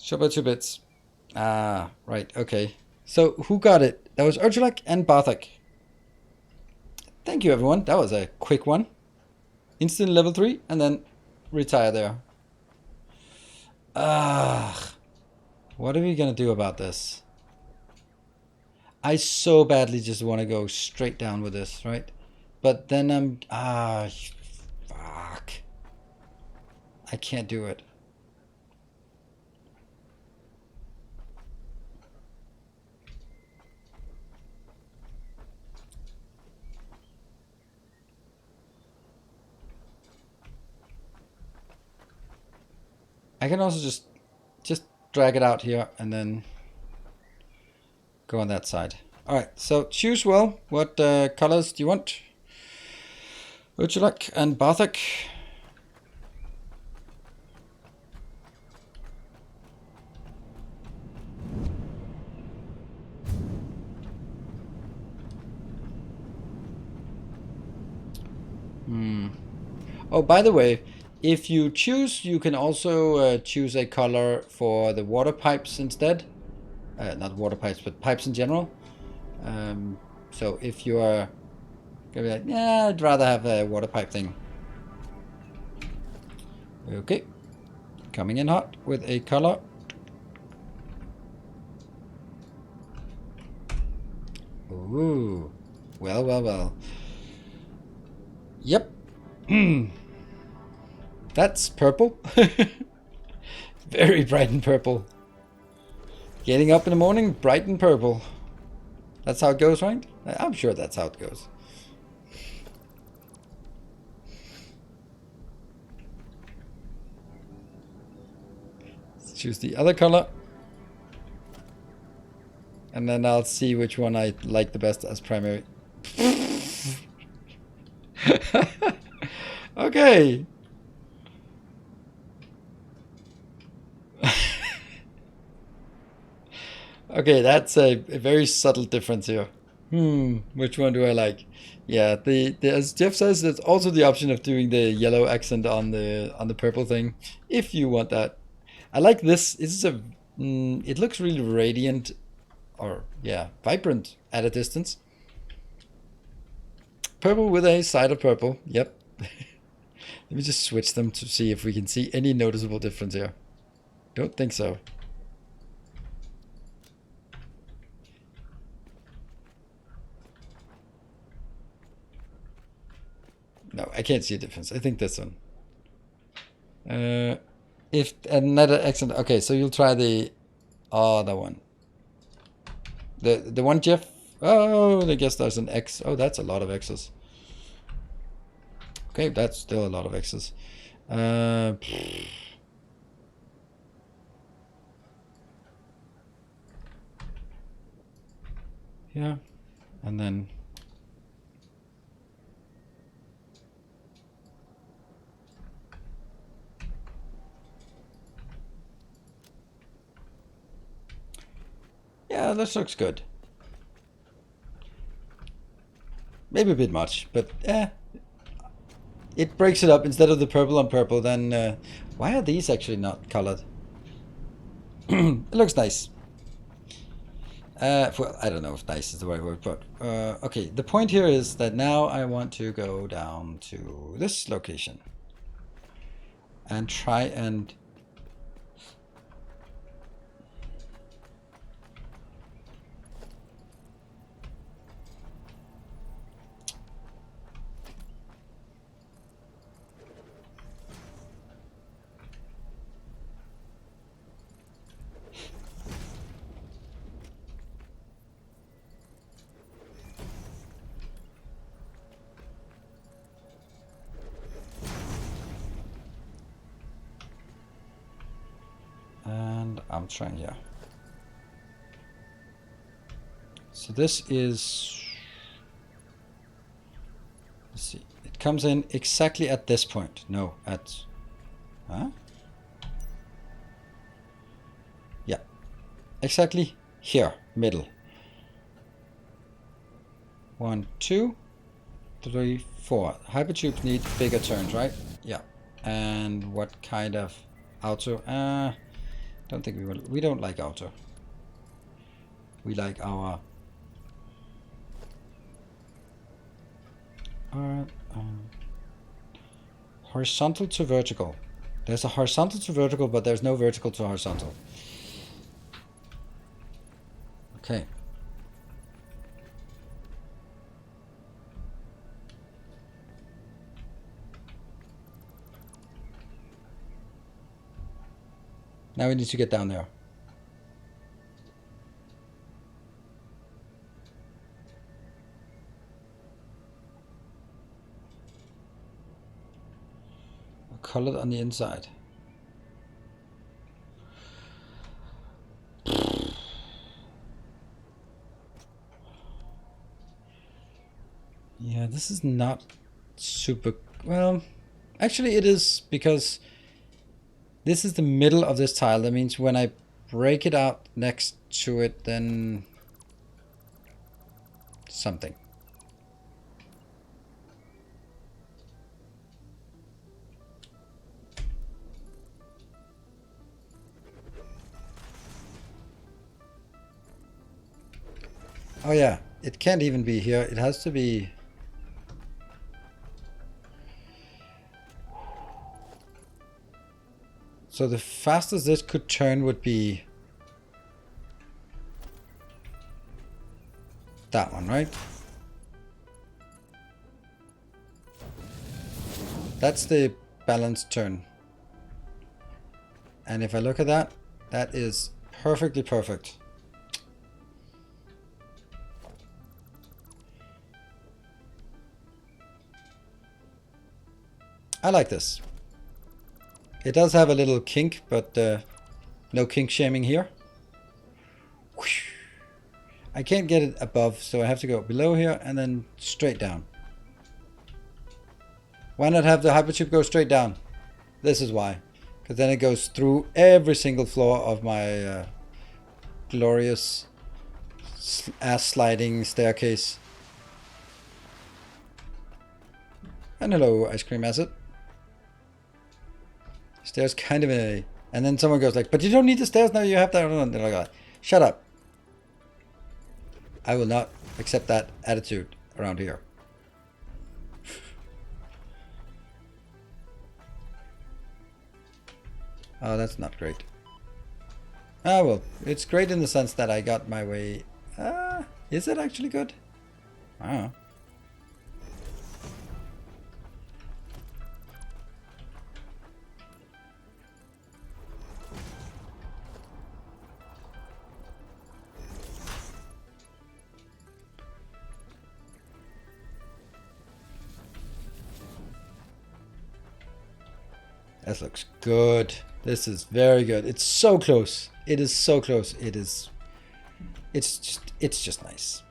Shop by 2 bits. Ah, right, okay. So who got it? That was Urgulak and Barthak. Thank you, everyone. That was a quick one. Instant level 3 and then retire there. What are we gonna do about this? I so badly just want to go straight down with this, right? But then I'm... fuck. I can't do it. I can also just drag it out here and then go on that side. All right, so choose well. What colors do you want? Urchulak and Barthak. Oh, by the way, if you choose, you can also choose a color for the water pipes instead. Not water pipes, but pipes in general. So if you are gonna be like, yeah, I'd rather have a water pipe thing. Okay, coming in hot with a color. Ooh, well, well, well. Yep. That's purple. Very bright and purple. Getting up in the morning, bright and purple. That's how it goes, right? I'm sure that's how it goes. Let's choose the other color. And then I'll see which one I like the best as primary. Okay. Okay, that's a very subtle difference here. Which one do I like? Yeah, as Jeff says, there's also the option of doing the yellow accent on the purple thing, if you want that. I like this. It looks really radiant, or yeah, vibrant at a distance. Purple with a side of purple. Yep. Let me just switch them to see if we can see any noticeable difference here. Don't think so. No, I can't see a difference. I think this one. If another accent. Okay, so you'll try the other one. The one Jeff. Oh, I guess there's an X. Oh, that's a lot of X's. Okay, that's still a lot of X's. Yeah, and then. Yeah, this looks good. Maybe a bit much, but it breaks it up. Instead of the purple on purple, then why are these actually not colored? It looks nice. Well, I don't know if nice is the right word, but okay. The point here is that now I want to go down to this location and try and I'm trying, yeah. So this is, let's see, it comes in exactly at this point. No, at, huh? Yeah, exactly here, middle. 1, 2, 3, 4. Hypertubes need bigger turns, right? Yeah. And what kind of auto? Don't think we will. We don't like auto. We like our Horizontal to vertical. There's a horizontal to vertical, but there's no vertical to horizontal. Okay. Now we need to get down there. Colored on the inside. Yeah, this is not super... Well, actually it is, because this is the middle of this tile. That means when I break it out next to it, then something. Oh yeah, it can't even be here. It has to be... So the fastest this could turn would be that one, right? That's the balanced turn. And if I look at that, that is perfectly perfect. I like this. It does have a little kink, but no kink shaming here. I can't get it above, so I have to go below here and then straight down. Why not have the hypertube go straight down? This is why. Because then it goes through every single floor of my glorious ass sliding staircase. And hello, ice cream acid. Stairs kind of a... And then someone goes like, but you don't need the stairs now, you have that. And they're like, shut up. I will not accept that attitude around here. Oh, that's not great. Ah, well, it's great in the sense that I got my way. Is it actually good? Wow. That looks good. This is very good. It's so close. It is so close. It is. It's just nice.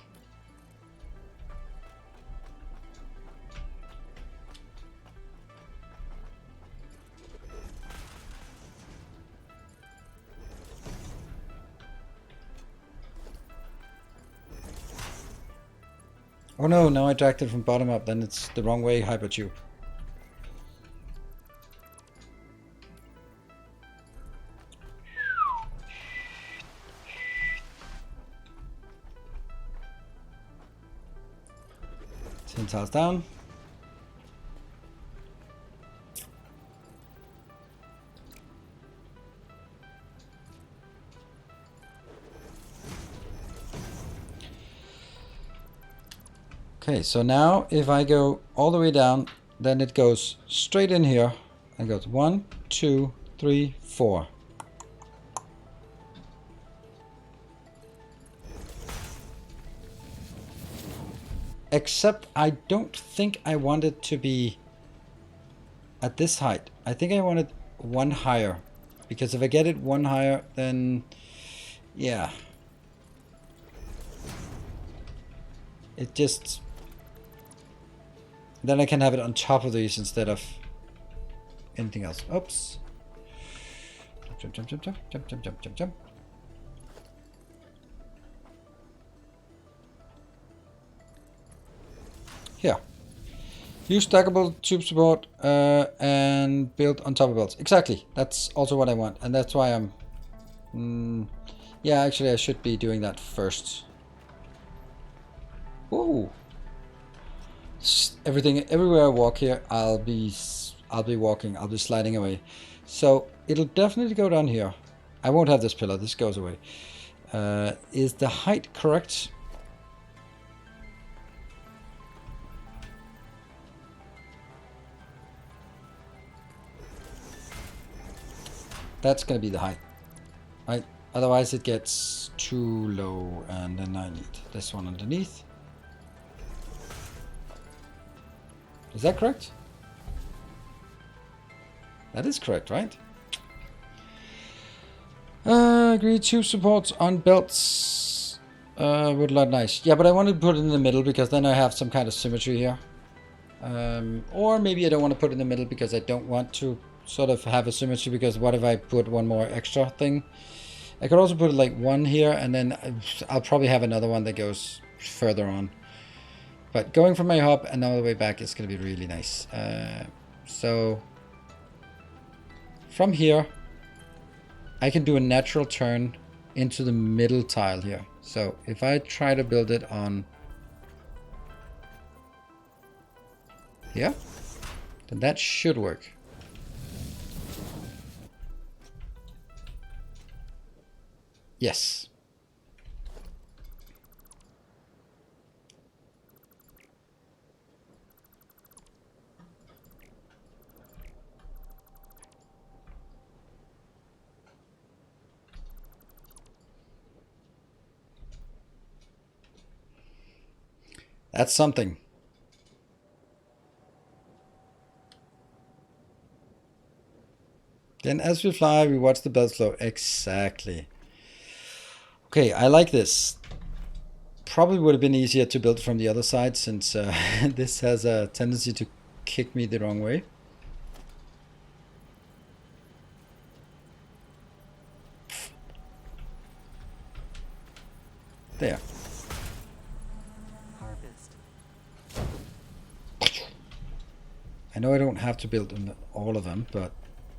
Oh no, now I dragged it from bottom up, then it's the wrong way hypertube. Tiles down. Okay, so now if I go all the way down, then it goes straight in here and goes 1, 2, 3, 4. Except I don't think I want it to be at this height. I think I want it one higher. Because if I get it one higher, then yeah. It just... Then I can have it on top of these instead of anything else. Oops. Jump, jump, jump, jump, jump, jump, jump, jump, jump. Here. Use stackable tube support and build on top of belts. Exactly. That's also what I want. And that's why I'm... yeah, actually I should be doing that first. Ooh. everything, everywhere I walk here, I'll be walking, I'll be sliding away. So it'll definitely go down here. I won't have this pillar, this goes away. Is the height correct? That's gonna be the height, right? Otherwise it gets too low, and then I need this one underneath. Is that correct? That is correct, right? Agree, 2 supports on belts would look nice. Yeah, but I want to put it in the middle because then I have some kind of symmetry here. Or maybe I don't want to put it in the middle because I don't want to sort of have a symmetry, because what if I put one more extra thing? I could also put like one here, and then I'll probably have another one that goes further on. But going from my hub and all the way back is going to be really nice. So from here, I can do a natural turn into the middle tile here. So if I try to build it on here, then that should work. Yes. That's something. Then as we fly, we watch the belt flow. Exactly. Okay, I like this. Probably would have been easier to build from the other side, since this has a tendency to kick me the wrong way. There. Harvest. I know I don't have to build all of them, but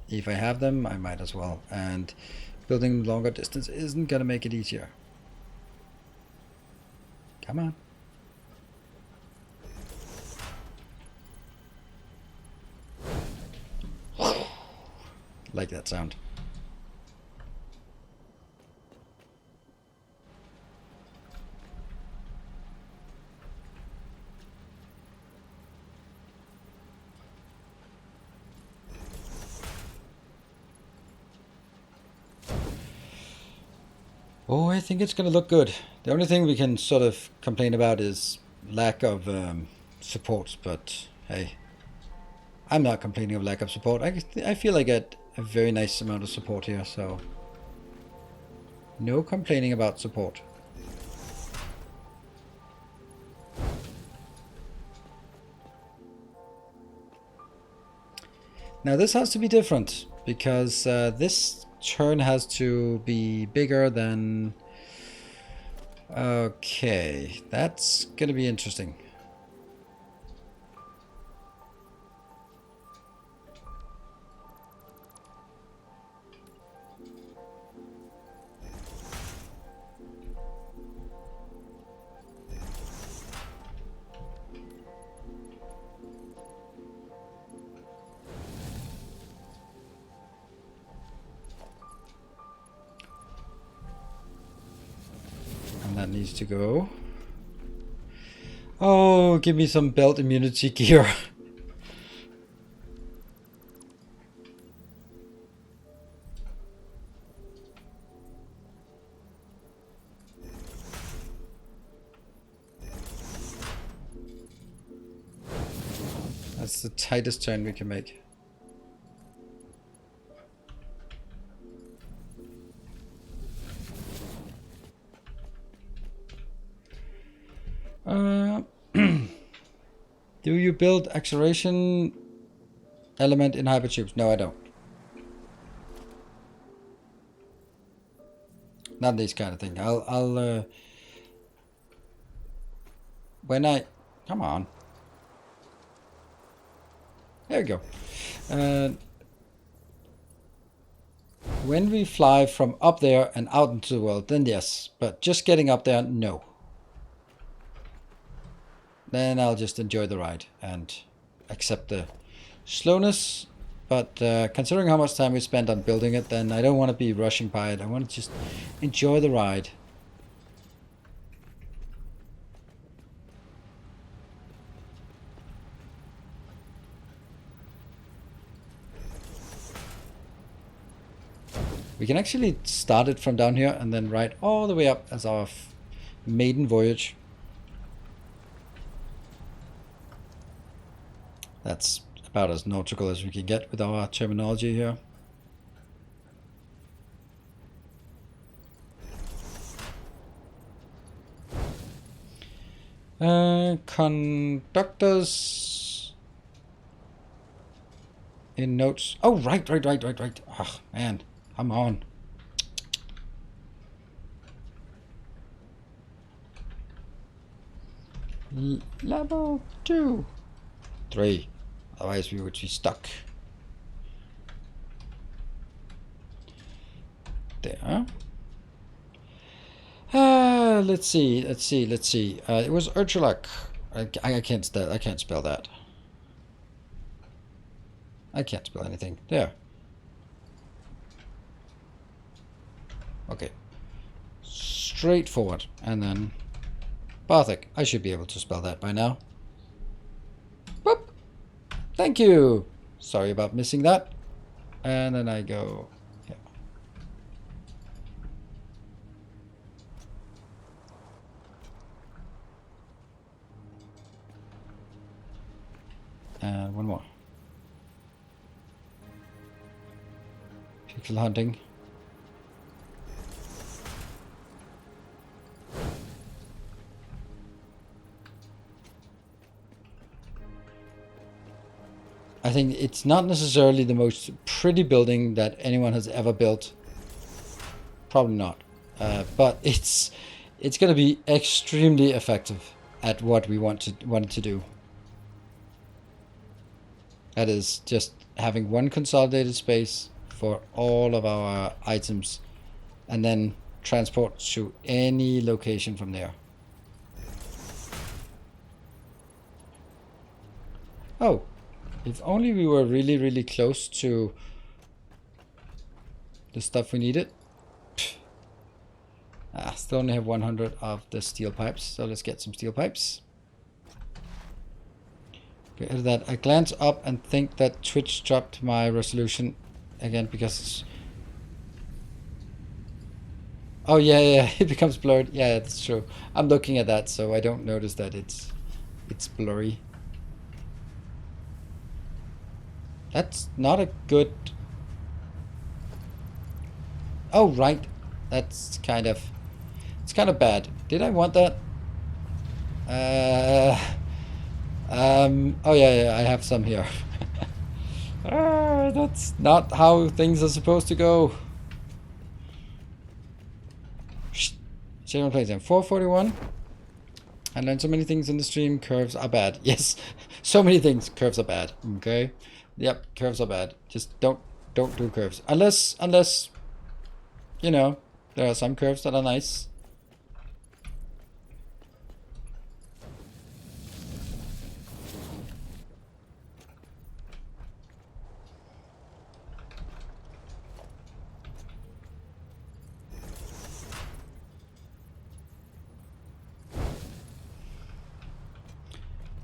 if I have them, I might as well. And building longer distance isn't gonna make it easier. Come on. Like that sound. Oh, I think it's gonna look good. The only thing we can sort of complain about is lack of support, but hey, I'm not complaining of lack of support. I feel I get a very nice amount of support here, so no complaining about support. Now this has to be different, because this turn has to be bigger than... Okay, that's gonna be interesting. That needs to go. Oh, give me some belt immunity gear. That's the tightest turn we can make. Do you build acceleration element in hypertubes? No, I don't. Not this kind of thing. I'll when I come on. There we go. When we fly from up there and out into the world, then yes. But just getting up there, no. then I'll just enjoy the ride and accept the slowness. But considering how much time we spent on building it, then I don't want to be rushing by it. I want to just enjoy the ride. We can actually start it from down here and then ride all the way up as our maiden voyage. That's about as nautical as we can get with our terminology here. Conductors in notes. Oh, right. Oh, man. Come on. Level 2. 3. Otherwise we would be stuck. There. Let's see. It was Urchulak. I can't spell that. I can't spell anything. There. Okay. Straightforward. And then Barthik. I should be able to spell that by now. Boop. Thank you. Sorry about missing that. And then I go here. And one more. Pixel hunting. I think it's not necessarily the most pretty building that anyone has ever built. Probably not. But it's going to be extremely effective at what we wanted to do. That is just having one consolidated space for all of our items and then transport to any location from there. Oh. If only we were really, really close to the stuff we needed. Still only have 100 of the steel pipes, so let's get some steel pipes. Get rid of that. I glance up and think that Twitch dropped my resolution again because it's... Oh yeah, it becomes blurred. Yeah, that's true. I'm looking at that, so I don't notice that it's blurry. That's not a good... Oh, right. That's kind of... It's kind of bad. Did I want that? Oh, yeah, I have some here. That's not how things are supposed to go. Channel plays in 441. I learned so many things in the stream. Curves are bad. Yes, so many things. Curves are bad. Okay. Yep, curves are bad. Just don't do curves. Unless, you know, there are some curves that are nice.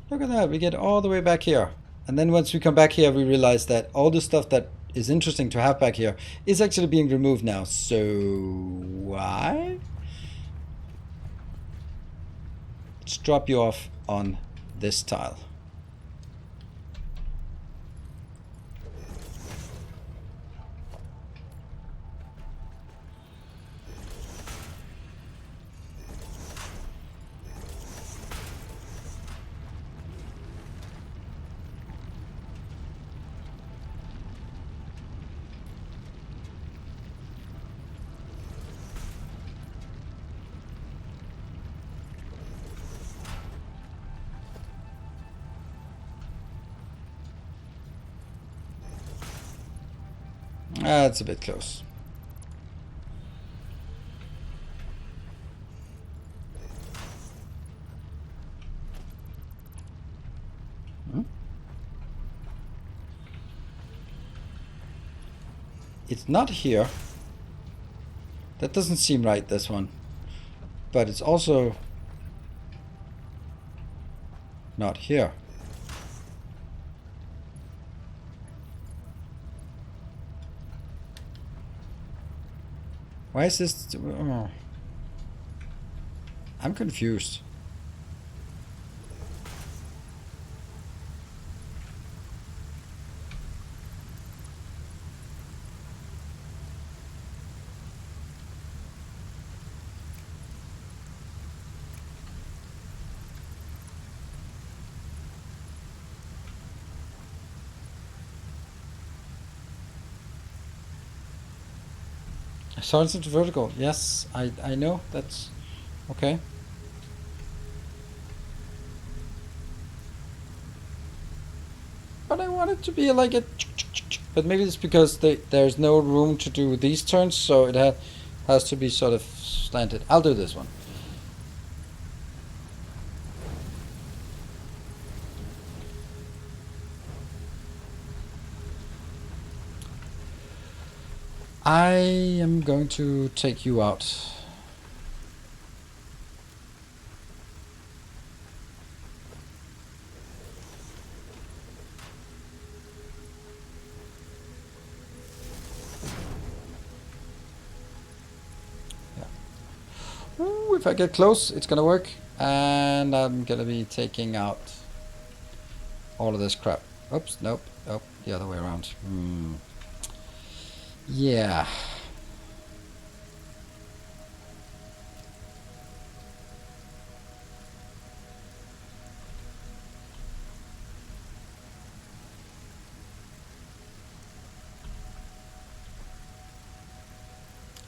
Look at that, we get all the way back here. And then once we come back here, we realize that all the stuff that is interesting to have back here is actually being removed now. So why? Let's drop you off on this tile. That's a bit close. It's not here. That doesn't seem right, this one. But it's also not here. Why is this? Oh. I'm confused. Horizontal to vertical. Yes, I know. That's okay. But I want it to be like a... But maybe it's because there's no room to do these turns, so it has to be sort of slanted. I'll do this one. I am going to take you out. Yeah. Ooh, if I get close, it's gonna work. And I'm gonna be taking out all of this crap. Oops, nope, nope, the other way around. Yeah.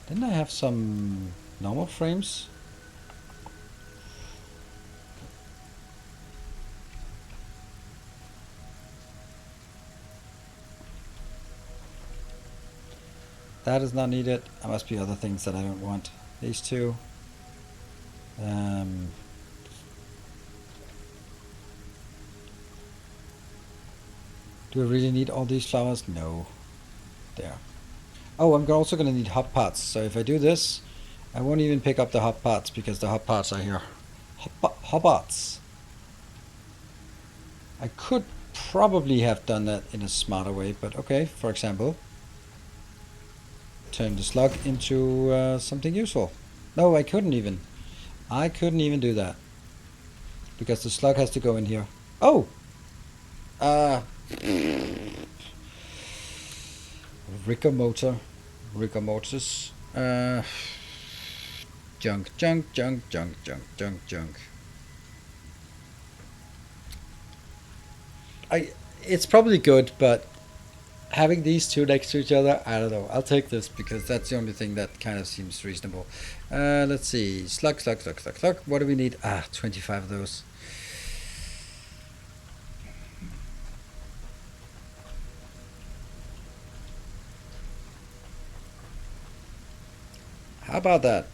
Didn't I have some normal frames? That is not needed. There must be other things that I don't want. These two. Do I really need all these flowers? No. There. Oh, I'm also going to need hot pots. So if I do this, I won't even pick up the hot pots because the hot pots are here. Hot pots. I could probably have done that in a smarter way, but okay. For example, turn the slug into something useful. No, I couldn't even. I couldn't even do that because the slug has to go in here. Oh! Rigor mortis. Junk. It's probably good, but having these two next to each other, I don't know. I'll take this because that's the only thing that kind of seems reasonable. Let's see. Slug. What do we need? 25 of those. How about that?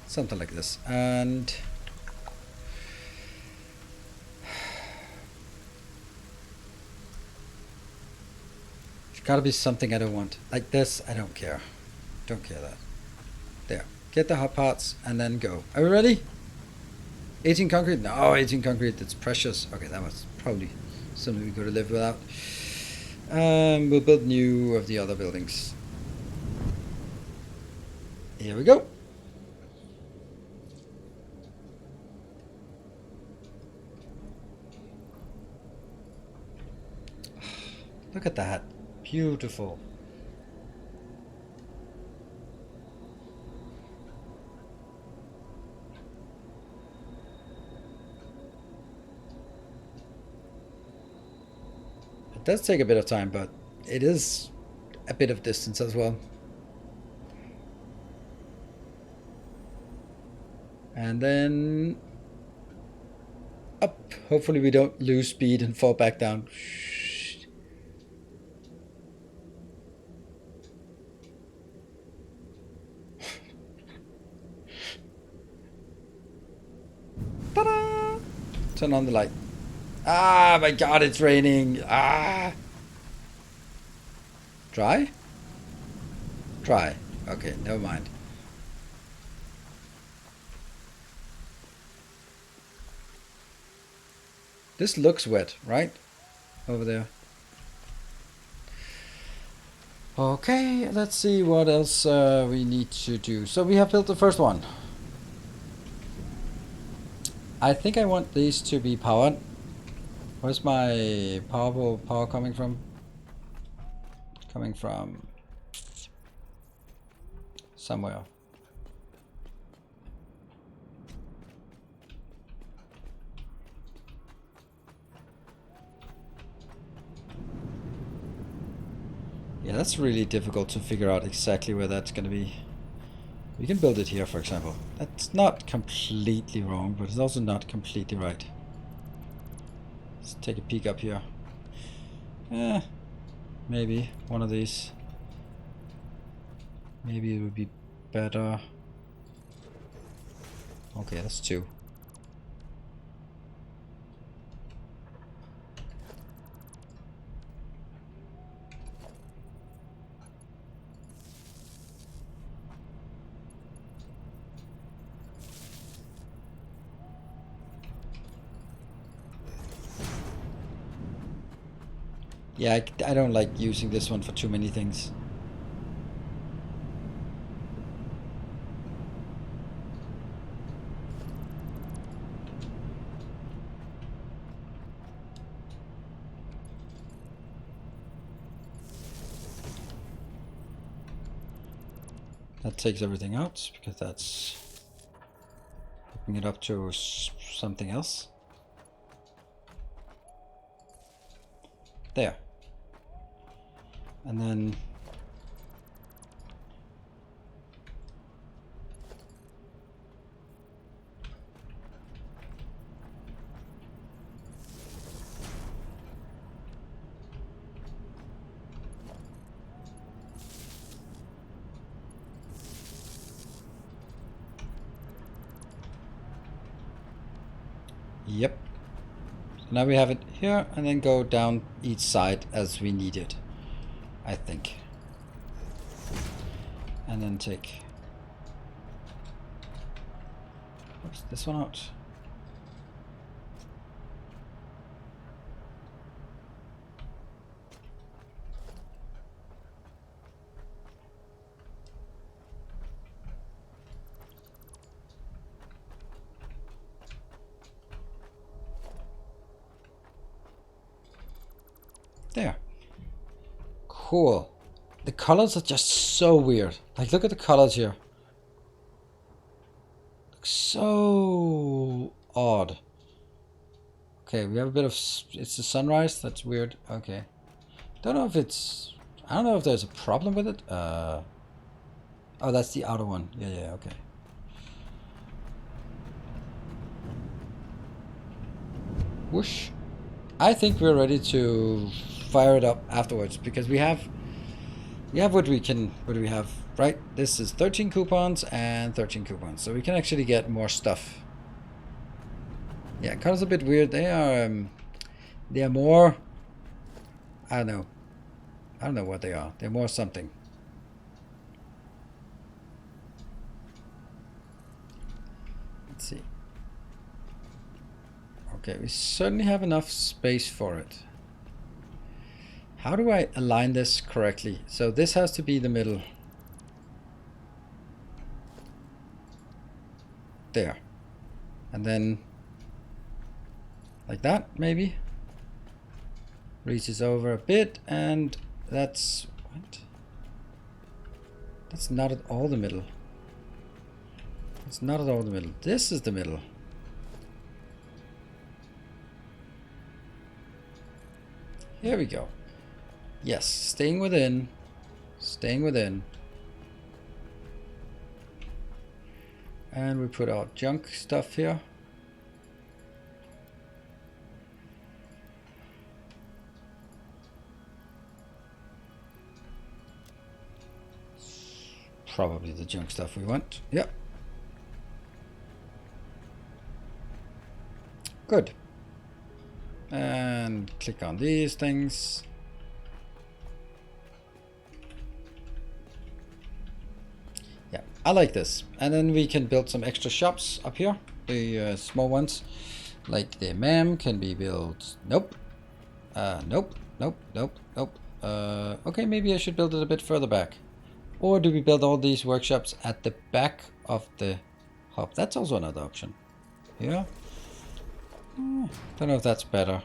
Something like this. And it's gotta be something I don't want. Like this, I don't care. Don't care that. There. Get the hot pots and then go. Are we ready? 18 concrete? No, 18 concrete. It's precious. Okay, that was probably something we could have lived without. We'll build new of the other buildings. Here we go. Look at that. Beautiful. It does take a bit of time, but it is a bit of distance as well. And then up. Hopefully we don't lose speed and fall back down. Ta-da! Turn on the light. Ah, my God, it's raining. Ah. Dry? Dry. Okay, never mind. This looks wet, right? Over there. Okay, let's see what else we need to do. So we have built the first one. I think I want these to be powered. Where's my power coming from? Coming from somewhere. Yeah, that's really difficult to figure out exactly where that's going to be. We can build it here, for example. That's not completely wrong, but it's also not completely right. Let's take a peek up here. Maybe one of these. Maybe it would be better. Okay, that's two. Yeah, I don't like using this one for too many things. That takes everything out, because that's hooking it up to something else. There. And then yep. So now we have it here, and then go down each side as we need it, I think. And then take, oops, this one out. There. Cool. The colors are just so weird. Like, look at the colors here. Looks so odd. Okay, we have a bit of... It's the sunrise? That's weird. Okay. Don't know if it's... I don't know if there's a problem with it. Oh, that's the outer one. Yeah, okay. Whoosh. I think we're ready to fire it up afterwards, because we have what we can... What do we have? Right? This is 13 coupons and 13 coupons. So we can actually get more stuff. Yeah, colors a bit weird. They are more... I don't know. I don't know what they are. They're more something. Let's see. Okay, we certainly have enough space for it. How do I align this correctly? So this has to be the middle. There. And then like that, maybe. Reaches over a bit, and that's... What? That's not at all the middle. It's not at all the middle. This is the middle. Here we go. Yes, staying within. Staying within. And we put our junk stuff here. probably the junk stuff we want. Yep. Good. And click on these things. Yeah, I like this. And then we can build some extra shops up here. The small ones. Like the MAM can be built. Nope. Nope. Nope. Nope. Nope. Okay, maybe I should build it a bit further back. Or do we build all these workshops at the back of the hub? That's also another option. Yeah. Don't know if that's better.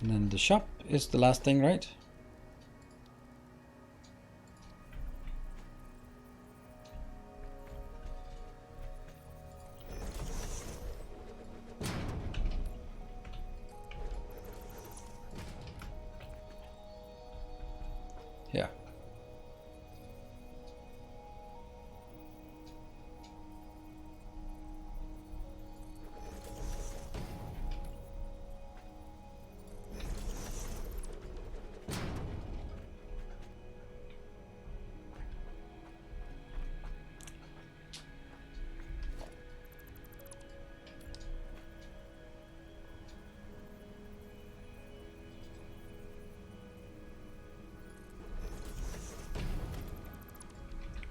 And then the shop is the last thing, right? Yeah.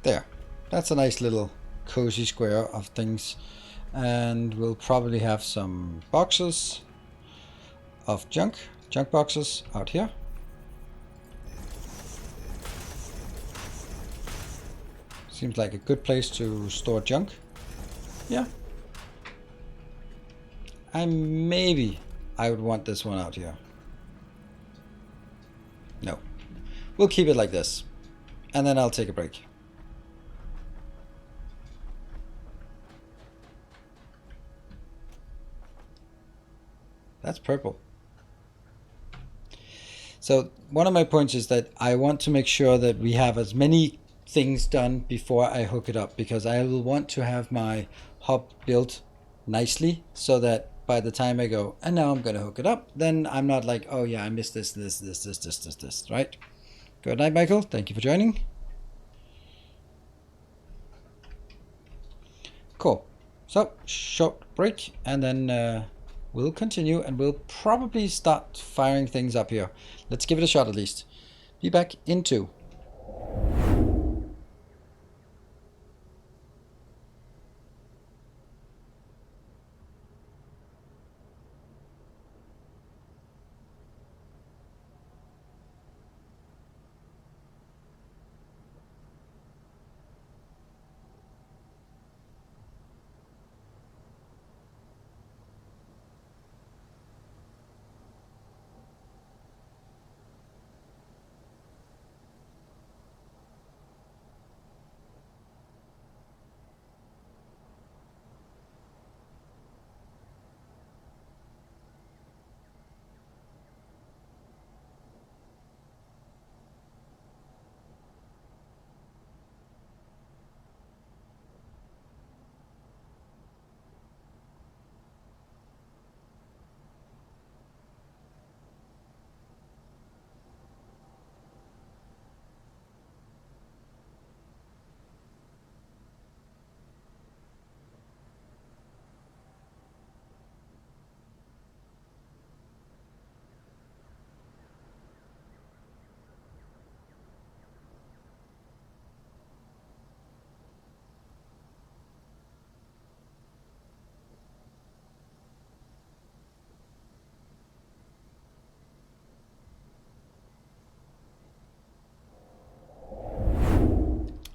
There. That's a nice little cozy square of things. And we'll probably have some boxes of junk boxes out here. Seems like a good place to store junk. Yeah. And maybe I would want this one out here. No. We'll keep it like this. And then I'll take a break. That's purple. So one of my points is that I want to make sure that we have as many things done before I hook it up, because I will want to have my hub built nicely so that by the time I go, and now I'm going to hook it up, then I'm not like, oh yeah, I missed this, right? Good night, Michael. Thank you for joining. Cool. So, short break, and then we'll continue, and we'll probably start firing things up here. Let's give it a shot at least. Be back in 2.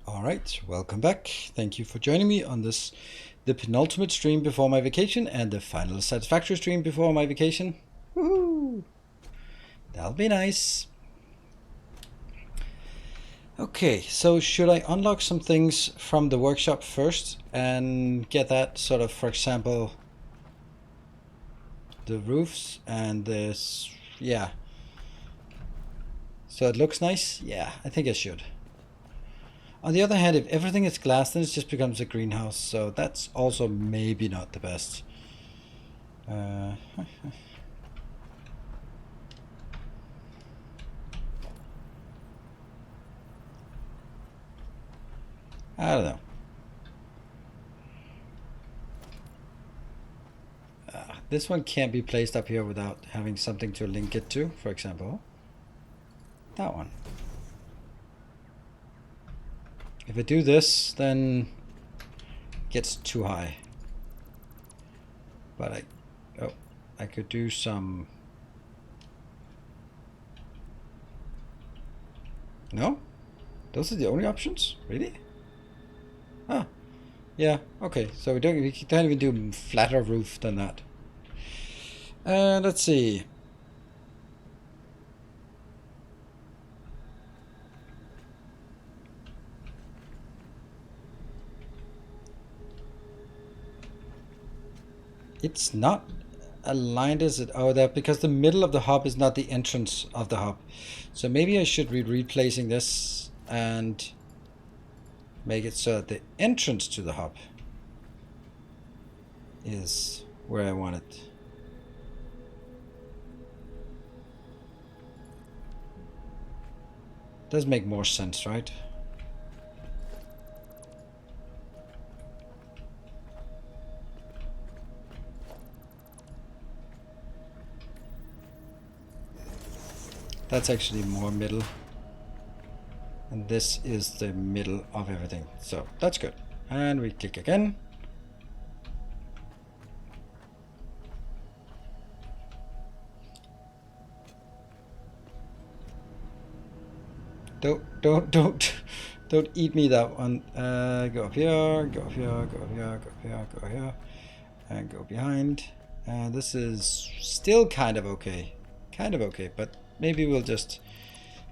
Alright, welcome back. Thank you for joining me on this, the penultimate stream before my vacation and the final Satisfactory stream before my vacation. Woohoo! That'll be nice. Okay, so should I unlock some things from the workshop first and get that sort of, for example, the roofs and this, yeah. So it looks nice? Yeah, I think I should. On the other hand, if everything is glass, then it just becomes a greenhouse, so that's also maybe not the best. I don't know. This one can't be placed up here without having something to link it to, for example. That one. If I do this, then it gets too high. But I could do some... No? Those are the only options? Really? Ah, yeah, okay. So we can't even do flatter roof than that. Let's see. It's not aligned as it... Oh, that because the middle of the hub is not the entrance of the hub. So maybe I should be replacing this and make it so that the entrance to the hub is where I want it. Does make more sense, right? That's actually more middle. And this is the middle of everything. So that's good. And we click again. Don't eat me that one. Go up here, go up here, go up here, go up here, go here, and go behind. And this is still kind of okay. Kind of okay, but maybe we'll just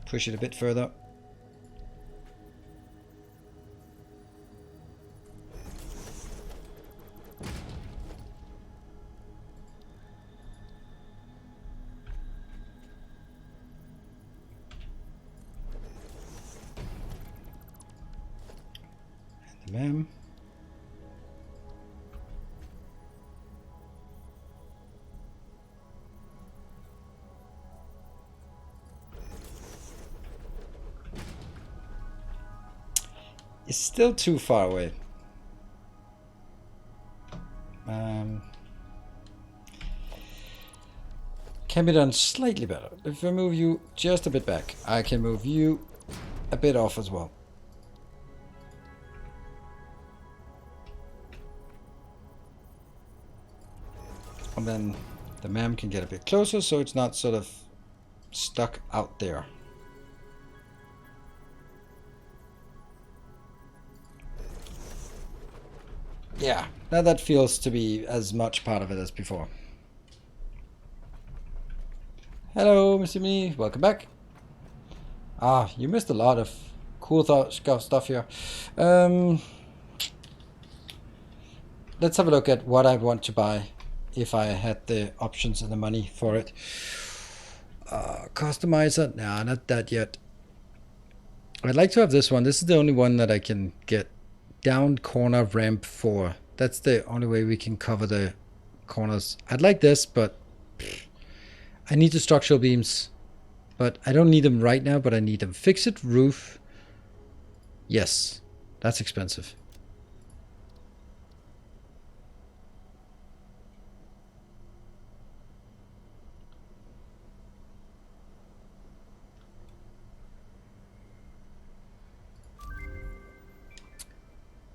push it a bit further. Ma'am. It's still too far away. Can be done slightly better. If I move you just a bit back, I can move you a bit off as well. And then the ma'am can get a bit closer so it's not sort of stuck out there. Yeah, now that feels to be as much part of it as before. Hello, Mr. Me, welcome back. Ah, you missed a lot of cool stuff here. Let's have a look at what I want to buy if I had the options and the money for it. Customizer, nah, not that yet. I'd like to have this one. This is the only one that I can get down corner ramp for. That's the only way we can cover the corners. I'd like this, but I need the structural beams. But I don't need them right now, but I need them. Fix it roof. Yes, that's expensive.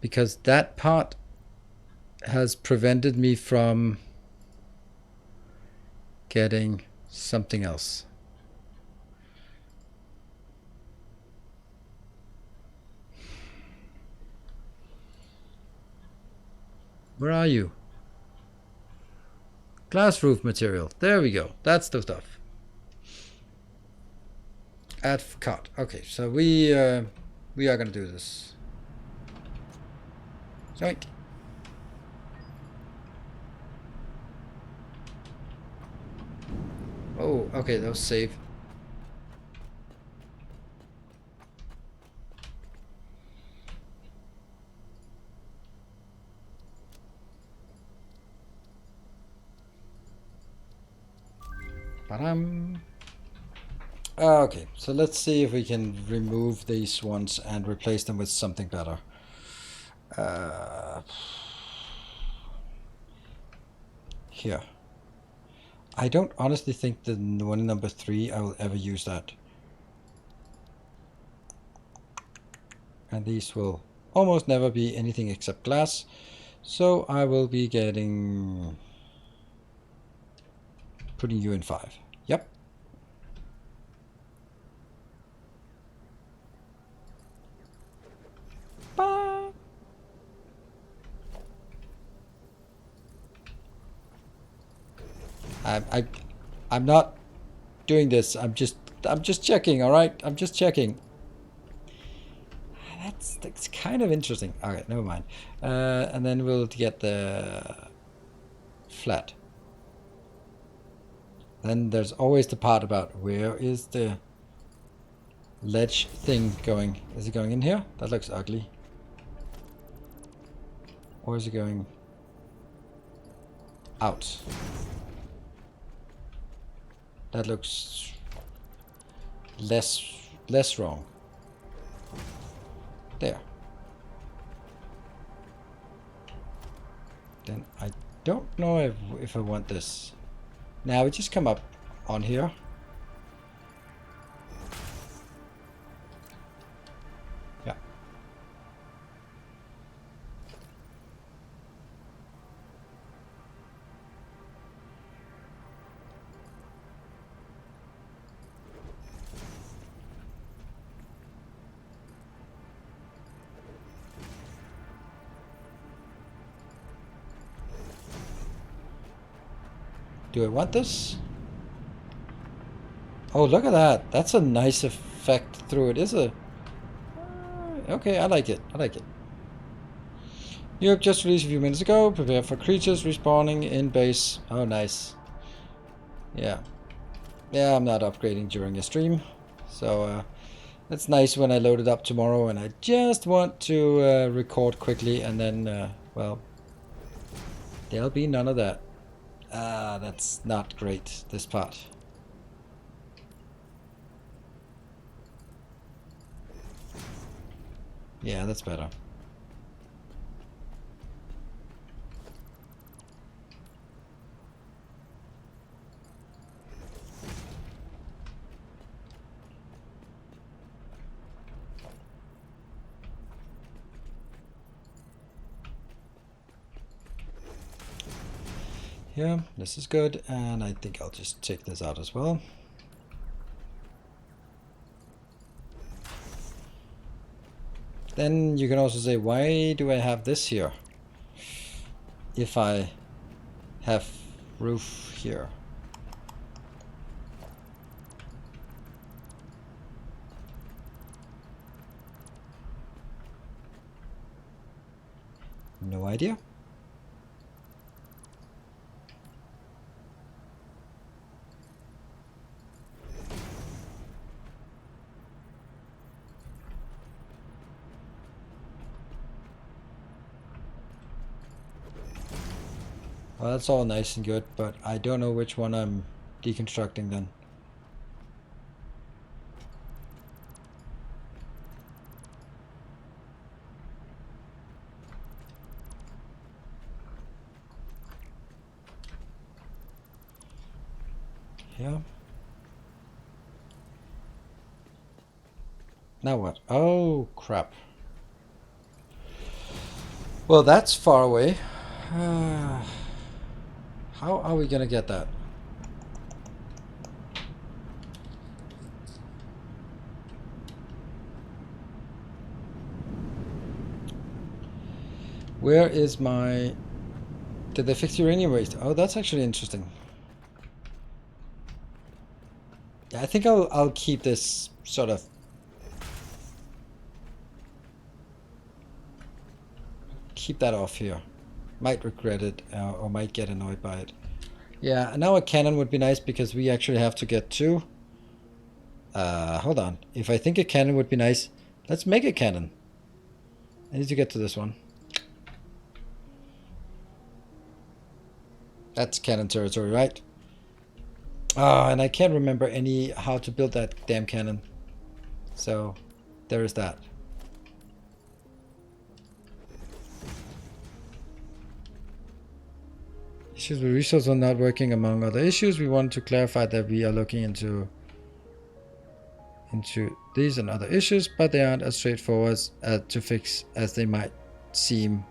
Because that part has prevented me from getting something else. Where are you? Glass roof material. There we go. That's the stuff. Add cut. Okay, so we are gonna do this. Zoink. Oh, okay, that was save. Okay, so let's see if we can remove these ones and replace them with something better. Here. I don't honestly think the one number 3 I will ever use that. And these will almost never be anything except glass. So I will be putting you in 5. Yep. Bye. I'm not doing this. I'm just checking, all right? I'm just checking. That's kind of interesting. Okay, never mind. And then we'll get the flat. Then there's always the part about where is the ledge thing going. Is it going in here? That looks ugly. Or is it going out? That looks less wrong. There. Then I don't know if I want this. Now we just come up on here. Yeah. Do I want this? Oh, look at that. That's a nice effect through it. Is a... okay, I like it. I like it. You have just released a few minutes ago. Prepare for creatures respawning in base. Oh, nice. Yeah. Yeah, I'm not upgrading during a stream. So, it's nice when I load it up tomorrow and I just want to record quickly and then, well, there'll be none of that. That's not great, this part. Yeah, that's better. Yeah, this is good, and I think I'll just take this out as well. Then you can also say, why do I have this here if I have roof here? No idea. Well, that's all nice and good, but I don't know which one I'm deconstructing then. Yeah. Now what? Oh, crap. Well, that's far away. How are we gonna get that? Where is my... Did they fix uranium waste? Oh, that's actually interesting. Yeah, I think I'll keep this sort of... keep that off here. Might regret it or might get annoyed by it. Yeah, now a cannon would be nice because we actually have to get to... hold on. If I think a cannon would be nice, let's make a cannon. I need to get to this one. That's cannon territory, right? And I can't remember how to build that damn cannon. So, there is that. Issues with resources are not working among other issues. We want to clarify that we are looking into these and other issues, but they aren't as straightforward to fix as they might seem.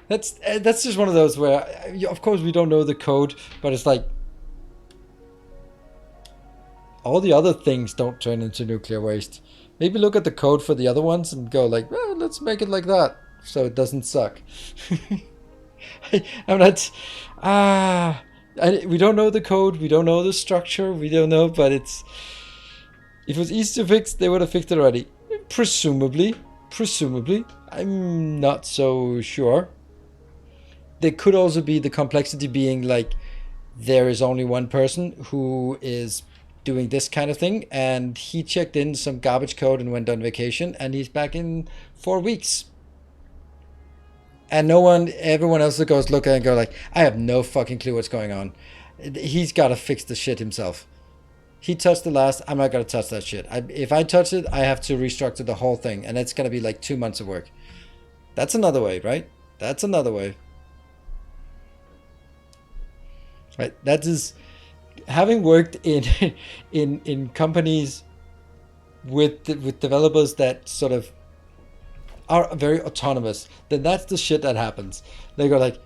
That's just one of those where, of course, we don't know the code, but it's like all the other things don't turn into nuclear waste. Maybe look at the code for the other ones and go like, well, let's make it like that so it doesn't suck. I'm not. We don't know the code. We don't know the structure. We don't know, but if it was easy to fix, they would have fixed it already. Presumably. I'm not so sure. There could also be the complexity being like there is only one person who is doing this kind of thing, and he checked in some garbage code and went on vacation, and he's back in 4 weeks. And everyone else that goes look at it and go like, I have no fucking clue what's going on. He's got to fix the shit himself. He touched the last, I'm not going to touch that shit. If I touch it, I have to restructure the whole thing, and it's going to be like 2 months of work. That's another way, right? That's another way. Right, that is, having worked in companies with developers that sort of are very autonomous, then that's the shit that happens. They go like,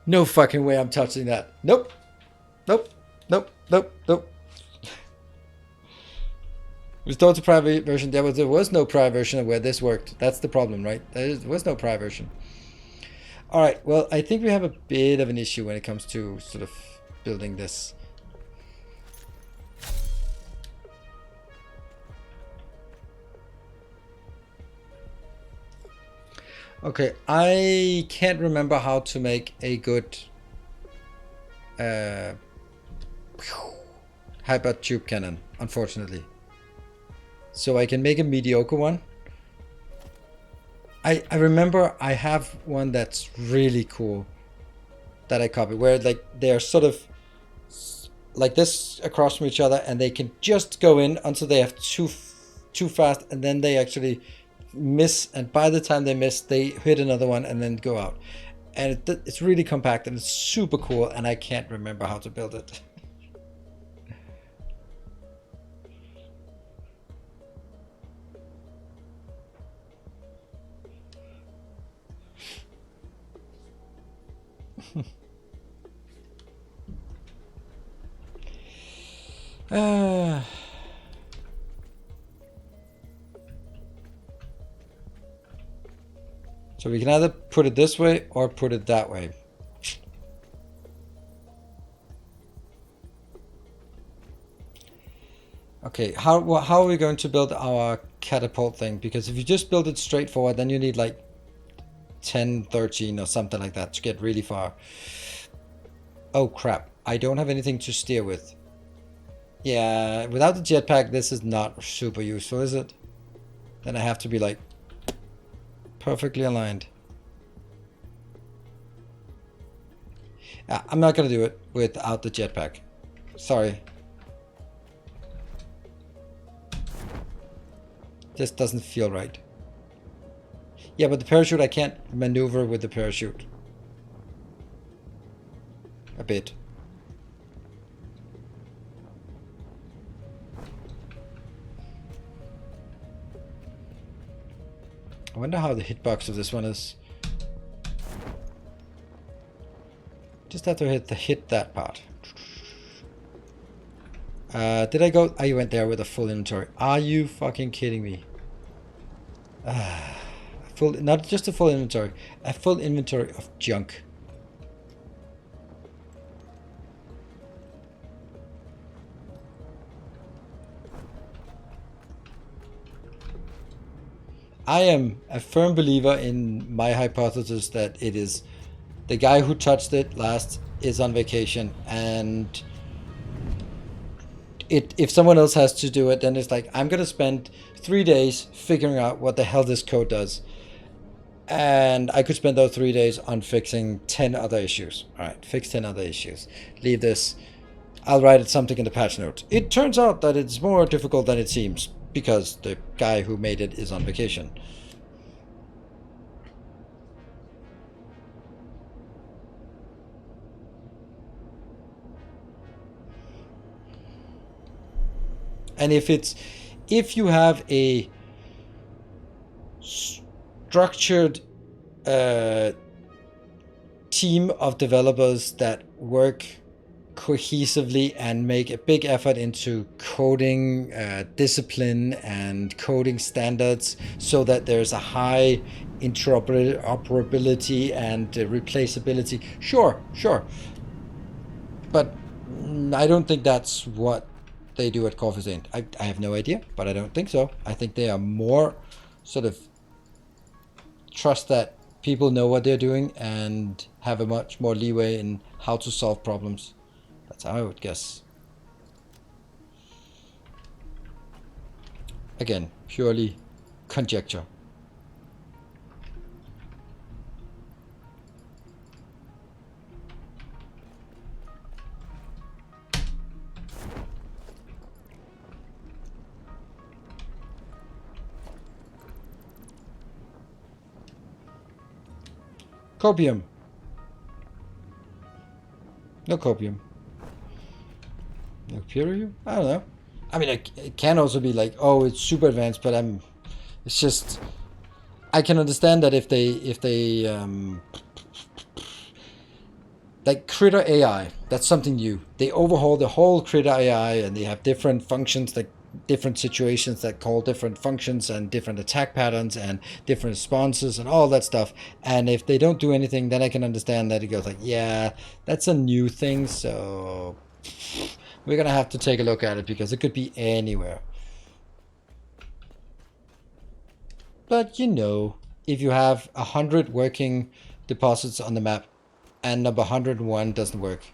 no fucking way I'm touching that. Nope. Restore to private version. There was no prior version of where this worked. That's the problem, right? There was no prior version. All right, well, I think we have a bit of an issue when it comes to sort of building this. Okay, I can't remember how to make a good hyper tube cannon, unfortunately. So I can make a mediocre one. I remember I have one that's really cool that I copied, where like they're sort of like this across from each other, and they can just go in until they have too fast, and then they actually miss, and by the time they miss, they hit another one and then go out. And it's really compact and it's super cool, and I can't remember how to build it. So we can either put it this way or put it that way. Okay, how are we going to build our catapult thing? Because if you just build it straightforward, then you need like 10, 13 or something like that to get really far. Oh crap, I don't have anything to steer with. Yeah, without the jetpack, this is not super useful, is it? Then I have to be like perfectly aligned. I'm not gonna do it without the jetpack. Sorry. This doesn't feel right. Yeah, but the parachute, I can't maneuver with the parachute. A bit. I wonder how the hitbox of this one is. Just have to hit that part. Did I go? I went there with a full inventory. Are you fucking kidding me? Not just a full inventory, a full inventory of junk. I am a firm believer in my hypothesis that it is the guy who touched it last is on vacation, and if someone else has to do it, then it's like, I'm gonna spend 3 days figuring out what the hell this code does, And I could spend those 3 days on fixing 10 other issues. All right, fix 10 other issues. Leave this. I'll write something in the patch notes. It turns out that it's more difficult than it seems because the guy who made it is on vacation. And if you have a structured team of developers that work cohesively and make a big effort into coding discipline and coding standards so that there's a high interoperability and replaceability. Sure. But I don't think that's what they do at Coffee Stain. I have no idea, but I don't think so. I think they are more sort of trust that people know what they're doing and have a much more leeway in how to solve problems. That's how I would guess. Again, purely conjecture. Copium. No copium. No peer review? I don't know. I mean, it can also be like, oh, it's super advanced, but it's just, I can understand that if they like Critter AI, that's something new. They overhaul the whole Critter AI and they have different functions, like different situations that call different functions and different attack patterns and different responses and all that stuff. And if they don't do anything, then I can understand that it goes like, yeah, that's a new thing, so we're gonna have to take a look at it because it could be anywhere. But you know, if you have 100 working deposits on the map and number 101 doesn't work,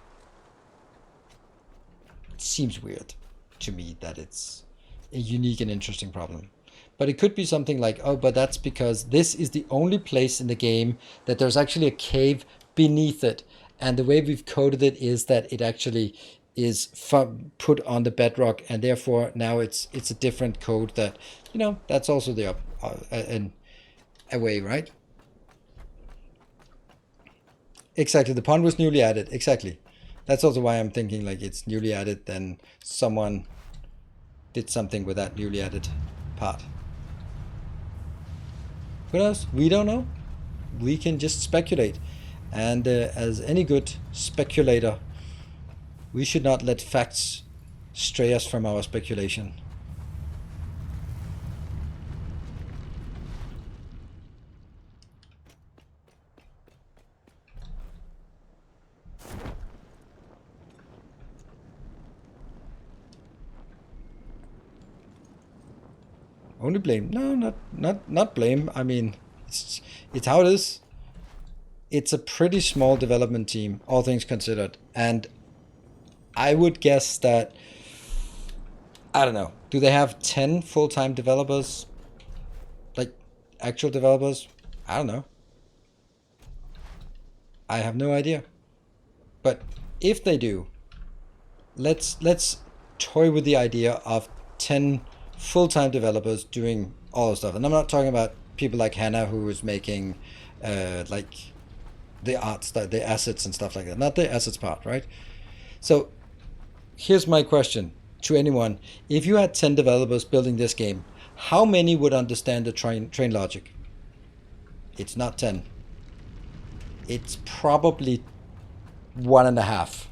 it seems weird to me that it's a unique and interesting problem. But it could be something like, oh, but that's because this is the only place in the game that there's actually a cave beneath it. And the way we've coded it is that it actually is put on the bedrock, and therefore now it's a different code that, you know, that's also the a way, right? Exactly, the pond was newly added. Exactly. That's also why I'm thinking like it's newly added, then someone did something with that newly added part. Who knows? We don't know. We can just speculate. And as any good speculator, we should not let facts stray us from our speculation. Only blame? No, not blame. I mean, it's how it is. It's a pretty small development team, all things considered, and I would guess that, I don't know, do they have 10 full-time developers? Like, actual developers? I don't know. I have no idea. But if they do, let's toy with the idea of 10 full-time developers doing all the stuff. And I'm not talking about people like Hannah, who is making like the arts, the assets and stuff like that. Not the assets part, right? So here's my question to anyone. If you had 10 developers building this game, how many would understand the train logic? It's not 10. It's probably 1.5.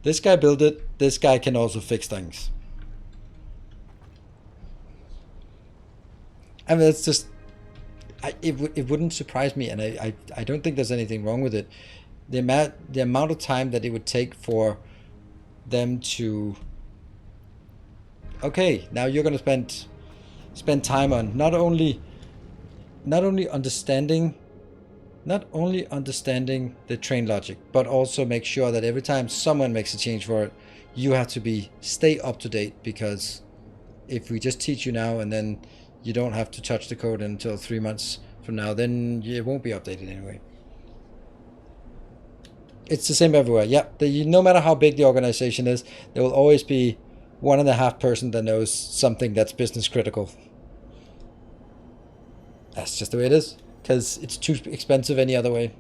This guy built it. This guy can also fix things. I mean, it's just, it wouldn't surprise me, and I don't think there's anything wrong with it. The amount of time that it would take for them to, okay, now you're gonna spend time on not only understanding the train logic, but also make sure that every time someone makes a change for it, you have to stay up to date, because if we just teach you now and then you don't have to touch the code until 3 months from now, then it won't be updated anyway. It's the same everywhere. Yep, no matter how big the organization is, there will always be 1.5 person that knows something that's business critical. That's just the way it is, because it's too expensive any other way.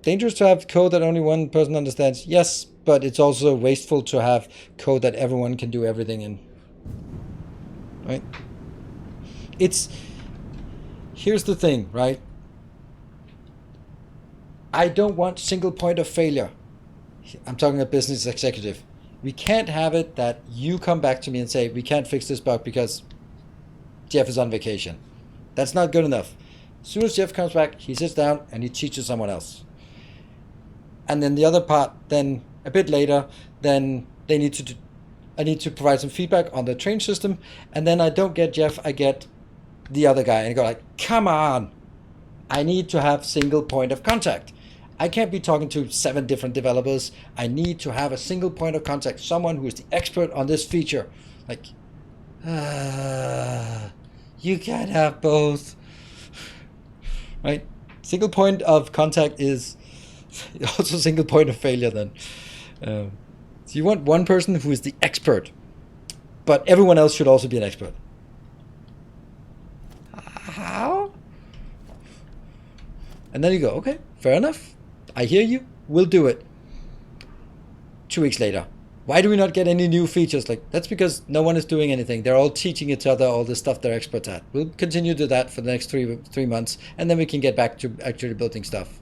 Dangerous to have code that only one person understands. Yes, but it's also wasteful to have code that everyone can do everything in. Right? Here's the thing, right? I don't want single point of failure. I'm talking a business executive. We can't have it that you come back to me and say, we can't fix this bug because Jeff is on vacation. That's not good enough. As soon as Jeff comes back, he sits down and he teaches someone else. And then the other part, then a bit later, then I need to provide some feedback on the train system, and then I don't get Jeff, I get the other guy, and I go like, come on, I need to have single point of contact. I can't be talking to 7 different developers. I need to have a single point of contact, someone who is the expert on this feature. Like, you can't have both, right? Single point of contact is also single point of failure then. So you want one person who is the expert, but everyone else should also be an expert. How? And then you go, okay, fair enough. I hear you. We'll do it. 2 weeks later. Why do we not get any new features? Like, that's because no one is doing anything. They're all teaching each other all the stuff they're experts at. We'll continue to do that for the next three months, and then we can get back to actually building stuff.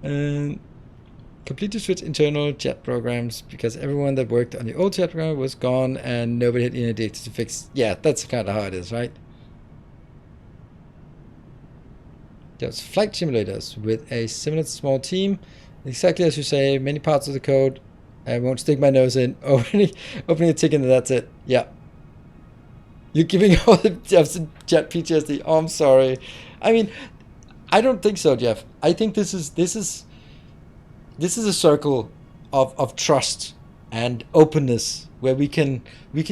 Completely switch internal chat programs because everyone that worked on the old chat program was gone and nobody had any data to fix. Yeah, that's kind of how it is, right? There's flight simulators with a similar small team. Exactly as you say, many parts of the code. I won't stick my nose in. Opening a ticket and that's it. Yeah. You're giving all the Jeff's jet PTSD. Oh, I'm sorry. I mean, I don't think so, Jeff. I think this is a circle of trust and openness where we can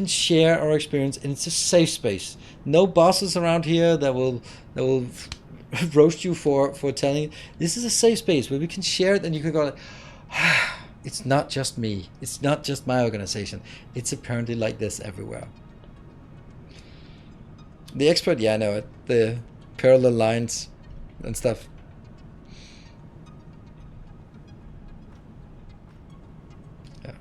share our experience, and it's a safe space. No bosses around here that will roast you for telling. This is a safe space where we can share it, and you can go like, it's not just me. It's not just my organization. It's apparently like this everywhere. The expert, yeah, I know it. The parallel lines and stuff. Yeah.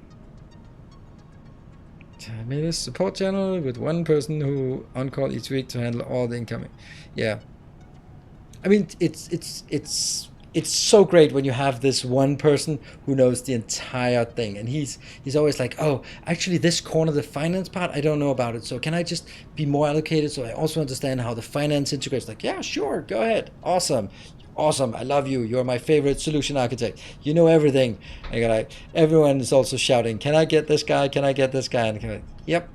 I made a support channel with one person who on call each week to handle all the incoming. Yeah. I mean, it's so great when you have this one person who knows the entire thing, and he's always like, oh, actually this corner, the finance part, I don't know about it, so can I just be more allocated so I also understand how the finance integrates? Like, yeah, sure, go ahead. Awesome, I love you, you're my favorite solution architect, you know everything. And like, everyone is also shouting, can I get this guy, and like, yep,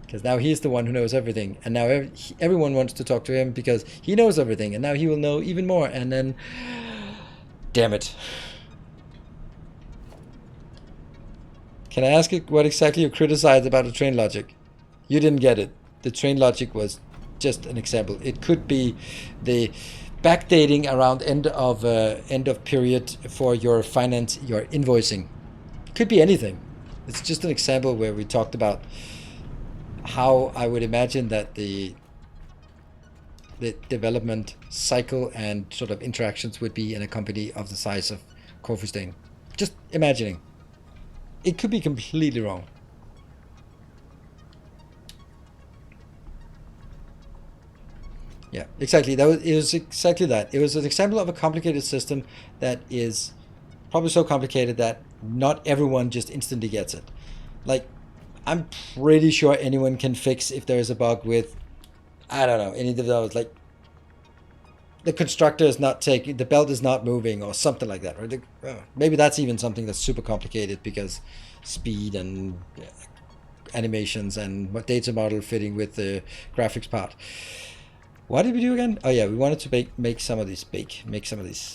because now he's the one who knows everything, and now everyone wants to talk to him because he knows everything, and now he will know even more, and then damn it. Can I ask you what exactly you criticized about the train logic? You didn't get it. The train logic was just an example. It could be the backdating around end of period for your finance, your invoicing. It could be anything. It's just an example where we talked about how I would imagine that the development cycle and sort of interactions would be in a company of the size of Corfustain. Just imagining. It could be completely wrong. Yeah, exactly. It was exactly that. It was an example of a complicated system that is probably so complicated that not everyone just instantly gets it. Like, I'm pretty sure anyone can fix if there is a bug with, I don't know, any developers, like the constructor is not taking, the belt is not moving or something like that, right? Maybe that's even something that's super complicated because speed and animations and data model fitting with the graphics part. What did we do again? Oh yeah, we wanted to make some of these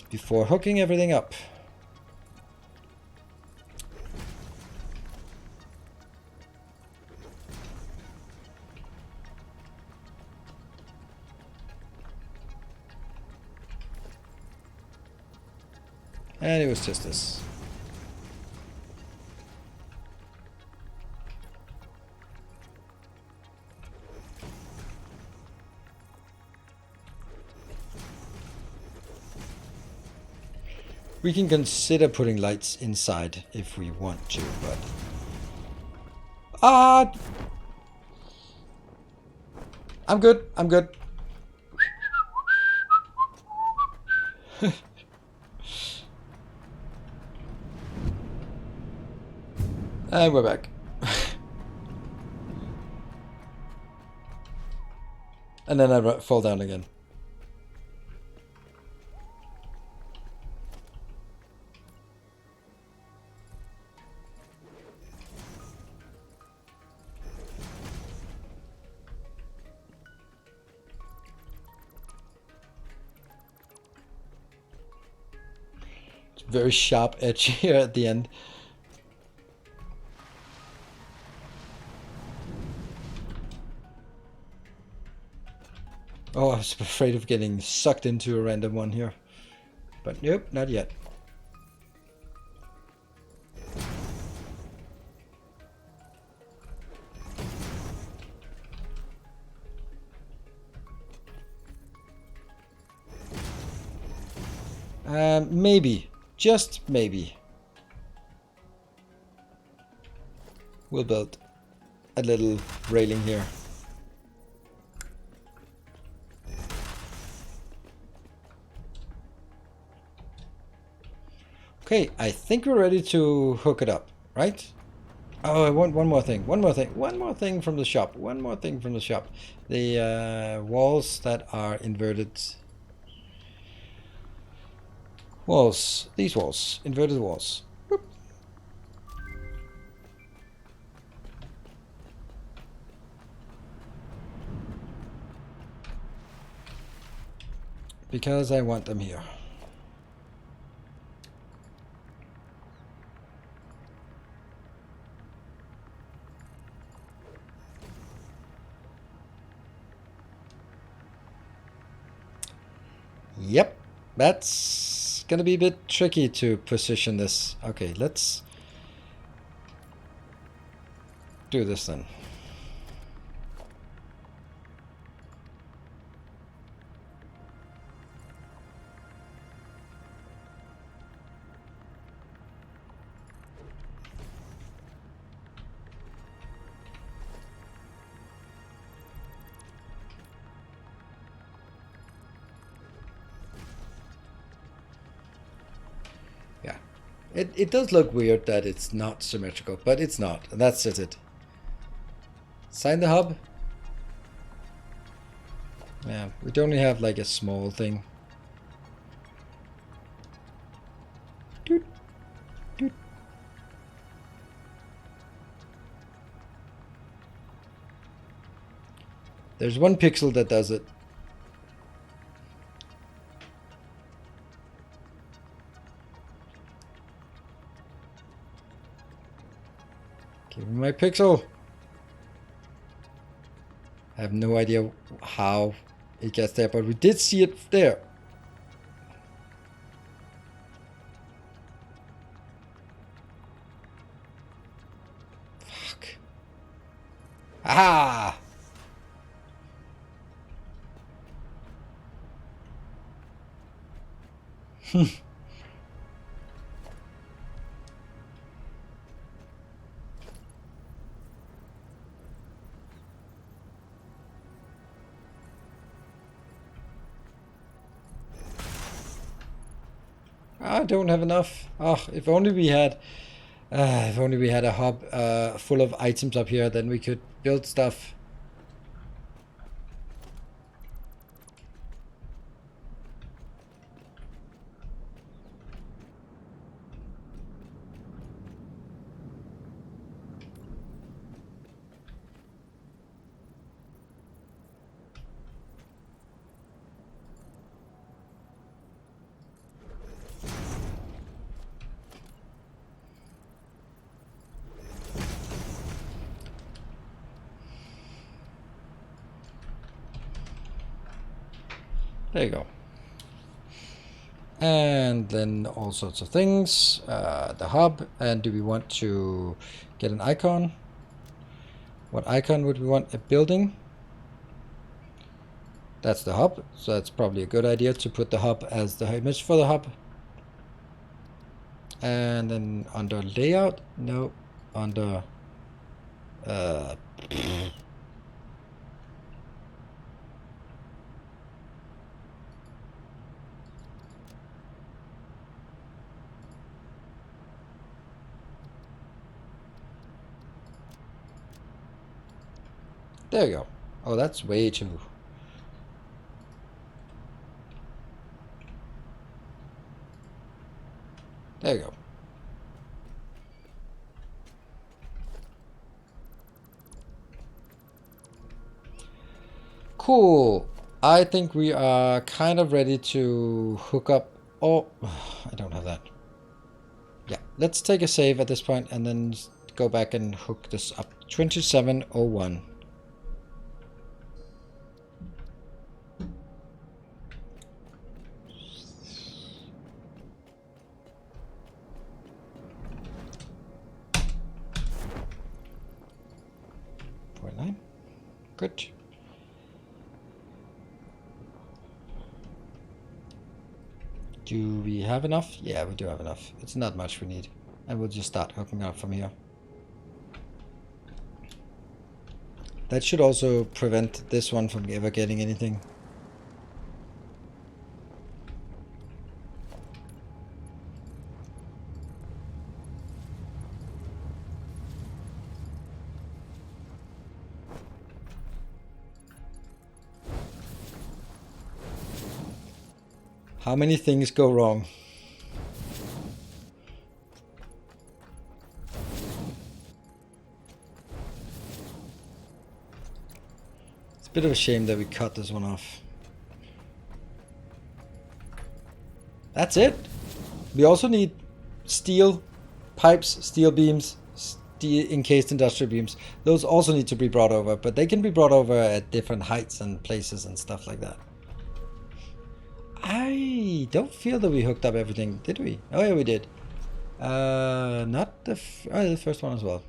before hooking everything up. And it was just this. We can consider putting lights inside if we want to, but... I'm good. And we're back. And then I fall down again. Very sharp edge here at the end. Oh, I was afraid of getting sucked into a random one here. But nope, not yet. Maybe. Just maybe. We'll build a little railing here. Okay, I think we're ready to hook it up, right? Oh, I want one more thing from the shop. The walls that are inverted. Walls. These walls. Inverted walls. Boop. Because I want them here. Yep, that's gonna be a bit tricky to position this. Okay, let's do this then. It does look weird that it's not symmetrical, but it's not. And that's just it. Sign the hub. Yeah, we'd only have like a small thing. Doot, doot. There's one pixel that does it. Give me my pixel. I have no idea how it gets there, but we did see it there. Fuck. Ah! I don't have enough. Oh, if only we had a hub full of items up here, then we could build stuff. There you go. And then all sorts of things. The hub. And do we want to get an icon? What icon would we want? A building. That's the hub. So that's probably a good idea to put the hub as the image for the hub. And then under layout, no, under there you go. Oh, that's way too. There you go. Cool. I think we are kind of ready to hook up. Oh, I don't have that. Yeah, let's take a save at this point and then go back and hook this up. 2701. Good. Do we have enough? Yeah, we do have enough. It's not much we need. And we'll just start hooking up from here. That should also prevent this one from ever getting anything. How many things go wrong? It's a bit of a shame that we cut this one off. That's it. We also need steel pipes, steel beams, steel encased industrial beams. Those also need to be brought over, but they can be brought over at different heights and places and stuff like that. I don't feel that we hooked up everything, did we? Oh yeah, we did. Not the the first one as well.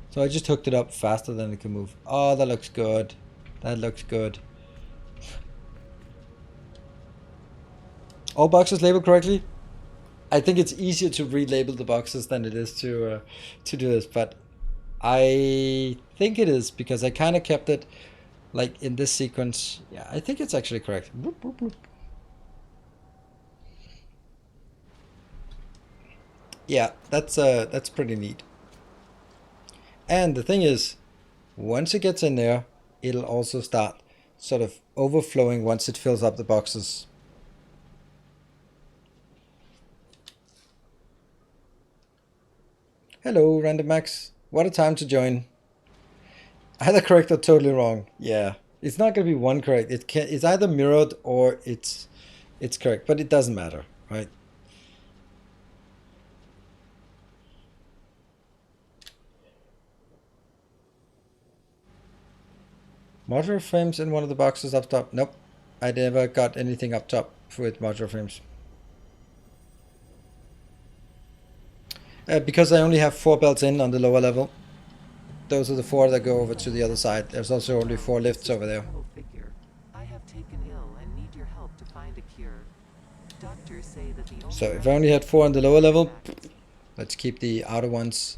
So I just hooked it up faster than it can move. Oh, that looks good. That looks good. All boxes labeled correctly. I think it's easier to relabel the boxes than it is to do this, but I think it is because I kind of kept it like in this sequence. Yeah, I think it's actually correct. Boop, boop, boop. Yeah, that's pretty neat. And the thing is, once it gets in there, it'll also start sort of overflowing once it fills up the boxes. Hello, Random Max. What a time to join. Either correct or totally wrong. Yeah, it's not going to be one correct. It's either mirrored or it's correct, but it doesn't matter, right? Modular frames in one of the boxes up top. Nope, I never got anything up top with modular frames. Because I only have 4 belts in on the lower level. Those are the 4 that go over to the other side. There's also only 4 lifts over there. So if I only had 4 on the lower level, let's keep the outer ones.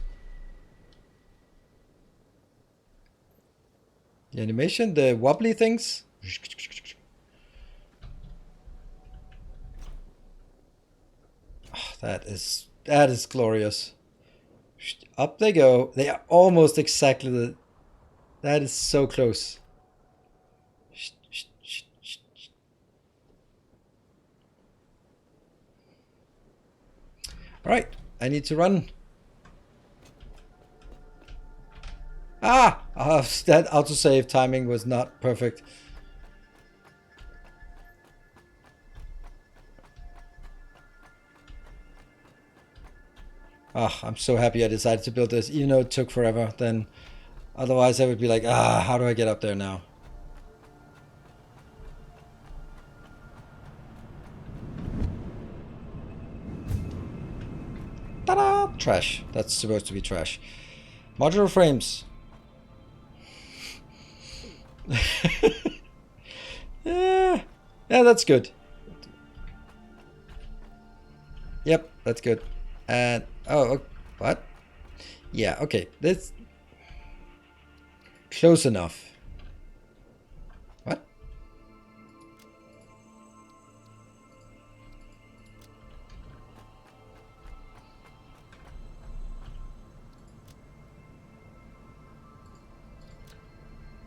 The animation, the wobbly things. Oh, that is glorious. Up they go. They are almost exactly the... That is so close. Alright, I need to run. Ah! That autosave timing was not perfect. Ah, I'm so happy I decided to build this, even though it took forever. Then, otherwise I would be like, how do I get up there now? Ta-da! Trash. That's supposed to be trash. Modular frames. Yeah, that's good. Yep, that's good. And what? Yeah, okay. That's close enough. What?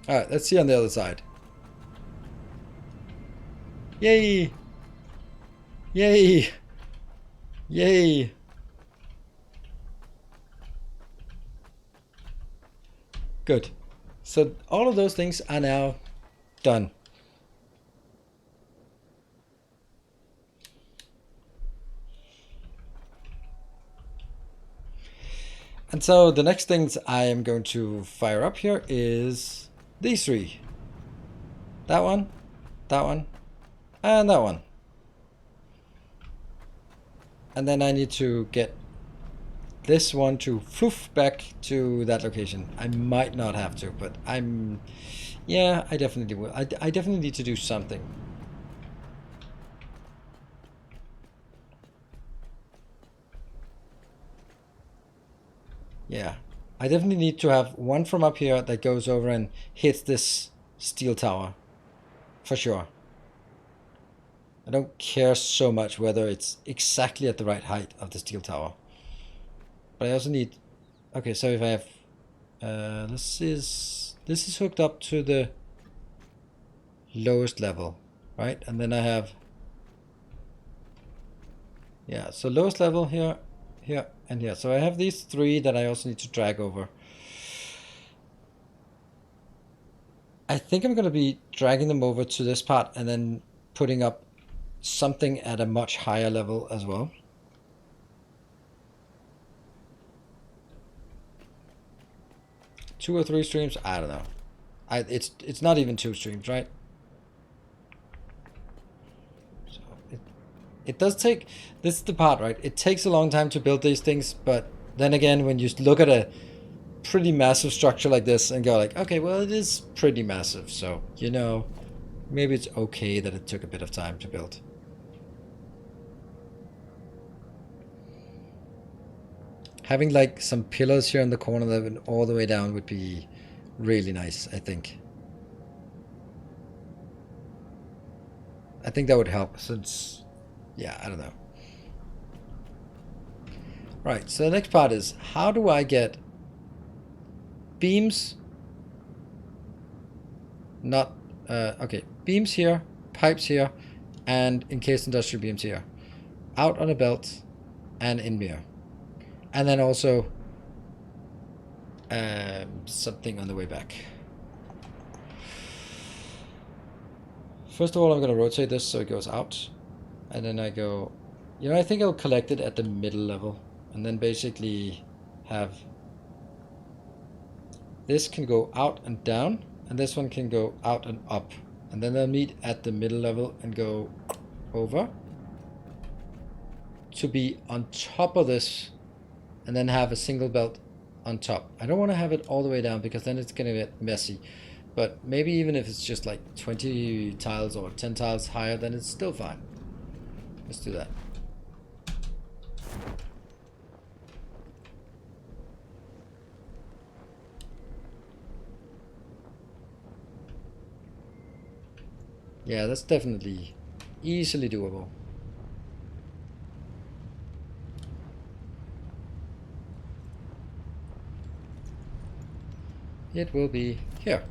Alright, let's see on the other side. Yay! Yay! Yay! Good. So all of those things are now done. And so the next things I am going to fire up here is these three. That one, and that one. And then I need to get this one to floof back to that location. I might not have to, but yeah, I definitely will. I definitely need to do something. Yeah, I definitely need to have one from up here that goes over and hits this steel tower. For sure. I don't care so much whether it's exactly at the right height of the steel tower. But I also need... Okay, so if I have... this is hooked up to the lowest level, right? And then I have... Yeah, so lowest level here, here, and here. So I have these three that I also need to drag over. I think I'm going to be dragging them over to this part and then putting up something at a much higher level as well. Two or three streams? I don't know. It's not even two streams, right? So it does take... This is the part, right? It takes a long time to build these things, but then again, when you look at a pretty massive structure like this and go like, okay, well, it is pretty massive, so, you know, maybe it's okay that it took a bit of time to build. Having like some pillars here in the corner that went all the way down would be really nice, I think. I think that would help since, yeah, I don't know. Right, so the next part is, how do I get beams, not, okay, beams here, pipes here, and encased industrial beams here, out on a belt and in mirror. And then also something on the way back. First of all, I'm going to rotate this so it goes out. And then I go... You know, I think I'll collect it at the middle level. And then basically have... This can go out and down. And this one can go out and up. And then they'll meet at the middle level and go over. To be on top of this. And then have a single belt on top. I don't want to have it all the way down because then it's going to get messy. But maybe even if it's just like 20 tiles or 10 tiles higher, then it's still fine. Let's do that. Yeah, that's definitely easily doable. It will be here.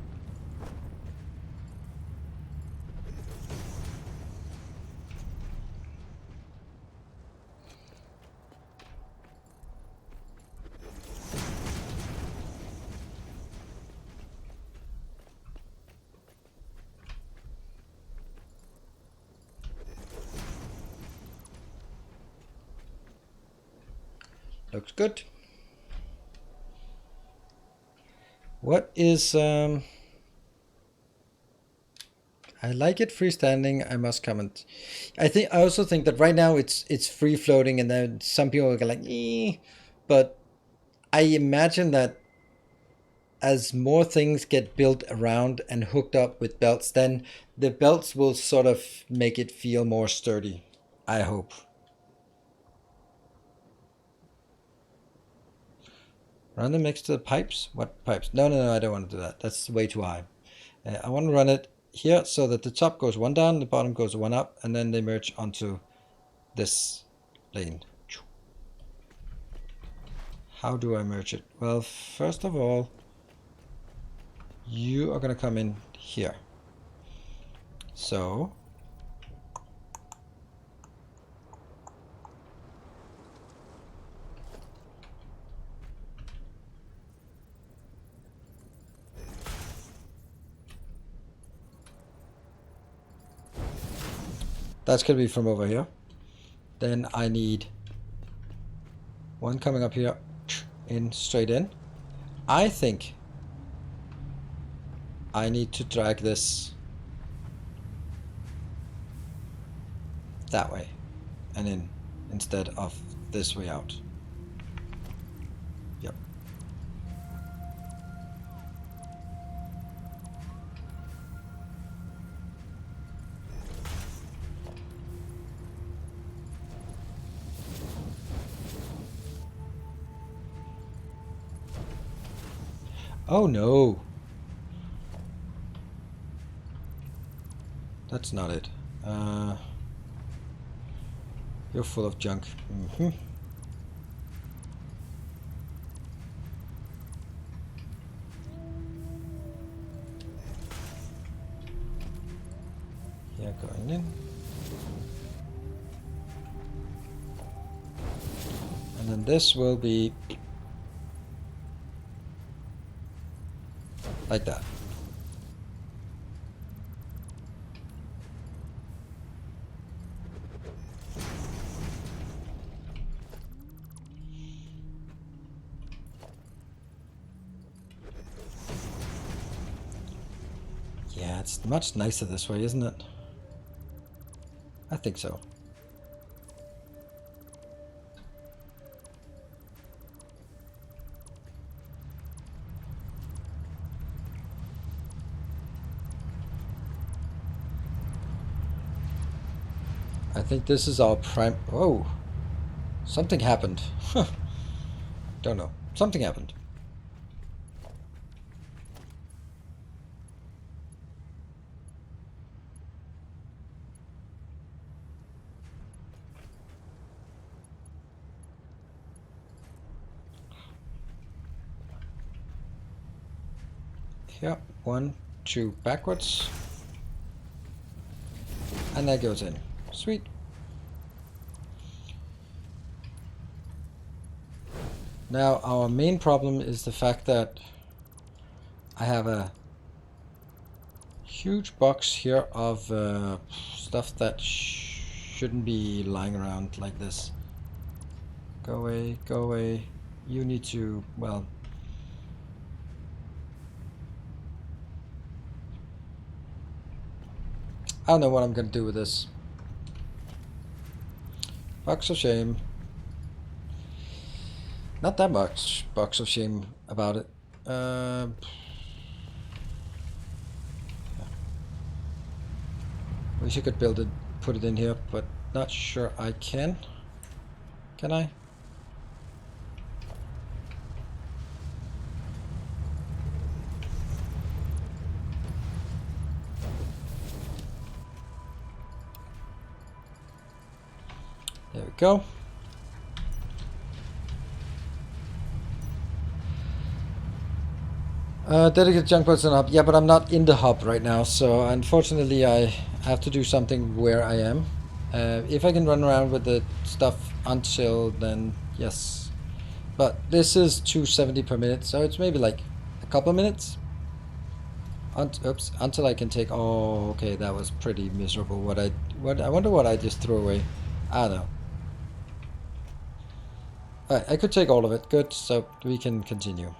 Looks good. What is I like it freestanding, I must comment. I also think that right now it's free floating, and then some people are like, but I imagine that as more things get built around and hooked up with belts, then the belts will sort of make it feel more sturdy. I hope. Run them next to the pipes? What pipes? No, I don't want to do that. That's way too high. I want to run it here so that the top goes one down, the bottom goes one up, and then they merge onto this lane. How do I merge it? Well, first of all, you are going to come in here. So that's going to be from over here. Then I need one coming up here, in, straight in. I think I need to drag this that way and in instead of this way out. Yep. Oh no! That's not it. You're full of junk. Yeah, going in. And then this will be like that. Yeah, it's much nicer this way, isn't it? I think so. I think this is our prime... Whoa! Something happened. Don't know. Something happened. Here, 1, 2 backwards. And that goes in. Sweet. Now, our main problem is the fact that I have a huge box here of stuff that shouldn't be lying around like this. Go away, go away. You need to, well... I don't know what I'm gonna do with this. Box of shame. Not that much box of shame about it. Wish I could build it, put it in here, but not sure I can. Can I? There we go. Dedicated junk boats and hub. Yeah, but I'm not in the hub right now, so unfortunately I have to do something where I am. If I can run around with the stuff until then, yes. But this is 270 per minute, so it's maybe like a couple of minutes. Oops, until I can take... Oh, okay, that was pretty miserable. I wonder what I just threw away. I don't know. Alright, I could take all of it. Good, so we can continue.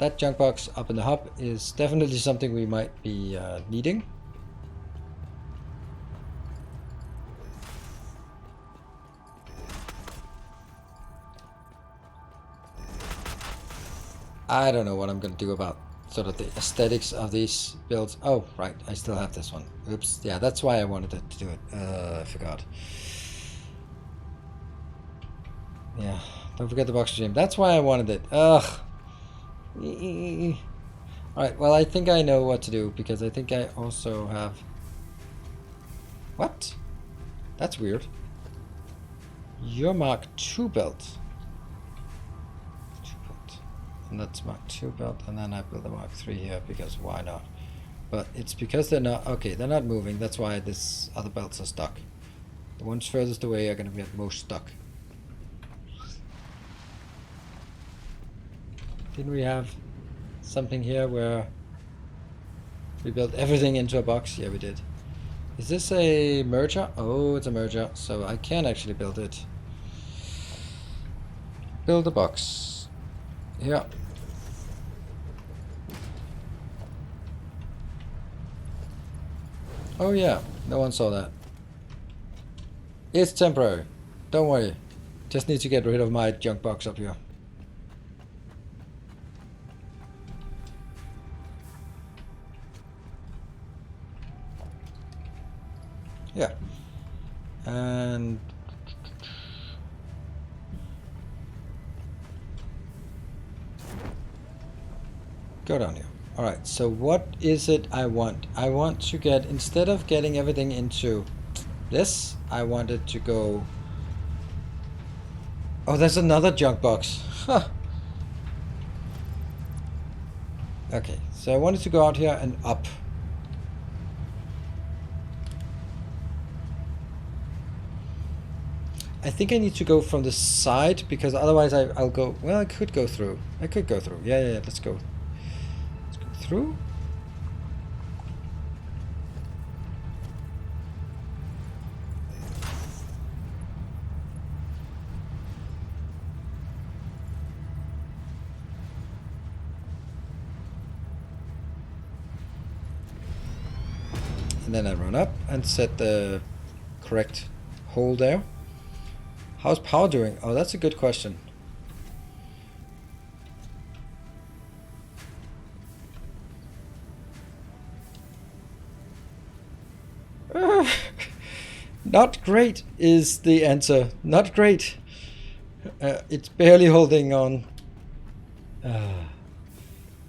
that junk box up in the hub is definitely something we might be needing. I don't know what I'm going to do about sort of the aesthetics of these builds. Oh, right, I still have this one. Oops, yeah, that's why I wanted to do it. I forgot. Yeah, don't forget the box regime. That's why I wanted it. Ugh. Alright, well, I think I know what to do, because I think I also have... What? That's weird. Your Mark II belt. And that's Mark II belt, and then I build a Mark III here, because why not? But it's because they're not... Okay, they're not moving. That's why this other belts are stuck. The ones furthest away are going to be at most stuck. Didn't we have something here where we built everything into a box? Yeah, we did. Is this a merger? Oh, it's a merger, so I can actually build it. Build a box. Here. Oh yeah, no one saw that. It's temporary. Don't worry. Just need to get rid of my junk box up here. Yeah. And go down here. Alright, so what is it I want? I want to get, instead of getting everything into this, I want it to go... Oh, there's another junk box. Huh. Okay, so I wanted to go out here and up. I think I need to go from the side, because otherwise I'll go... Well, I could go through. I could go through. Yeah, let's go. Let's go through. And then I run up and set the correct hole there. How's power doing? Oh, that's a good question. Not great is the answer. Not great. It's barely holding on.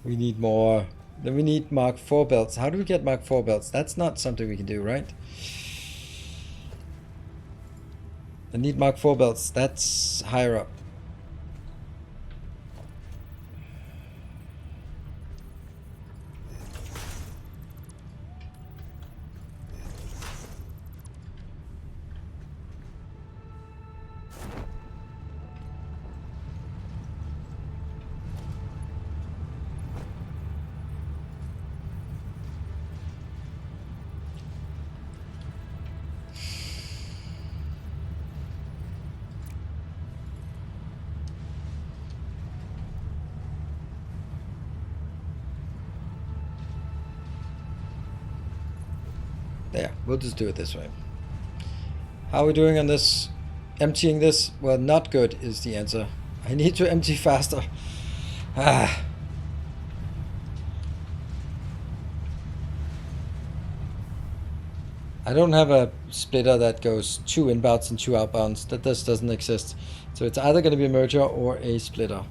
We need more. Then we need Mark IV belts. How do we get Mark IV belts? That's not something we can do, right? I need Mark IV belts. That's higher up. There, we'll just do it this way. How are we doing on this? Emptying this? Well, not good is the answer. I need to empty faster. I don't have a splitter that goes 2 inbounds and 2 outbounds. That just doesn't exist. So it's either going to be a merger or a splitter.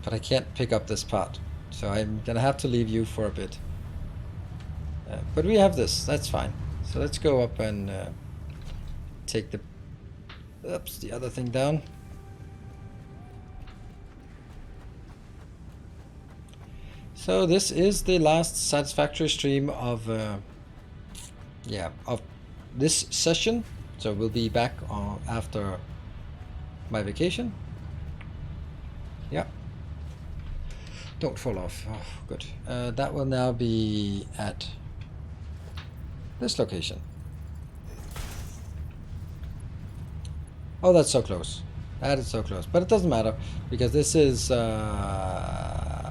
But I can't pick up this part, so I'm gonna have to leave you for a bit. But we have this, that's fine. So let's go up and take the other thing down. So this is the last Satisfactory stream of this session. So we'll be back after my vacation. Yeah. Don't fall off. Oh, good. That will now be at this location. Oh, that's so close. That is so close. But it doesn't matter, because this is... yeah.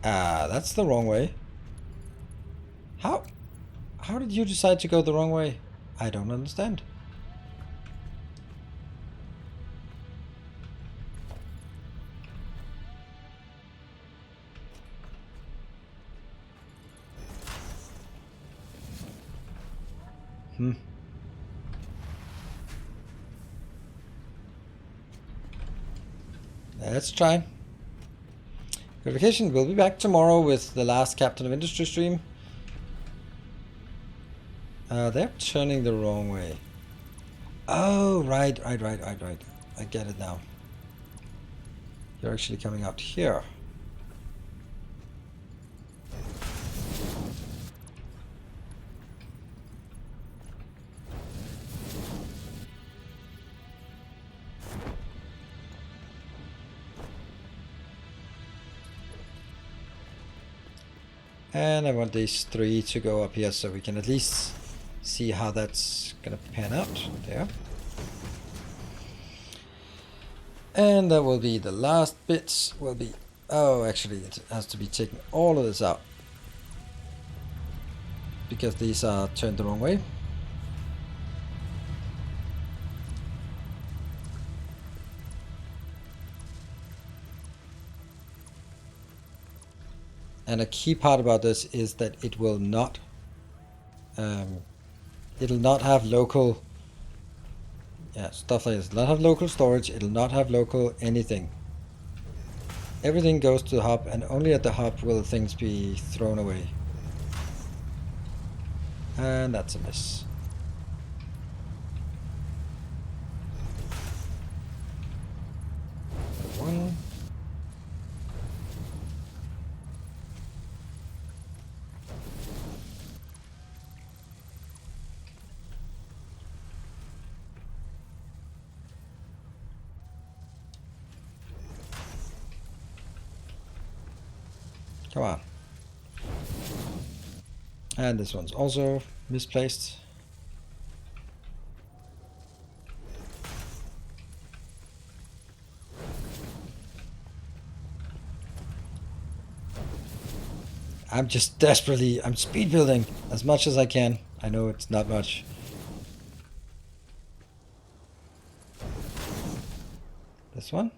Ah, that's the wrong way. How did you decide to go the wrong way? I don't understand. Let's try. Good vacation. We'll be back tomorrow with the last Captain of Industry stream. They're turning the wrong way. Oh, right. I get it now. You're actually coming out here. And I want these three to go up here so we can at least see how that's gonna pan out. There. And that will be the last bits. Will be... oh, actually it has to be taken all of this out, because these are turned the wrong way. And a key part about this is that it will not it'll not have local stuff like this. It'll not have local storage, it'll not have local anything. Everything goes to the hub, and only at the hub will things be thrown away. And that's a miss. One. Come on. And this one's also misplaced. I'm just desperately, I'm speed building as much as I can. I know it's not much. This one?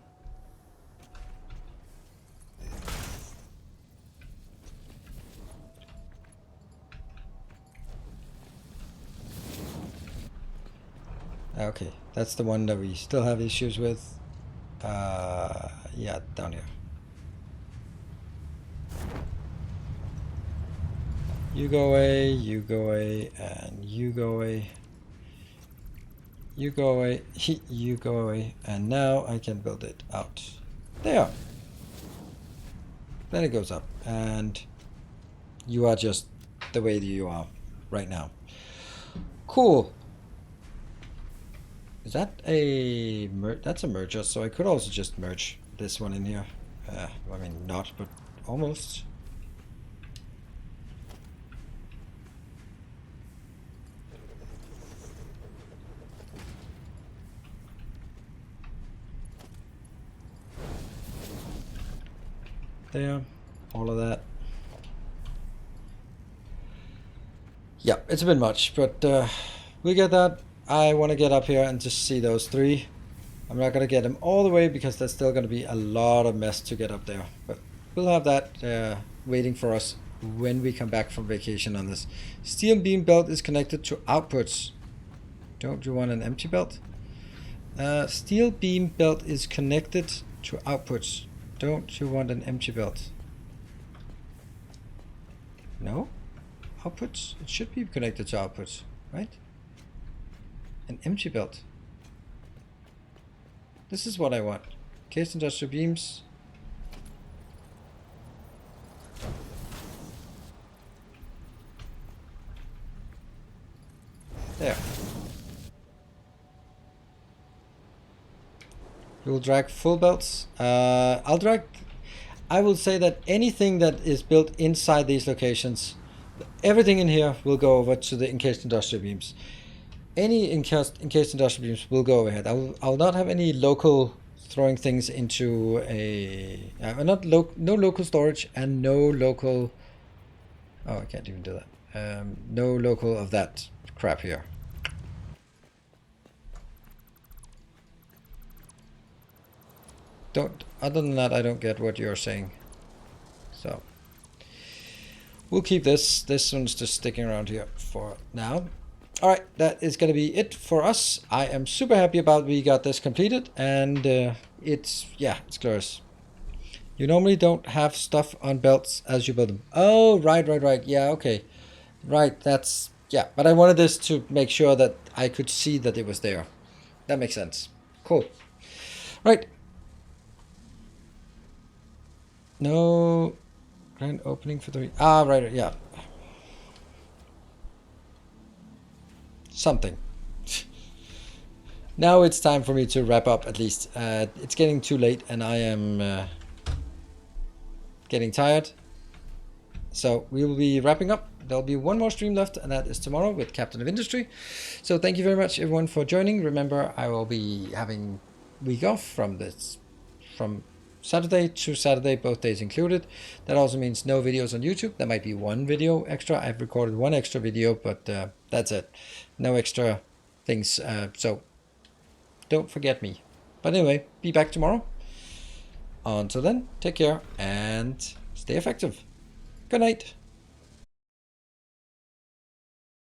Okay, that's the one that we still have issues with. Yeah, down here. You go away, you go away, and you go away. You go away, you go away, and now I can build it out. There. Then it goes up, and you are just the way that you are right now. Cool. Is that a that's a merger, so I could also just merge this one in here. I mean, not, but almost. There, all of that. Yeah, it's a bit much, but we get that. I want to get up here and just see those three. I'm not going to get them all the way because there's still going to be a lot of mess to get up there. But we'll have that waiting for us when we come back from vacation on this. Steel beam belt is connected to outputs. Don't you want an empty belt? Steel beam belt is connected to outputs. Don't you want an empty belt? No? Outputs? It should be connected to outputs, right? An empty belt. This is what I want. Case industrial beams. There. We will drag full belts. I will say that anything that is built inside these locations, everything in here will go over to the encased industrial beams. Any encased industrial beams will go overhead. I'll not have any local throwing things into a no local storage and no local. Oh, I can't even do that. No local of that crap here. Other than that, I don't get what you're saying. So we'll keep this. This one's just sticking around here for now. All right, that is going to be it for us. I am super happy about we got this completed, and it's glorious. You normally don't have stuff on belts as you build them. Oh, right. Yeah, okay. Right, that's, yeah. But I wanted this to make sure that I could see that it was there. That makes sense. Cool. Right. No grand opening for the... Ah, right, yeah. Something. Now it's time for me to wrap up, at least. It's getting too late and I am getting tired. So we will be wrapping up. There'll be one more stream left, and that is tomorrow with Captain of Industry. So thank you very much, everyone, for joining. Remember, I will be having week off from Saturday to Saturday, both days included. That also means no videos on YouTube. There might be one video extra. I've recorded one extra video, but that's it. No extra things. So don't forget me. But anyway, be back tomorrow. Until then, take care and stay effective. Good night.